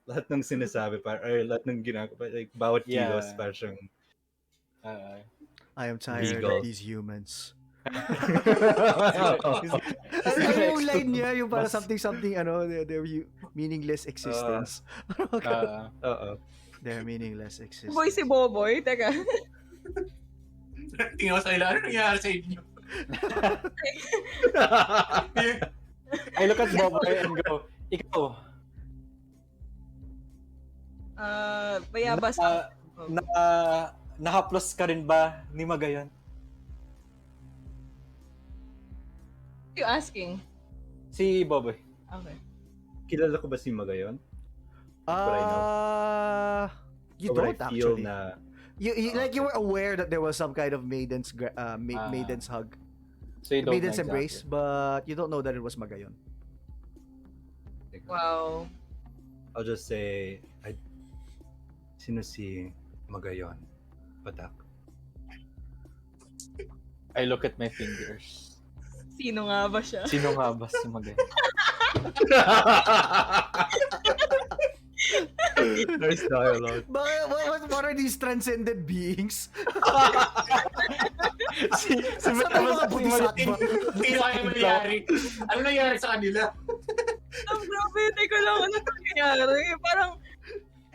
lahat ng sinasabi or lahat ng ginagawa, like bawat kilos yeah. para siyang I am tired Regal. of these humans. He's Ano yung line expert. niya? Yung para Mas- something, their meaningless existence. Their meaningless existence. Boy si Boboy, teka. Tingnan ko sa ila, ano nangyari sa inyo? I look at Boboy and go, ikaw, Bayabas. nakaplos ka rin ba ni Magayon? You asking? Si Boboy. Okay. Kilala ko ba si Magayon? But I know. You Or I don't feel actually. na Like you were aware that there was some kind of maiden's hug, So you don't maiden's know embrace, exactly. but you don't know that it was Magayon. Wow. I'll just say sino si Magayon? Patak. I look at my fingers. Sino nga ba siya? Sino nga ba si Magayon? Nice dialogue. What are these transcended beings? si Sa mga bodhisattva. Hindi na kaya mangyari. Ano nangyari sa kanila? Ang grabe, teka lang, ano nangyayari? Parang,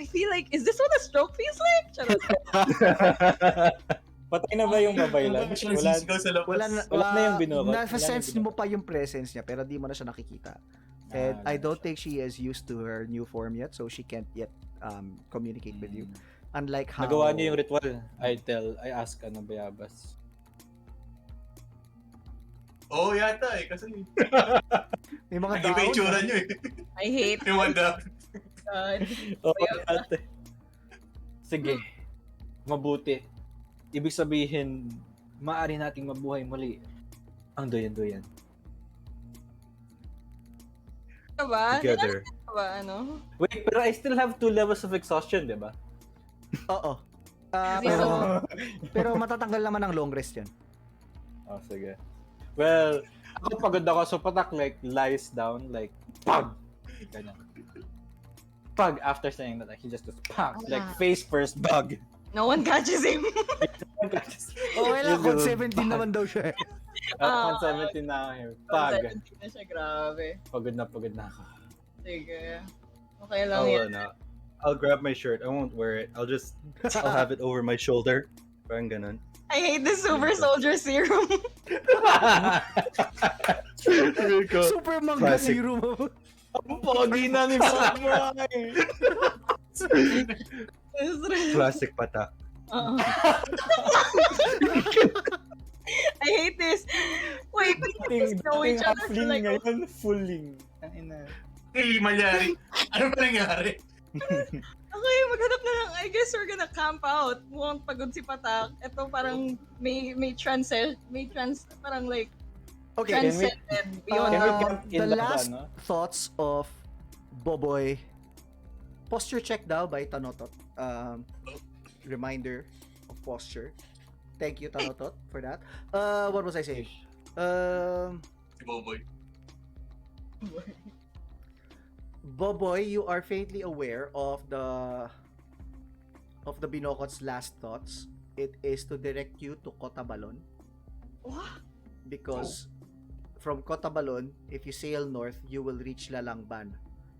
I feel like, is this what a stroke feels like? Charot. Patay na ba yung babaylan? Wala. Wala Wala na yung binukod. Nasa-sense mo pa yung presence niya, pero di mo na siya nakikita. And I don't think she is used to her new form yet, so she can't yet communicate with you. Unlike how... Nagawa niyo yung ritual. I ask Bayabas. Oo, yata eh. Kasi May mga nag-iba yung tsura nyo eh. I hate Yung wanda. God. Oo, ate. Sige. Mabuti. Ibig sabihin, maaari nating mabuhay muli ang Duyan-Duyan. Diba? Together. Diba, ano? Wait, pero I still have 2 levels of exhaustion, di ba? Oo. Zero. Pero matatanggal naman ng long rest yan. Oh, sige. Well, ako pagod ako, so Patak like lies down, like, pag! Ganyan. Pag, after saying that, like, he just goes, pag! Like, face first, bug! No one catches him. Okay lang, kung 17 naman daw siya. At 117 na ako here. Pag! 17 na siya, grabe. Pagod na ako. Sige. Okay lang yan. I'll grab my shirt. I won't wear it. I'll have it over my shoulder. Parang ganun. I hate this super soldier serum. Super manga Classic. zero mo. Ang pogi na ni Boboy! Classic Patak. I hate this. Wait, we know each other for halfling like... ngayon, fulling. Ang ina. Hey, Mallari. Ano ba nangyari? Okay, maghanap na lang. I guess we're gonna camp out. Mukhang pagod si Patak. Ito parang parang like Okay. transcended beyond Can we our... camp in The the last ano? thoughts of Boboy. Posture check daw by Tanotot. Reminder of posture. Thank you, Tanotot, for that. What was I saying? Boboy. Boboy, you are faintly aware of the binokot's last thoughts. It is to direct you to Cotabalon. What? Because from Cotabalon, if you sail north, you will reach Lalangban,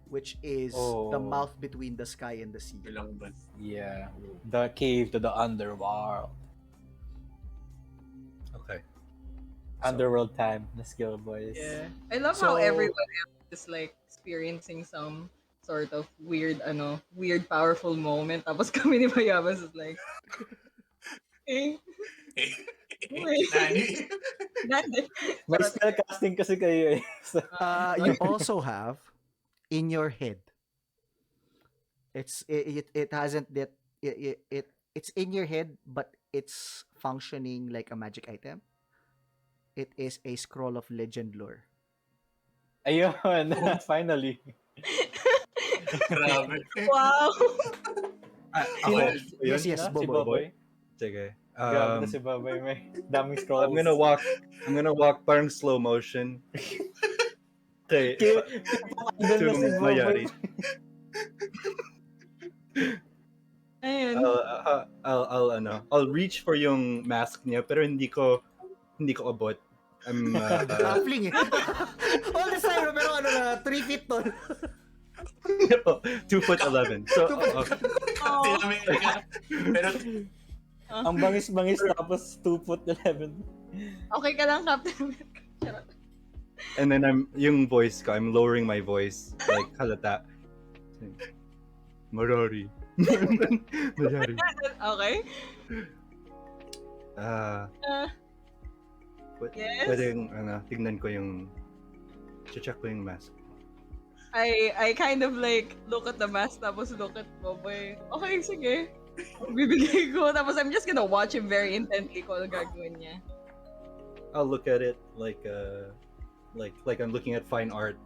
which is the mouth between the sky and the sea. Ilang ba? Yeah. The cave to the underworld. Okay. Underworld time. Let's go, boys. Yeah. I love how everyone is like experiencing some sort of weird powerful moment. Tapos kami ni Bayabas is like, eh. Nani? Nandi. May spell casting kasi kayo eh. So, You also have in your head. It hasn't that it's in your head, but it's functioning like a magic item. It is a scroll of legend lore. ayun, finally. Grabe. Wow. Ako, Yes, yun? yes, Si Boboy. Boboy. Sige. Grabe na si Boboy. May daming scrolls. I'm gonna walk parang slow motion. Okay. Idol na si Boboy. Mayari. Ayun. I'll reach for yung mask niya pero hindi ko abot. I'm Halfling eh. All the time, pero ano na, 3 feet tall. 2'11". So Tinamay ka. Pero Ang bangis-bangis tapos 2'11". Okay ka lang, Captain America. Charot. and then yung voice ko, I'm lowering my voice like halata. Marari. Marari. Okay. Yes. Pwedeng tignan ko yung check ko yung mask. I kind of like look at the mask tapos look at Boboy. Okay, sige. Bibigay ko. Tapos I'm just gonna watch him very intently kung ano gagawin niya. I'll look at it like I'm looking at fine art.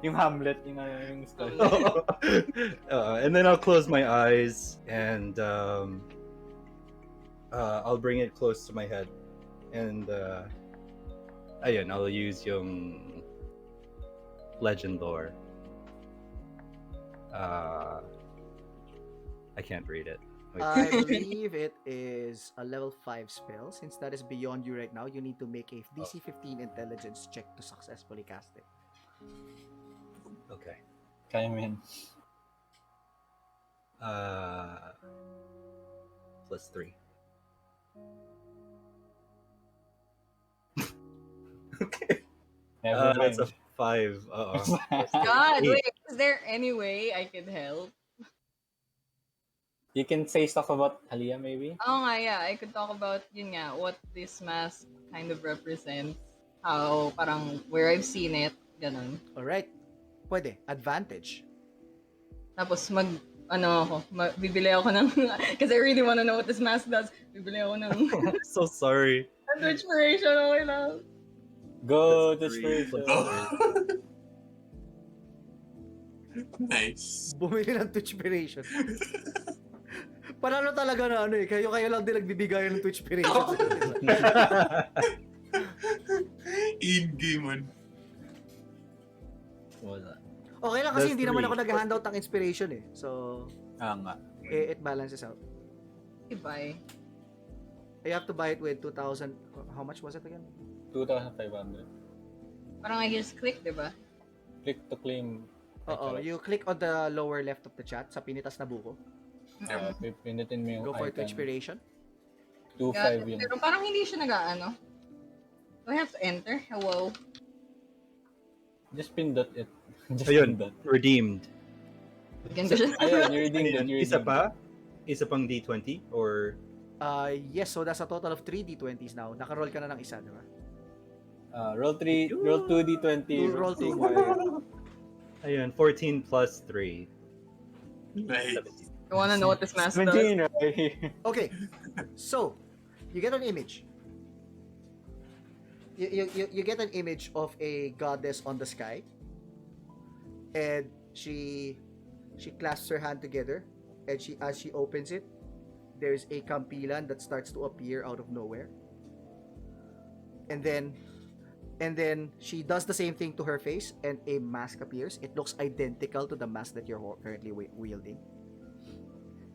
Yung Hamlet, yung skull. And then I'll close my eyes and I'll bring it close to my head. And ayun, I'll use yung legend lore. I can't read it. Wait. I believe it is a level 5 spell. Since that is beyond you right now, you need to make a DC 15 intelligence check to successfully cast it. Okay. Kaya mo yan. +3. Okay. Never That's mind. a 5. God, Eight. wait. Is there any way I could help? You can say stuff about Halia maybe? Oo nga, yeah. I could talk about, yun nga, what this mask kind of represents. How, parang, where I've seen it. Ganon. Alright. Pwede. Advantage. Tapos bibili ako ng, because I really wanna know what this mask does. Bibili ako ng So sorry. inspiration. Okay lang. Go to That's three. spirit. nice. Bumili ng Twitchpiration. Panalo talaga na kayo lang din nagbibigay ng Twitchpiration. In-game man. Wala. Okay lang kasi That's hindi naman three. ako nag-handout ng inspiration eh. So, Nga. it balances out. Goodbye. You have to buy it with 2,000. How much was it again? 2,500. Parang I just click, di ba? Click to claim. Oo, you click on the lower left of the chat sa pinitas na buko. Pinutin mo yung Go for item. Twitchpiration. 2,500 yun. Pero parang hindi siya nag-ano. Do I have to enter? Hello? Just pindot it. Just Ayun, pindot. redeemed. Bigyan ko siya. Ayun, you're reading Ayun, it. isa pa? Isa pang D20? Or Yes, so that's a total of 3 D20s now. Naka-roll ka na ng isa, di ba? Roll 2 D20. Roll 2 more. ayun, 14 plus 3. Nice. I wanna know what this mask does. 17, right? Okay, so you get an image. You get an image of a goddess on the sky, and she clasps her hand together, and as she opens it, there's a kampilan that starts to appear out of nowhere, and then she does the same thing to her face, and a mask appears. It looks identical to the mask that you're currently wielding.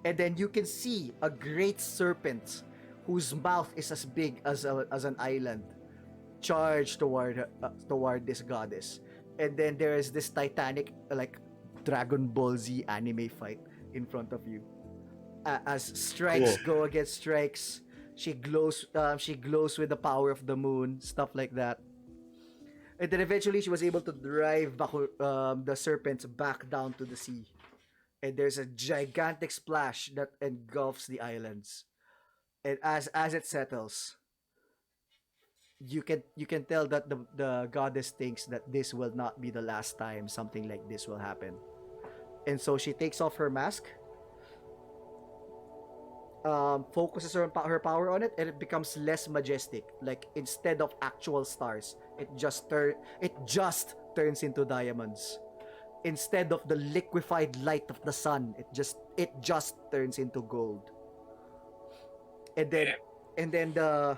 And then you can see a great serpent whose mouth is as big as an island charge toward this goddess. And then there is this titanic like Dragon Ball Z anime fight in front of you. As strikes go against strikes, she glows with the power of the moon, stuff like that. And then eventually she was able to drive the serpents back down to the sea. And there's a gigantic splash that engulfs the islands. And as it settles, you can tell that the goddess thinks that this will not be the last time something like this will happen. And so she takes off her mask, focuses her power on it, and it becomes less majestic. Like instead of actual stars, it just turns into diamonds. Instead of the liquefied light of the sun, it just turns into gold. And then the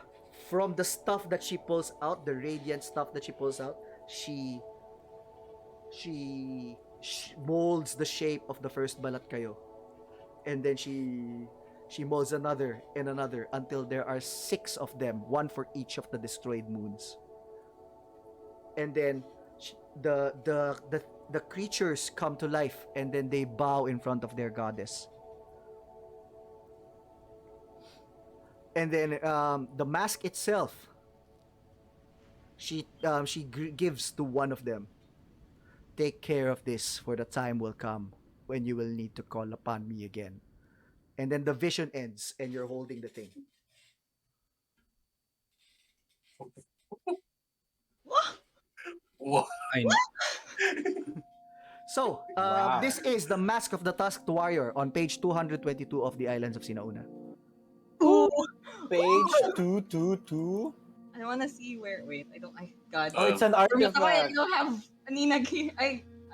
from the stuff that she pulls out, the radiant stuff that she pulls out, she molds the shape of the first balat-kayo. And then she molds another and another until there are 6 of them, one for each of the destroyed moons. And then the creatures come to life, and then they bow in front of their goddess. And then the mask itself, she gives to one of them. Take care of this, for the time will come when you will need to call upon me again. And then the vision ends, and you're holding the thing. Wow. I So, Wow. this is the Mask of the Tusked Warrior on page 222 of the Islands of Sina Una. Ooh. Page 222. I wanna see where. Wait, I don't. God. Oh, it's an I artifact. don't have Aninag.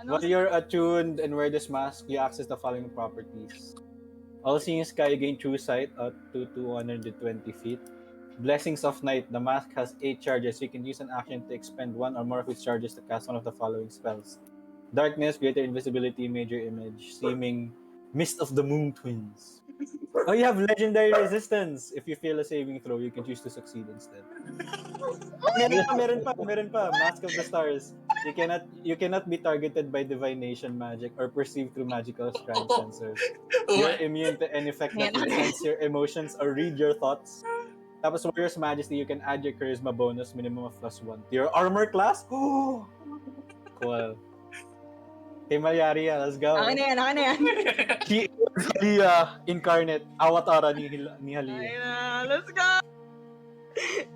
Ano? While you're attuned and wear this mask, you access the following properties. All seeing sky, you gain true sight up to 220 feet. Blessings of Night. The mask has 8 charges. You can use an action to expend 1 or more of its charges to cast one of the following spells. Darkness, Greater Invisibility, Major Image, Seeming, Mist of the Moon Twins. Oh, you have Legendary Resistance. If you fail a saving throw, you can choose to succeed instead. Meron pa. Mask of the Stars. You cannot be targeted by divination magic or perceived through magical shrine sensors. You're immune to any effect that will sense your emotions or read your thoughts. Tapos Warrior's Majesty, you can add your charisma bonus minimum of +1 to your armor class. Oh! Cool. Kay Mallari, let's go. Akin na yan. She is Kalaya incarnate, awatara ni Halia. Ayun na, let's go!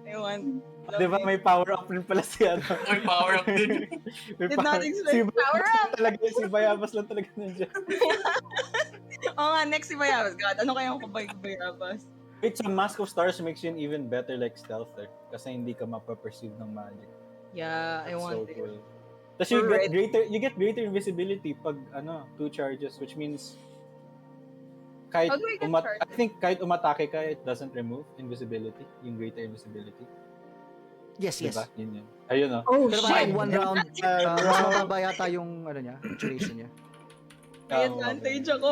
Ewan. Di ba may power up rin pala si ano? May power up din. Did not expect power up! Si Bayabas lang talaga nandiyan. Oo nga, next si Bayabas. God, ano kayang kabay Bayabas? Wait, so Mask of Stars makes you an even better like stealther kasi hindi ka mapaperceive ng magic. Yeah, I That's want so it. cool. Tapos you get greater invisibility pag 2 charges, which means kahit How do I get charges? I think kahit umatake ka, it doesn't remove invisibility, yung greater invisibility. Yes, yes. Diba? Yun. Ayun o. Oh, Pero parang 1 round, mas mababa yata yung niya, duration niya. May advantage ako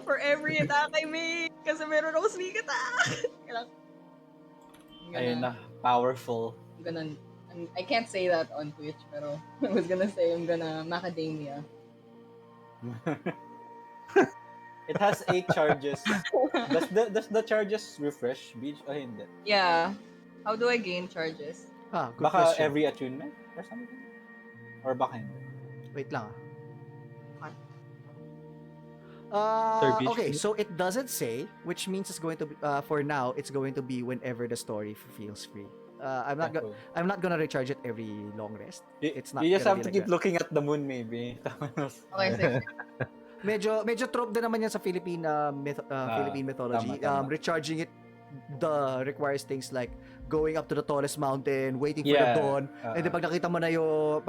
for every attack I make kasi meron ako sneak attack. Ayun na, powerful. I can't say that on Twitch, pero I was gonna say I'm gonna macadamia. It has 8 charges. Does the charges refresh, Beach? Oh, hindi. Yeah. How do I gain charges? Good Baka question. every attunement or something? Or baka hindi? Wait lang. Third beach. Okay, so it doesn't say, which means it's going to be, for now, it's going to be whenever the story feels free. I'm not gonna recharge it every long rest. It's not. You just gonna have be to like keep that. looking at the moon, maybe. Okay, sige. Medyo trope din naman yan sa Philippine Philippine mythology. Tama. Recharging it requires things like going up to the tallest mountain, waiting for the dawn, and then pag nakita mo na yung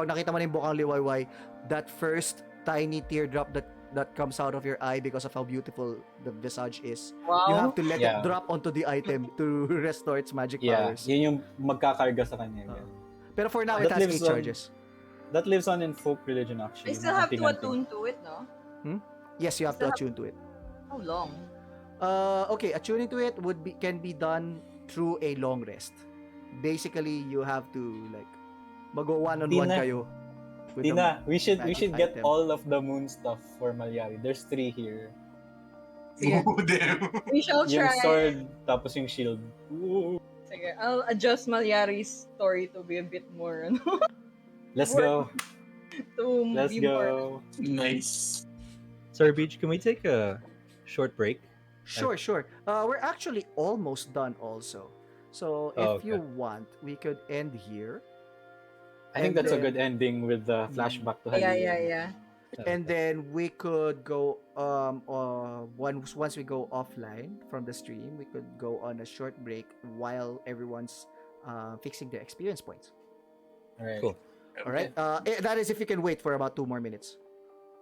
bukang liwayway, that first tiny teardrop that comes out of your eye because of how beautiful the visage is. Wow. You have to let it drop onto the item to restore its magic powers. Yun yung magkakarga sa kanya. Pero for now, it That has 8 lives on- charges. That lives on in folk religion, I actually. still have to attune to it, no? Yes, you have to attune to it. How long? Okay, attuning to it can be done through a long rest. Basically, you have to mag-go one-on-one Tina. kayo. with Tina, we should magic get item. all of the moon stuff for Mallari. There's 3 here. Sige. Oh, damn. We shall Yung try. sword, tapos yung shield. Ooh. Sige, I'll adjust Mallari's story to be a bit more, Let's go. to Let's be more. go. Nice. Sir Beach, can we take a short break? Sure, sure. We're actually almost done also. So Oh, if you okay. want, we could end here. I think And that's a then- good ending with the flashback to Yeah, Halil. yeah, yeah. And then we could go once we go offline from the stream, we could go on a short break while everyone's fixing their experience points. All right. Cool. All right. That is if you can wait for about 2 more minutes.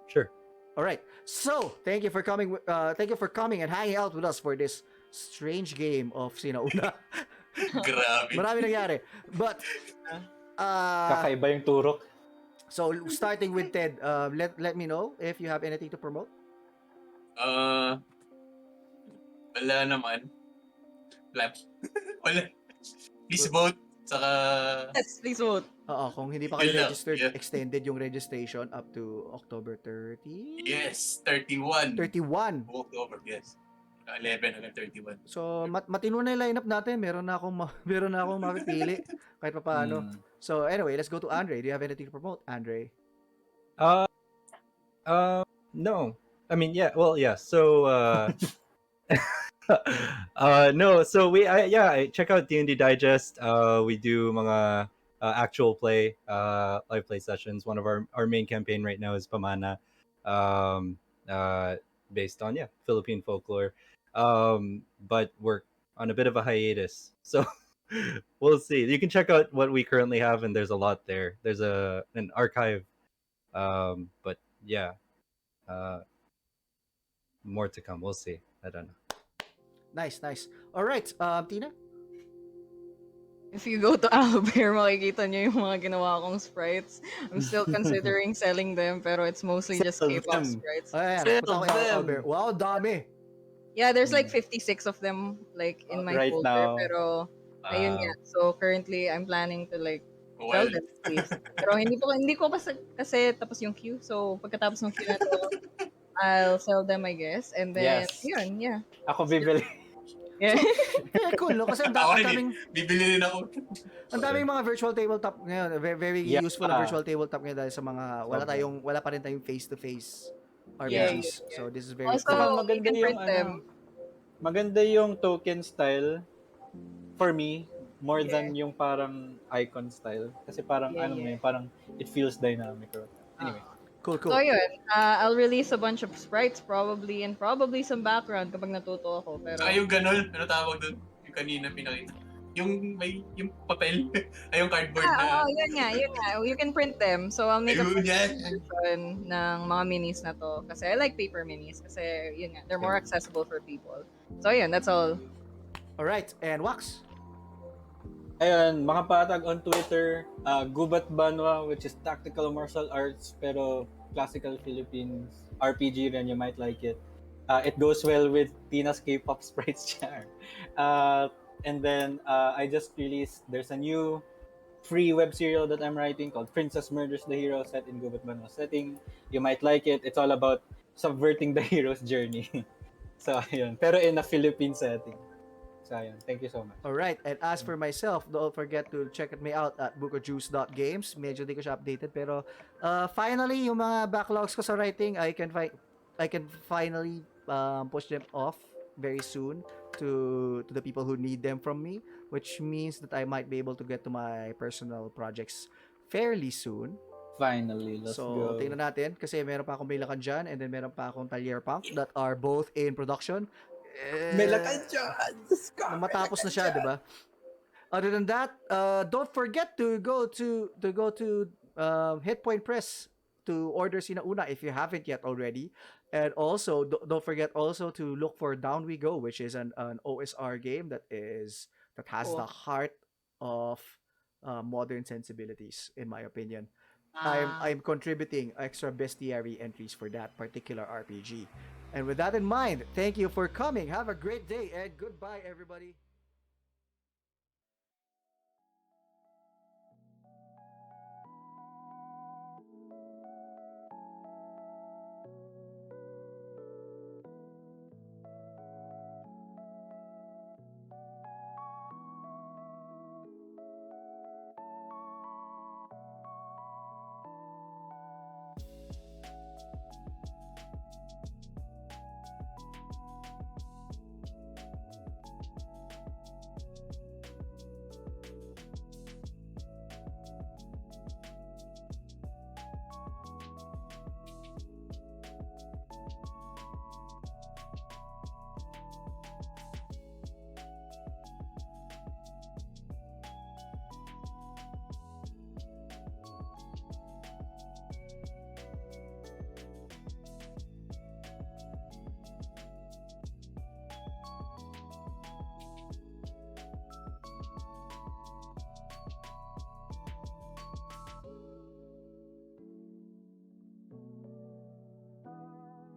Sure. All right. So thank you for coming. Thank you for coming and hanging out with us for this strange game of Sina Una. Grabe. Marami nangyari. But Kakaiba yung turok. so starting with Ted, let me know if you have anything to promote. Wala naman. Wala. Please vote. Saka, Yes, please vote. Oo, kung hindi pa kayo Yun lang, registered, yeah. extended yung registration up to October 30. yes, 31. 31. October, yes. 11 hanggang 31. So matino na yung lineup natin. Meron na akong meron na akong mapipili kahit pa paano. So anyway, let's go to André. Do you have anything to promote, André? Uh, no. I mean, yeah. Well, yeah. So, no. So I check out D&D Digest. We do mga actual play, live play sessions. One of our main campaign right now is Pamana, um, based on Philippine folklore. But we're on a bit of a hiatus, so we'll see. You can check out what we currently have, and there's a lot there. There's an archive, but yeah, more to come. We'll see. I don't know. Nice, nice. All right, Tina? If you go to Albert, makikita nyo yung mga ginawa kong sprites. I'm still considering selling them, pero it's mostly just Sell K-pop them. sprites. Ayan, Sell punta ko them. Albert. Wow, dami. Yeah, there's like 56 of them like in my Right folder, now. pero ayun nga. So currently, I'm planning to like sell Well, them at least. Pero hindi ko kasi tapos yung queue. So pagkatapos ng queue na to, I'll sell them, I guess. And then, Yes. yun, yeah. Ako bibili. Yeah. Kaya cool, no? Kasi ang ako rin daming, bibili rin ako. ang daming mga virtual tabletop ngayon. Very, very Yeah. useful ang virtual tabletop ngayon dahil sa mga, wala pa rin tayong face-to-face RPGs. Yeah. So this is very Also, cool. Saka you can print them. Maganda yung token style for me more than yung parang icon style kasi parang parang it feels dynamic. Anyway. Cool, cool. So yun, I'll release a bunch of sprites probably and probably some background kapag natuto ako. Pero Saka yung ganun, ano tawag doon? Yung kanina pinakita. Yung may, yung papel. Ay, yung cardboard na. yun nga. You can print them. So I'll make a Ayun yan. version ng mga minis na to. Kasi I like paper minis. Kasi yun nga, they're more accessible for people. So yun, that's all. Alright, and Wax? Ayun, mga patag on Twitter, Gubat Banwa, which is tactical martial arts, pero classical Philippines RPG rin, you might like it. It goes well with Tina's K-pop sprites char. And then, I just released, there's a new free web serial that I'm writing called Princess Murders the Hero, set in Gubat Banwa setting. You might like it. It's all about subverting the hero's journey. So, ayun. Pero in a Philippine setting. So, ayun. Thank you so much. Alright, and as for myself, don't forget to check me out at bukojuice.games. Medyo di ko siya updated, pero finally, yung mga backlogs ko sa writing, I can finally push them off very soon to the people who need them from me, which means that I might be able to get to my personal projects fairly soon. Finally, let's So, go. tingnan natin kasi meron pa akong Bilakan dyan and then meron pa akong Talyer Punk that are both in production. Matapos na siya, di ba? Other than that, don't forget to go to Hitpoint Press to order Sina Una if you haven't yet already. And also, don't forget also to look for Down We Go, which is an OSR game that has the heart of modern sensibilities, in my opinion. I'm contributing extra bestiary entries for that particular RPG. And with that in mind, thank you for coming. Have a great day and goodbye, everybody.